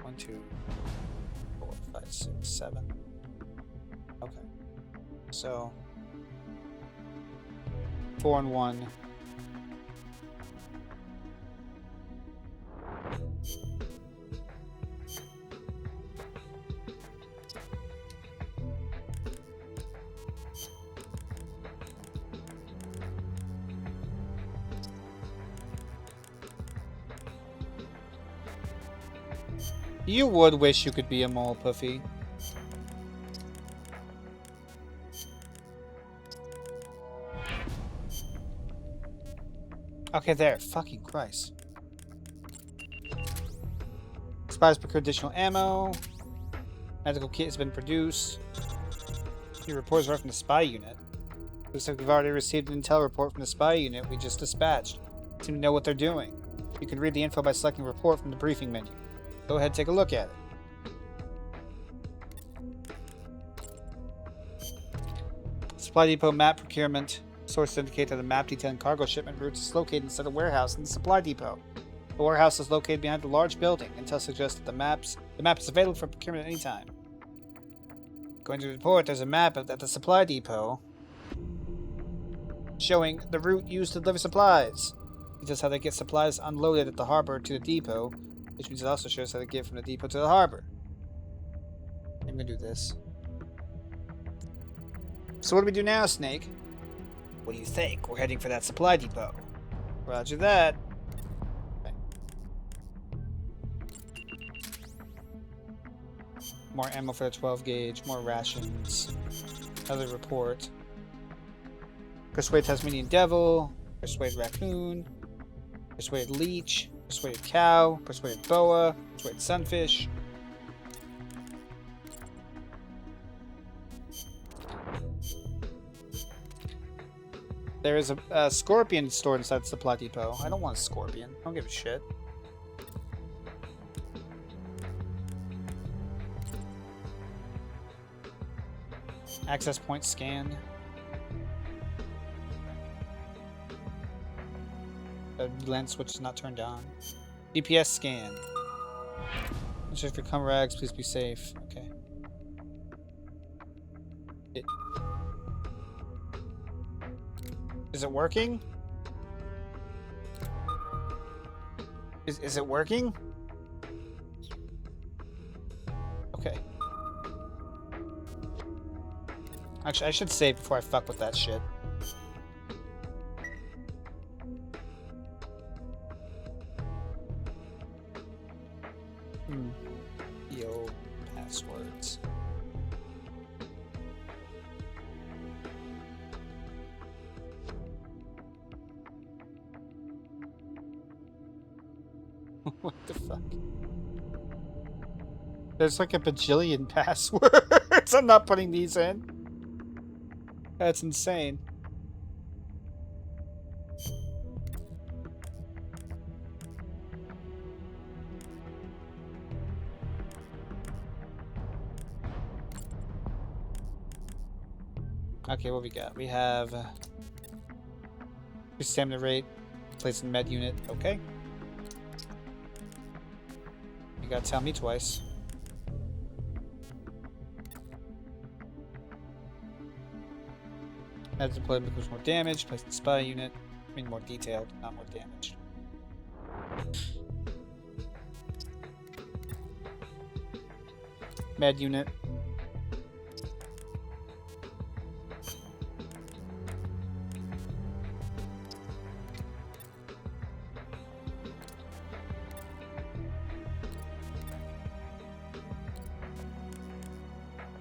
One, two, 4, 5, 6, 7. Okay. So 4 and 1. You would wish you could be a mole, Puffy. Okay, there. Fucking Christ. Spies procure additional ammo. Medical kit has been produced. Your reports are from the spy unit. Looks like we've already received an intel report from the spy unit we just dispatched. Seem to know what they're doing. You can read the info by selecting report from the briefing menu. Go ahead and take a look at it. Supply depot map procurement. Sources indicate that the map detailing cargo shipment routes is located inside a warehouse in the supply depot. The warehouse is located behind a large building. Intel suggests that the map is available for procurement at any time. According to the report, there's a map at the supply depot showing the route used to deliver supplies. It tells how they get supplies unloaded at the harbor to the depot, which means it also shows how they get from the depot to the harbor. I'm gonna do this. So what do we do now, Snake? What do you think? We're heading for that supply depot. Roger that. Okay. More ammo for the 12 gauge, more rations. Another report. Persuade Tasmanian Devil, Persuade Raccoon, Persuade Leech, Persuade Cow, Persuade Boa, Persuade Sunfish. There is a scorpion stored inside the supply depot. I don't want a scorpion. I don't give a shit. Access point scan. The lens switch is not turned on. DPS scan. Check for rags. Please be safe. Okay. Is it working? Is it working? Okay. Actually, I should save before I fuck with that shit. Yo, passwords. What the fuck? There's like a bajillion passwords. I'm not putting these in. That's insane. Okay, what we got? We have stamina rate, place in med unit. Okay. gotta tell me twice. Med deployed because more damage. Place the spy unit. I mean, more detailed, not more damage. Med unit.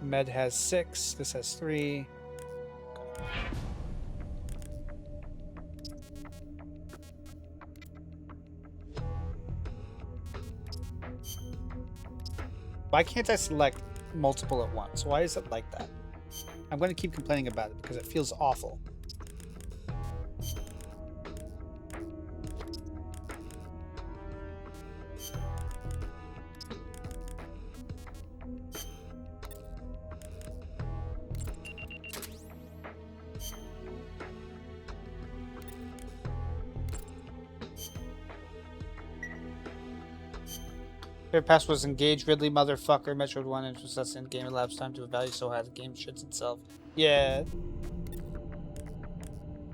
Med has 6. This has 3. Why can't I select multiple at once? Why is it like that? I'm going to keep complaining about it because it feels awful. Favorite pass was engage Ridley motherfucker Metroid 1 and process in game elapsed time to a value so high the game shits itself. Yeah.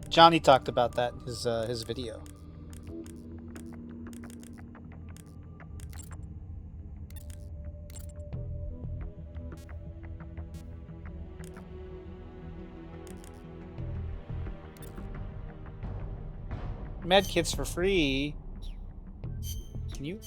Johnny talked about that in his video. Med kits for free. Can you?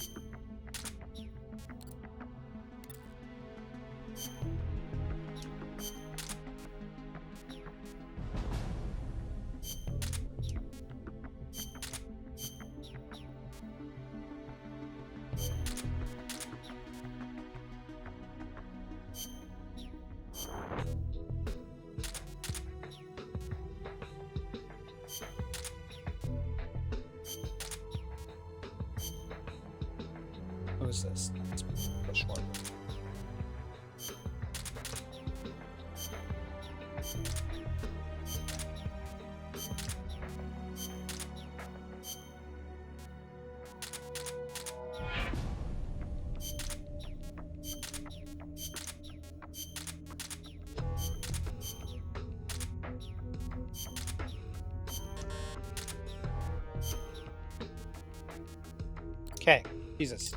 What is this? Let's push one. Okay, Jesus.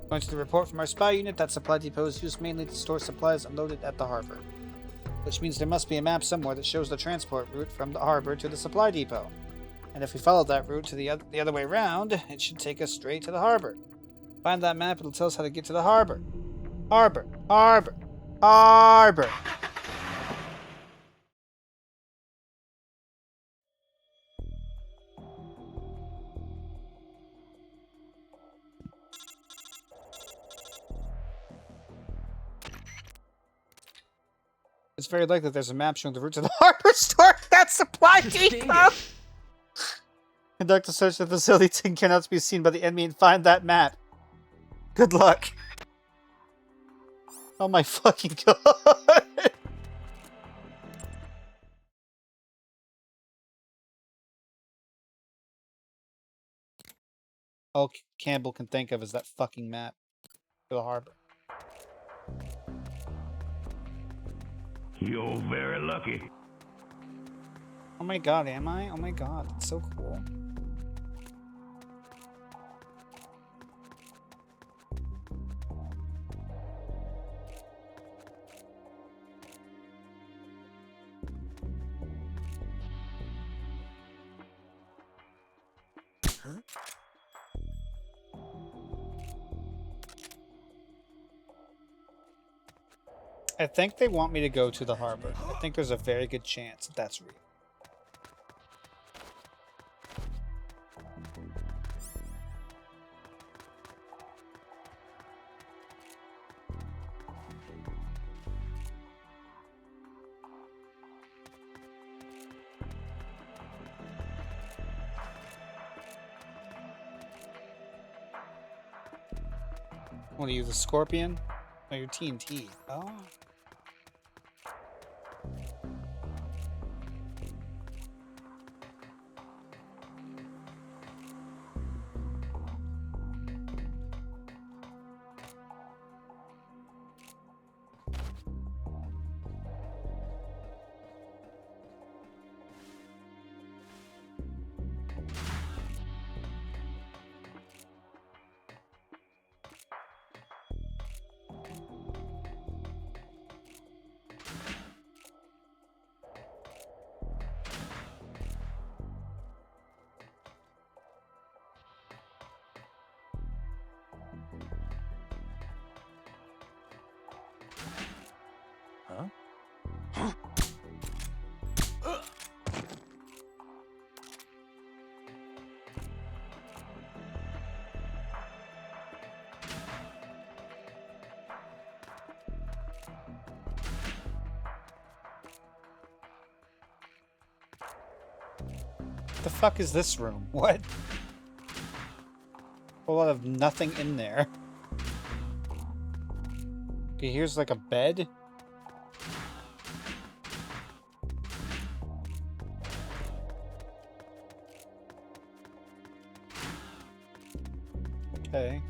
Going to the report from our spy unit, that supply depot is used mainly to store supplies unloaded at the harbor. Which means there must be a map somewhere that shows the transport route from the harbor to the supply depot. And if we follow that route to the other way around, it should take us straight to the harbor. Find that map, it'll tell us how to get to the harbor. Harbor! Harbor! Harbor! It's very likely there's a map showing the route to the harbor store. That supply depot! Conduct a search of the facility till cannot be seen by the enemy and find that map. Good luck. Oh my fucking god. All Campbell can think of is that fucking map for the harbor. You're very lucky. Oh my god, am I? Oh my god, it's so cool. I think they want me to go to the harbor. I think there's a very good chance that that's real. Want to use a scorpion? Oh, your TNT. Oh. Huh? The fuck is this room? What? A lot of nothing in there. Okay, here's like a bed. Okay.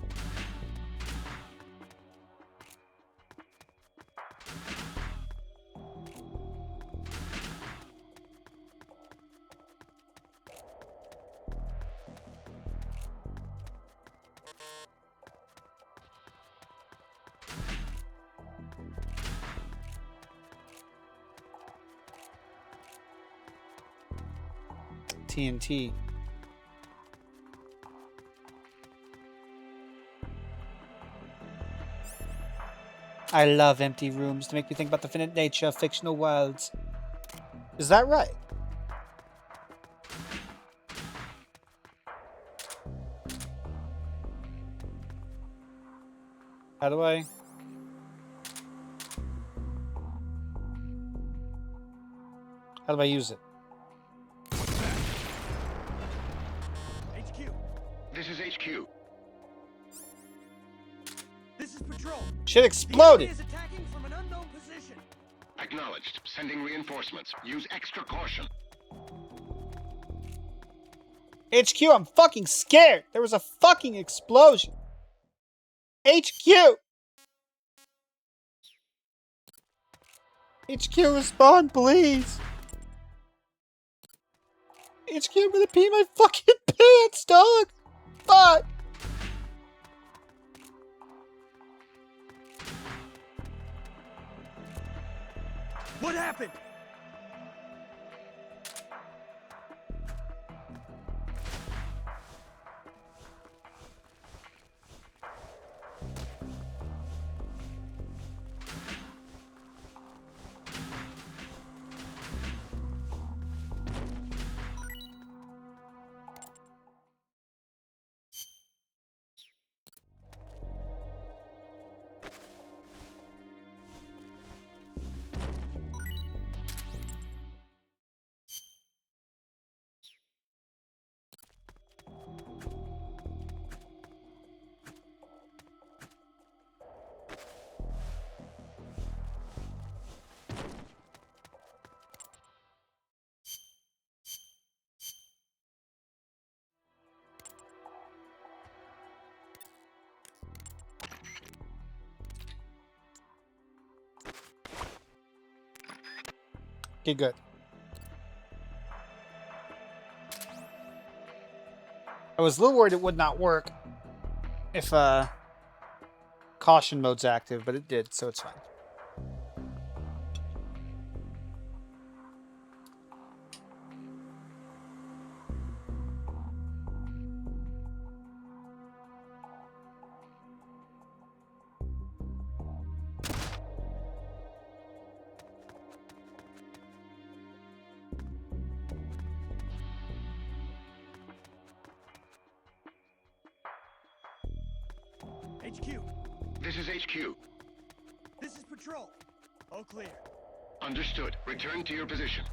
TNT. I love empty rooms to make me think about the finite nature of fictional worlds. Is that right? How do I? How do I use it? HQ. This is HQ. This is Patrol. Shit The exploded! enemy is attacking from an unknown position. Acknowledged. Sending reinforcements. Use extra caution. HQ, I'm fucking scared! There was a fucking explosion! HQ! HQ, respond, please! HQ, I'm gonna pee my fucking pants, dog! Fuck! What happened? Okay, good. I was a little worried it would not work if caution mode's active, but it did, so it's fine. HQ. This is HQ. This is Patrol. All clear. Understood. Return to your position.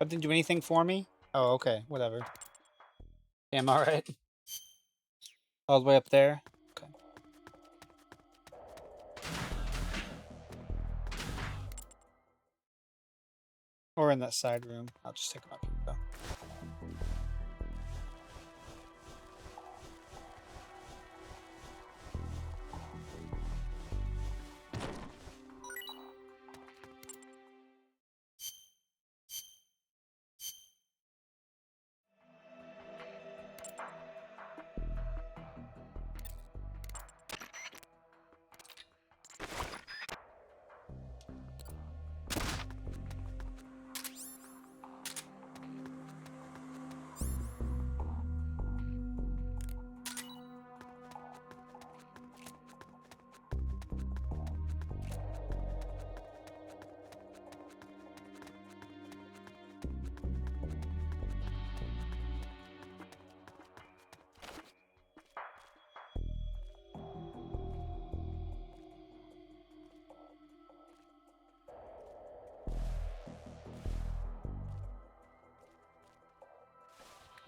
That didn't do anything for me? Oh, okay. Whatever. Damn, alright. All the way up there? Okay. Or in that side room. I'll just take them up here, though.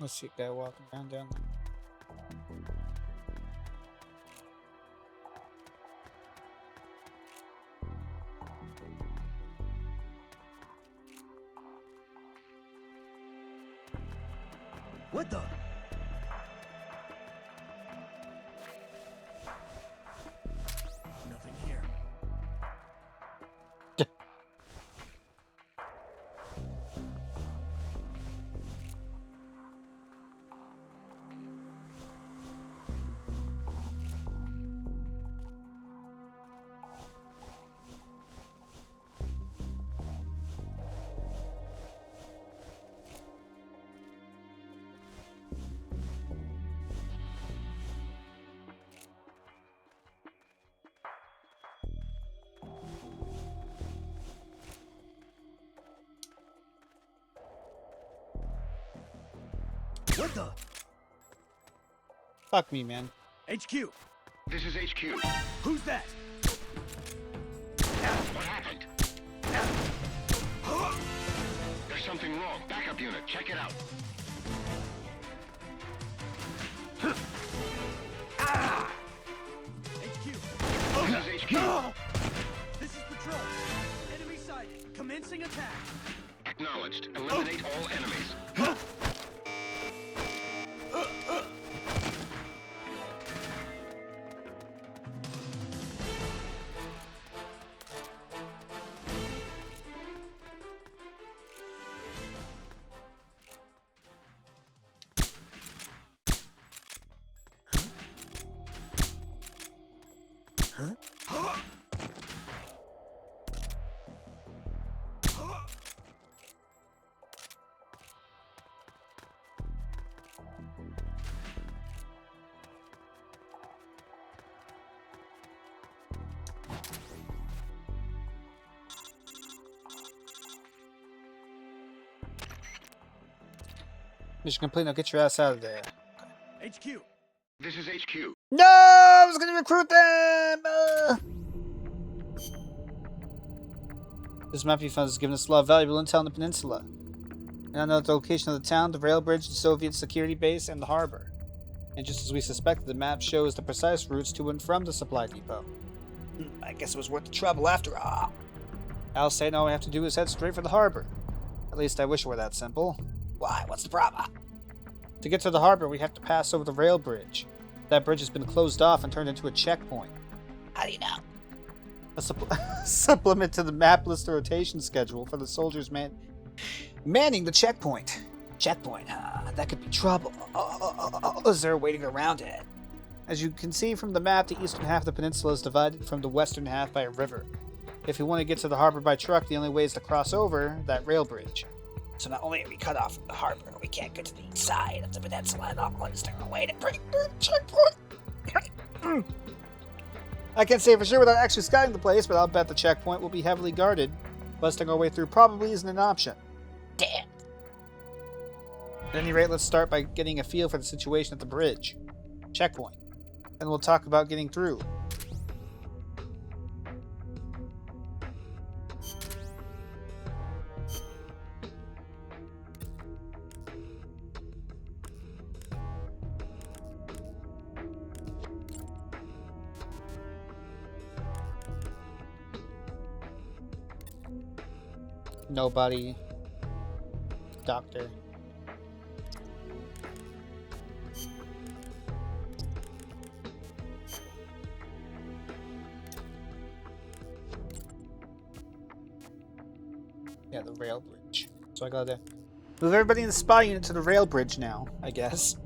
Let's see a guy walking around down there. What the? Nothing here. What the? Fuck me, man. HQ. This is HQ. Who's that? What happened? There's something wrong. Backup unit, check it out. HQ. This is HQ. This is patrol. Enemy sighted. Commencing attack. Acknowledged. Eliminate all enemies. Mission complete. Now get your ass out of there. HQ. This is HQ. No! I was gonna recruit them! This map you found has given us a lot of valuable intel on the peninsula. We now know the location of the town, the rail bridge, the Soviet security base, and the harbor. And just as we suspected, the map shows the precise routes to and from the supply depot. I guess it was worth the trouble after all. Al saying all we have to do is head straight for the harbor. At least I wish it were that simple. Why? What's the problem? To get to the harbor, we have to pass over the rail bridge. That bridge has been closed off and turned into a checkpoint. How do you know? A supplement to the map list rotation schedule for the soldiers manning the checkpoint. Checkpoint, huh? That could be trouble. Is there a way to go around it? As you can see from the map, the eastern half of the peninsula is divided from the western half by a river. If you want to get to the harbor by truck, the only way is to cross over that rail bridge. So not only are we cut off from the harbor, we can't get to the east side of the peninsula at all. Is there a way to break the checkpoint? I can't say for sure without actually scouting the place, but I'll bet the checkpoint will be heavily guarded. Busting our way through probably isn't an option. Damn. At any rate, let's start by getting a feel for the situation at the bridge. Checkpoint. And we'll talk about getting through. Nobody. Doctor. Yeah, the rail bridge. So I gotta move everybody in the spy unit to the rail bridge now, I guess.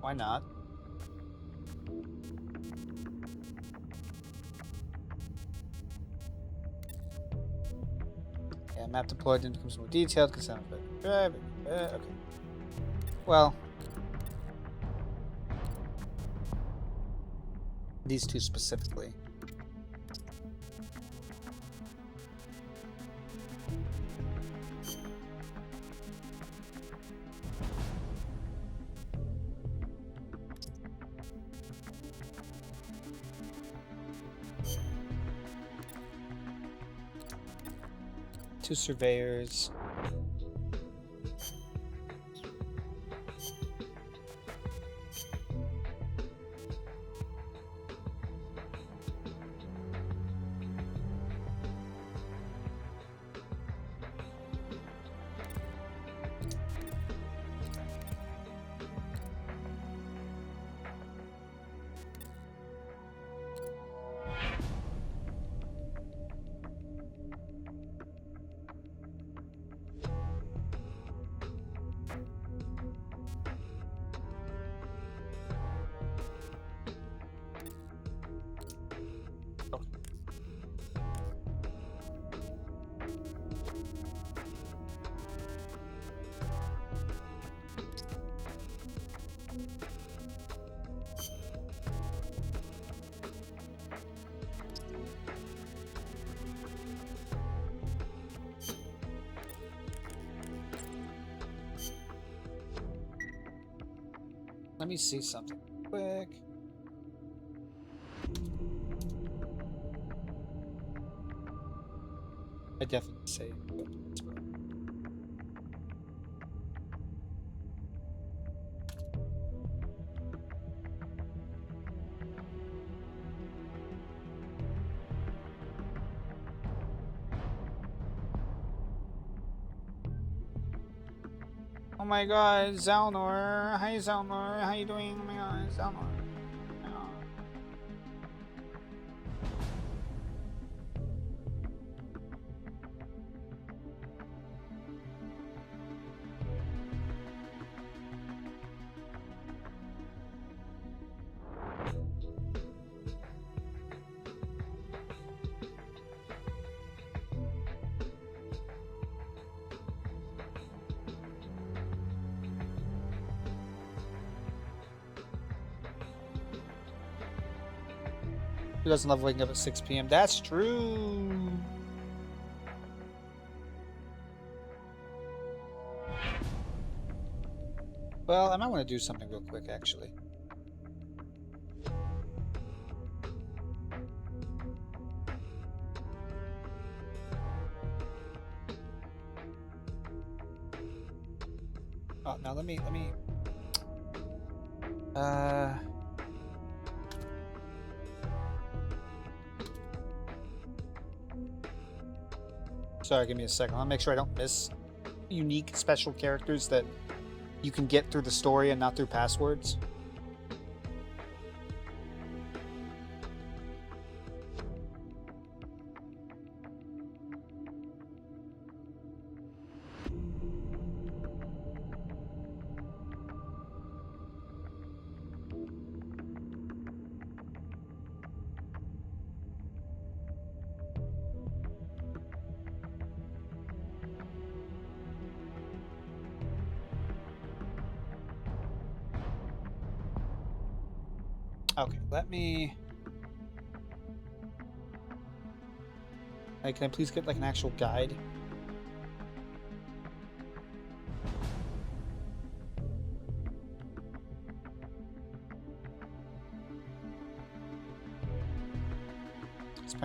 Why not? Yeah, map deployed and becomes more detailed because okay. Well, these two specifically. Two surveyors. Let me see something quick. I definitely say. Oh my god, Zalnor. Hi Zalnor, how you doing? Oh my god, Zalnor. Who doesn't love waking up at 6 p.m.? That's true. Well, I might want to do something real quick, actually. Oh, now let me. Sorry, give me a second. I'll make sure I don't miss unique special characters that you can get through the story and not through passwords. Okay, let me... can I please get, like, an actual guide?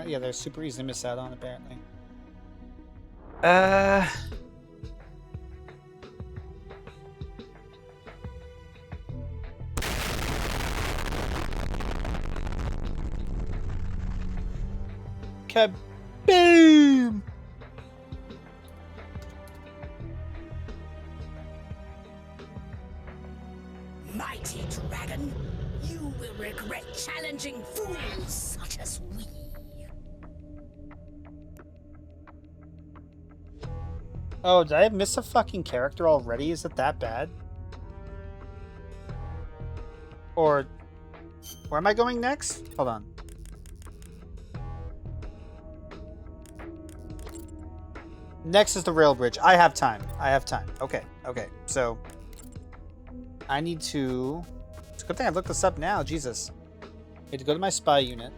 Yeah, they're super easy to miss out on, apparently. Kaboom! mighty dragon. You will regret challenging fools such as we. Oh, did I miss a fucking character already? Is it that bad? Or where am I going next? Hold on. Next is the rail bridge. I have time. I have time. Okay. Okay. So I need to... It's a good thing I looked this up now. Jesus. I need to go to my spy unit.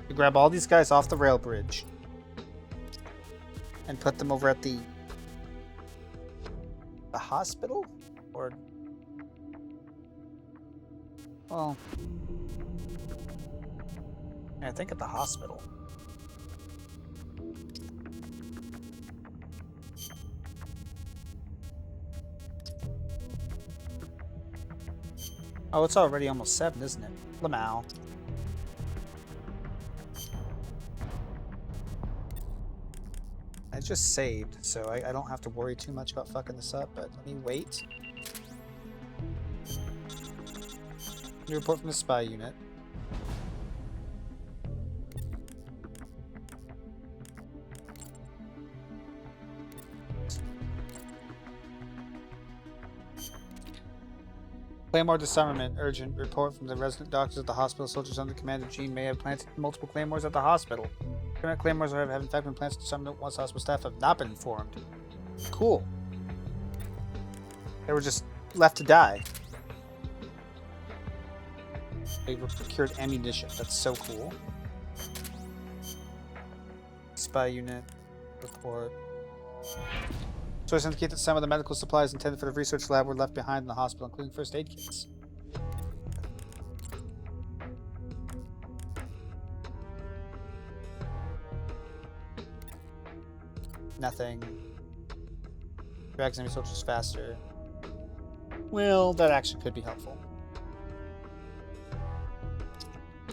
To grab all these guys off the rail bridge. And put them over at the hospital? Or... Well... I think at the hospital. Oh, it's already almost 7, isn't it? Lamau. I just saved, so I don't have to worry too much about fucking this up, but let me wait. New report from the spy unit. Claymore disarmament. Urgent. Report from the resident doctors at the hospital. Soldiers under command of Jean may have planted multiple claymores at the hospital. Current claymores have in fact been planted to disarmament once hospital staff have not been informed. Cool. They were just left to die. They were procured ammunition. That's so cool. Spy unit. Report. Sources indicate that some of the medical supplies intended for the research lab were left behind in the hospital, including first aid kits. Nothing. Drags enemy soldiers faster. Well, that actually could be helpful.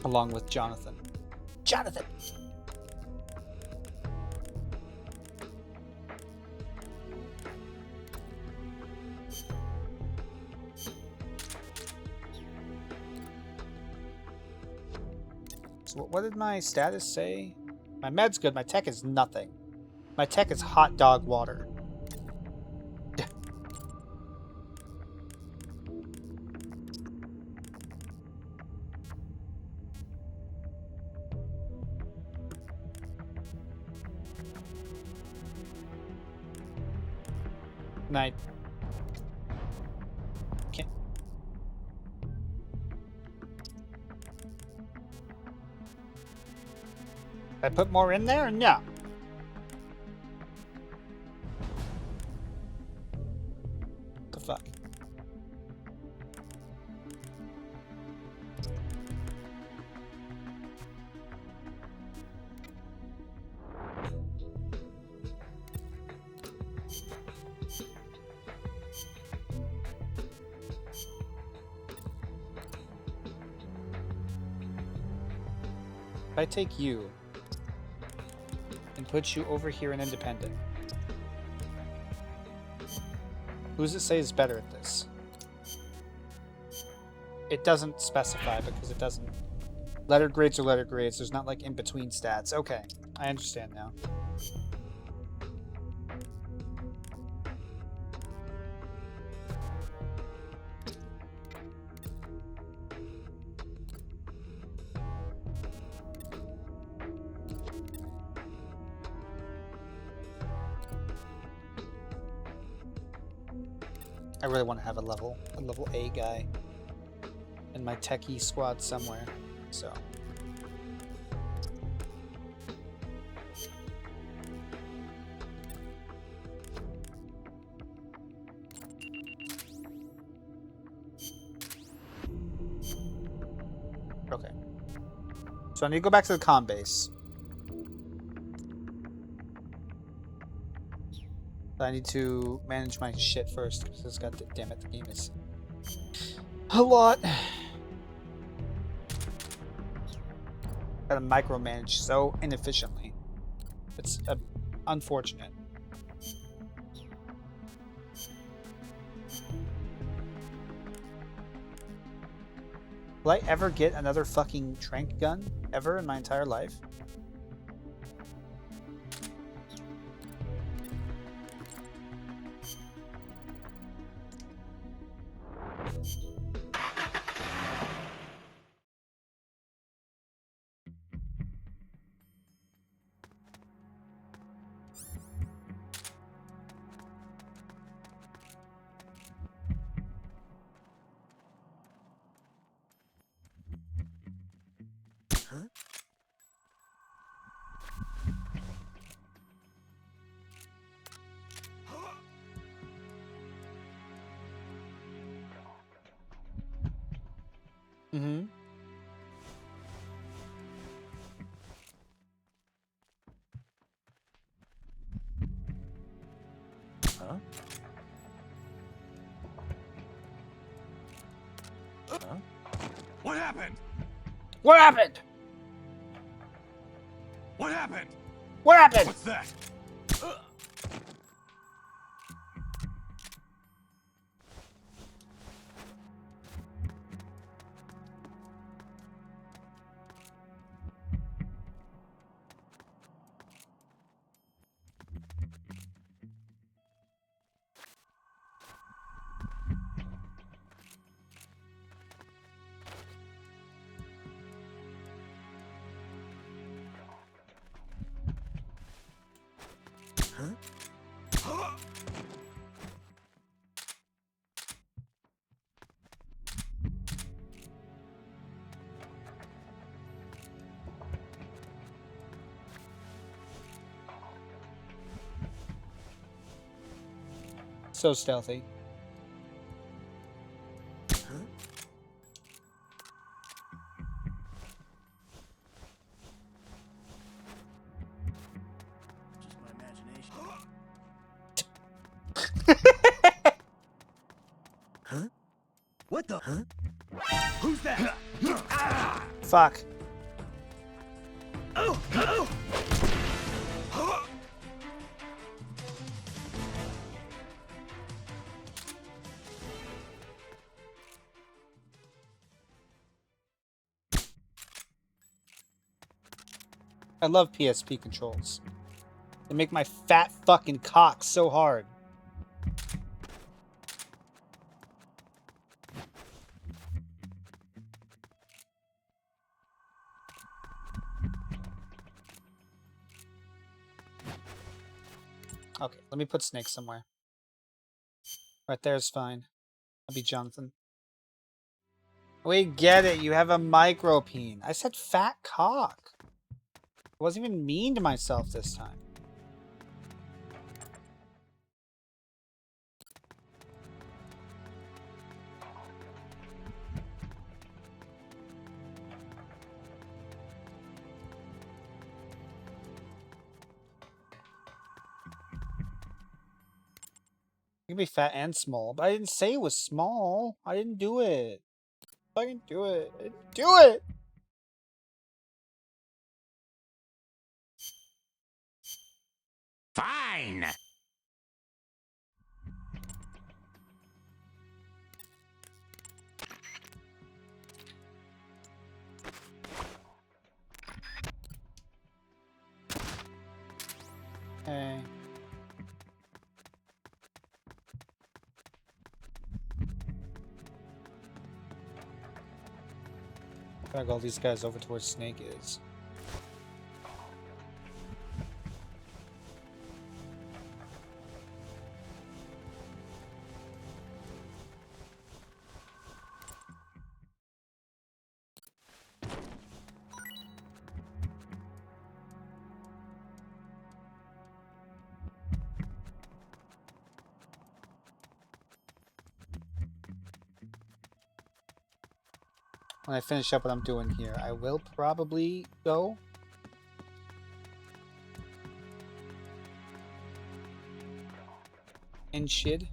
Along with Jonathan. Jonathan! So what did my status say? My med's good, my tech is nothing. My tech is hot dog water. Night. Can't. Did I put more in there? No. What the fuck? If I take you and put you over here in Independent, who does it say is better at this? It doesn't specify because it doesn't... Letter grades are letter grades. There's not like in-between stats. Okay, I understand now. I really want to have a level A guy in my techie squad somewhere, so. Okay. So I need to go back to the comm base. I need to manage my shit first, because god damn it, the game is a lot. Gotta micromanage so inefficiently. It's unfortunate. Will I ever get another fucking trank gun? Ever in my entire life? Mm-hmm. Huh? Huh? What happened? What happened? What happened? What happened? What's that? So stealthy. Just my imagination. Huh? What the? Huh? Who's that? Fuck. Oh! Oh! I love PSP controls. They make my fat fucking cock so hard. Okay, let me put Snake somewhere. Right there's fine. I'll be Jonathan. We get it. You have a micropeen. I said fat cock. I wasn't even mean to myself this time. You can be fat and small, but I didn't say it was small. I didn't do it. I didn't do it. I didn't do it. Fine! Hey. Drag all these guys over to where Snake is. When I finish up what I'm doing here, I will probably go. And shit.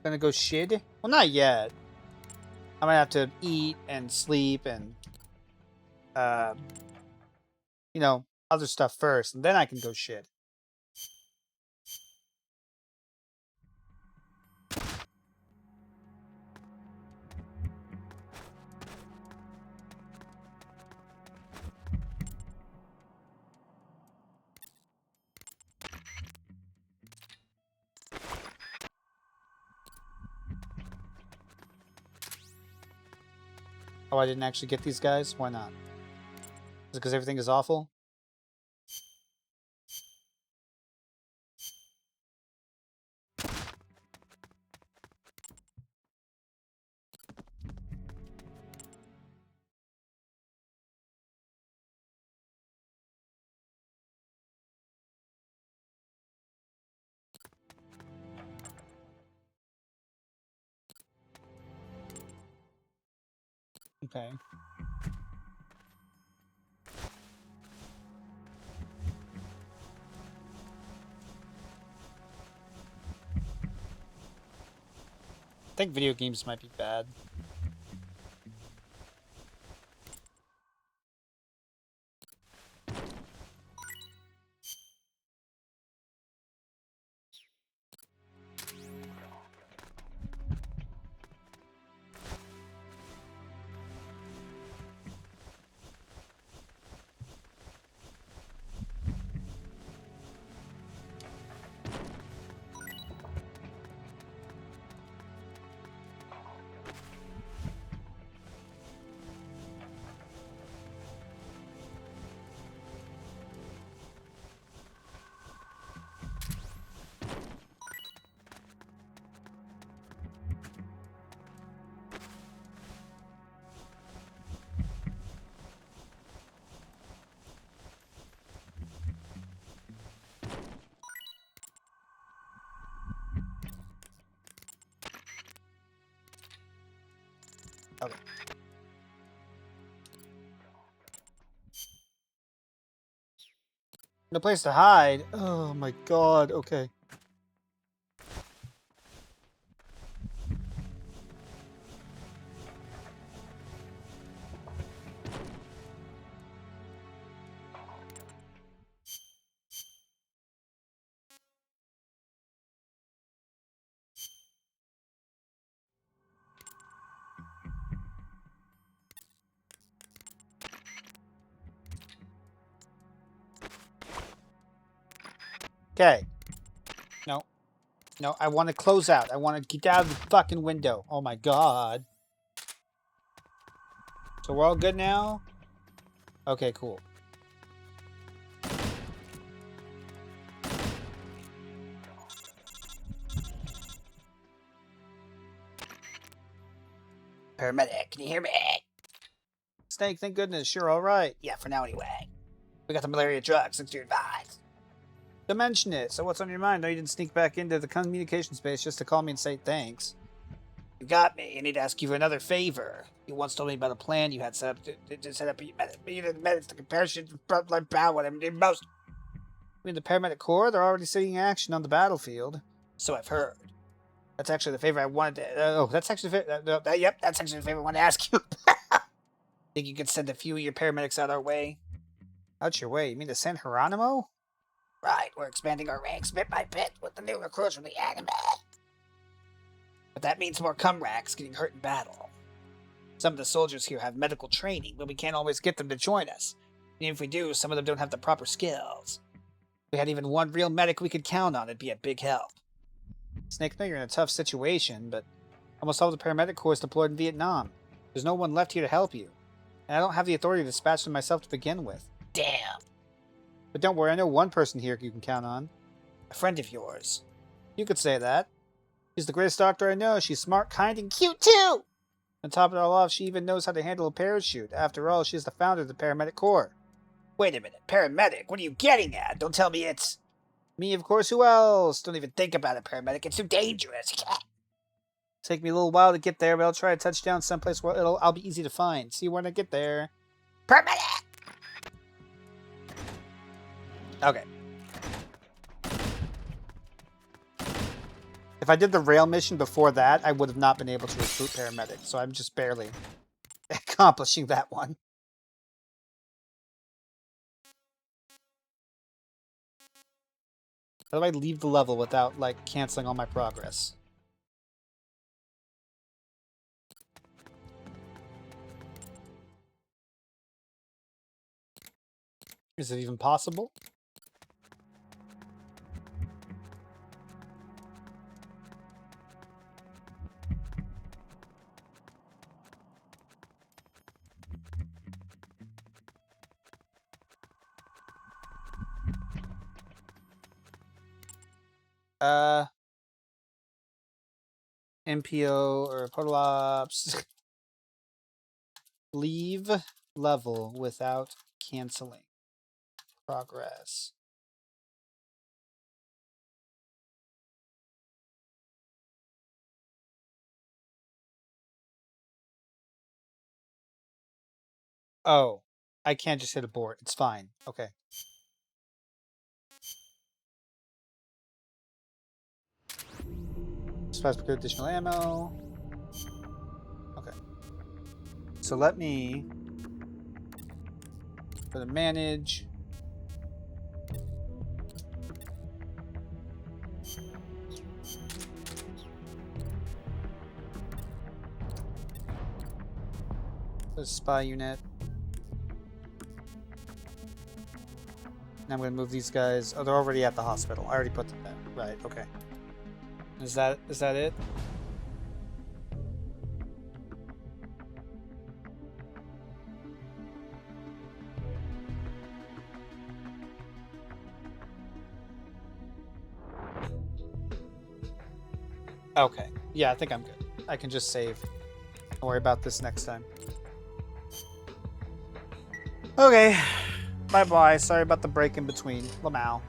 Gonna go shit? Well, not yet. I might have to eat and sleep and you know, other stuff first, and then I can go shit. Oh, I didn't actually get these guys? Why not? Is it because everything is awful? Okay. I think video games might be bad. Okay. No place to hide. Oh my god, okay. Okay. No. No, I want to close out. I want to get out of the fucking window. Oh my god. So we're all good now? Okay, cool. Paramedic, can you hear me? Snake, thank goodness. You're alright. Yeah, for now anyway. We got the malaria drug, since you're advised. Don't mention it. So what's on your mind? No, you didn't sneak back into the communication space just to call me and say thanks. You got me. I need to ask you for another favor. You once told me about a plan you had set up to set up medicine to comparison to frontline power. What I mean, most. I mean, the paramedic corps, they're already seeing action on the battlefield. So I've heard. That's actually the favor I wanted to... that's actually the favor... Yep, that's actually the favor I wanted to ask you. Think you could send a few of your paramedics out our way? Out your way? You mean to send Geronimo? Right, we're expanding our ranks bit by bit with the new recruits from the anime. But that means more cumracks getting hurt in battle. Some of the soldiers here have medical training, but we can't always get them to join us. And if we do, some of them don't have the proper skills. If we had even one real medic we could count on, it'd be a big help. Snake, I know you're in a tough situation, but almost all the paramedic corps is deployed in Vietnam. There's no one left here to help you. And I don't have the authority to dispatch them myself to begin with. Damn. But don't worry, I know one person here you can count on. A friend of yours. You could say that. She's the greatest doctor I know. She's smart, kind, and cute too! On top of it all off, she even knows how to handle a parachute. After all, she's the founder of the paramedic corps. Wait a minute, paramedic? What are you getting at? Don't tell me it's... Me, of course, who else? Don't even think about it, paramedic. It's too dangerous. Take me a little while to get there, but I'll try to touch down someplace where I'll be easy to find. See you when I get there. Paramedic! Okay. If I did the rail mission before that, I would have not been able to recruit paramedics, so I'm just barely accomplishing that one. How do I leave the level without, like, canceling all my progress? Is it even possible? MPO or Portal Ops. Leave level without canceling progress. Oh, I can't just hit abort. It's fine. Okay. Supposed to procure additional ammo. Okay. So let me go to manage. The spy unit. Now I'm going to move these guys. Oh, they're already at the hospital. I already put them there. Right, okay. Is that it? Okay. Yeah, I think I'm good. I can just save. Don't worry about this next time. Okay. Bye-bye. Sorry about the break in between. Lamau.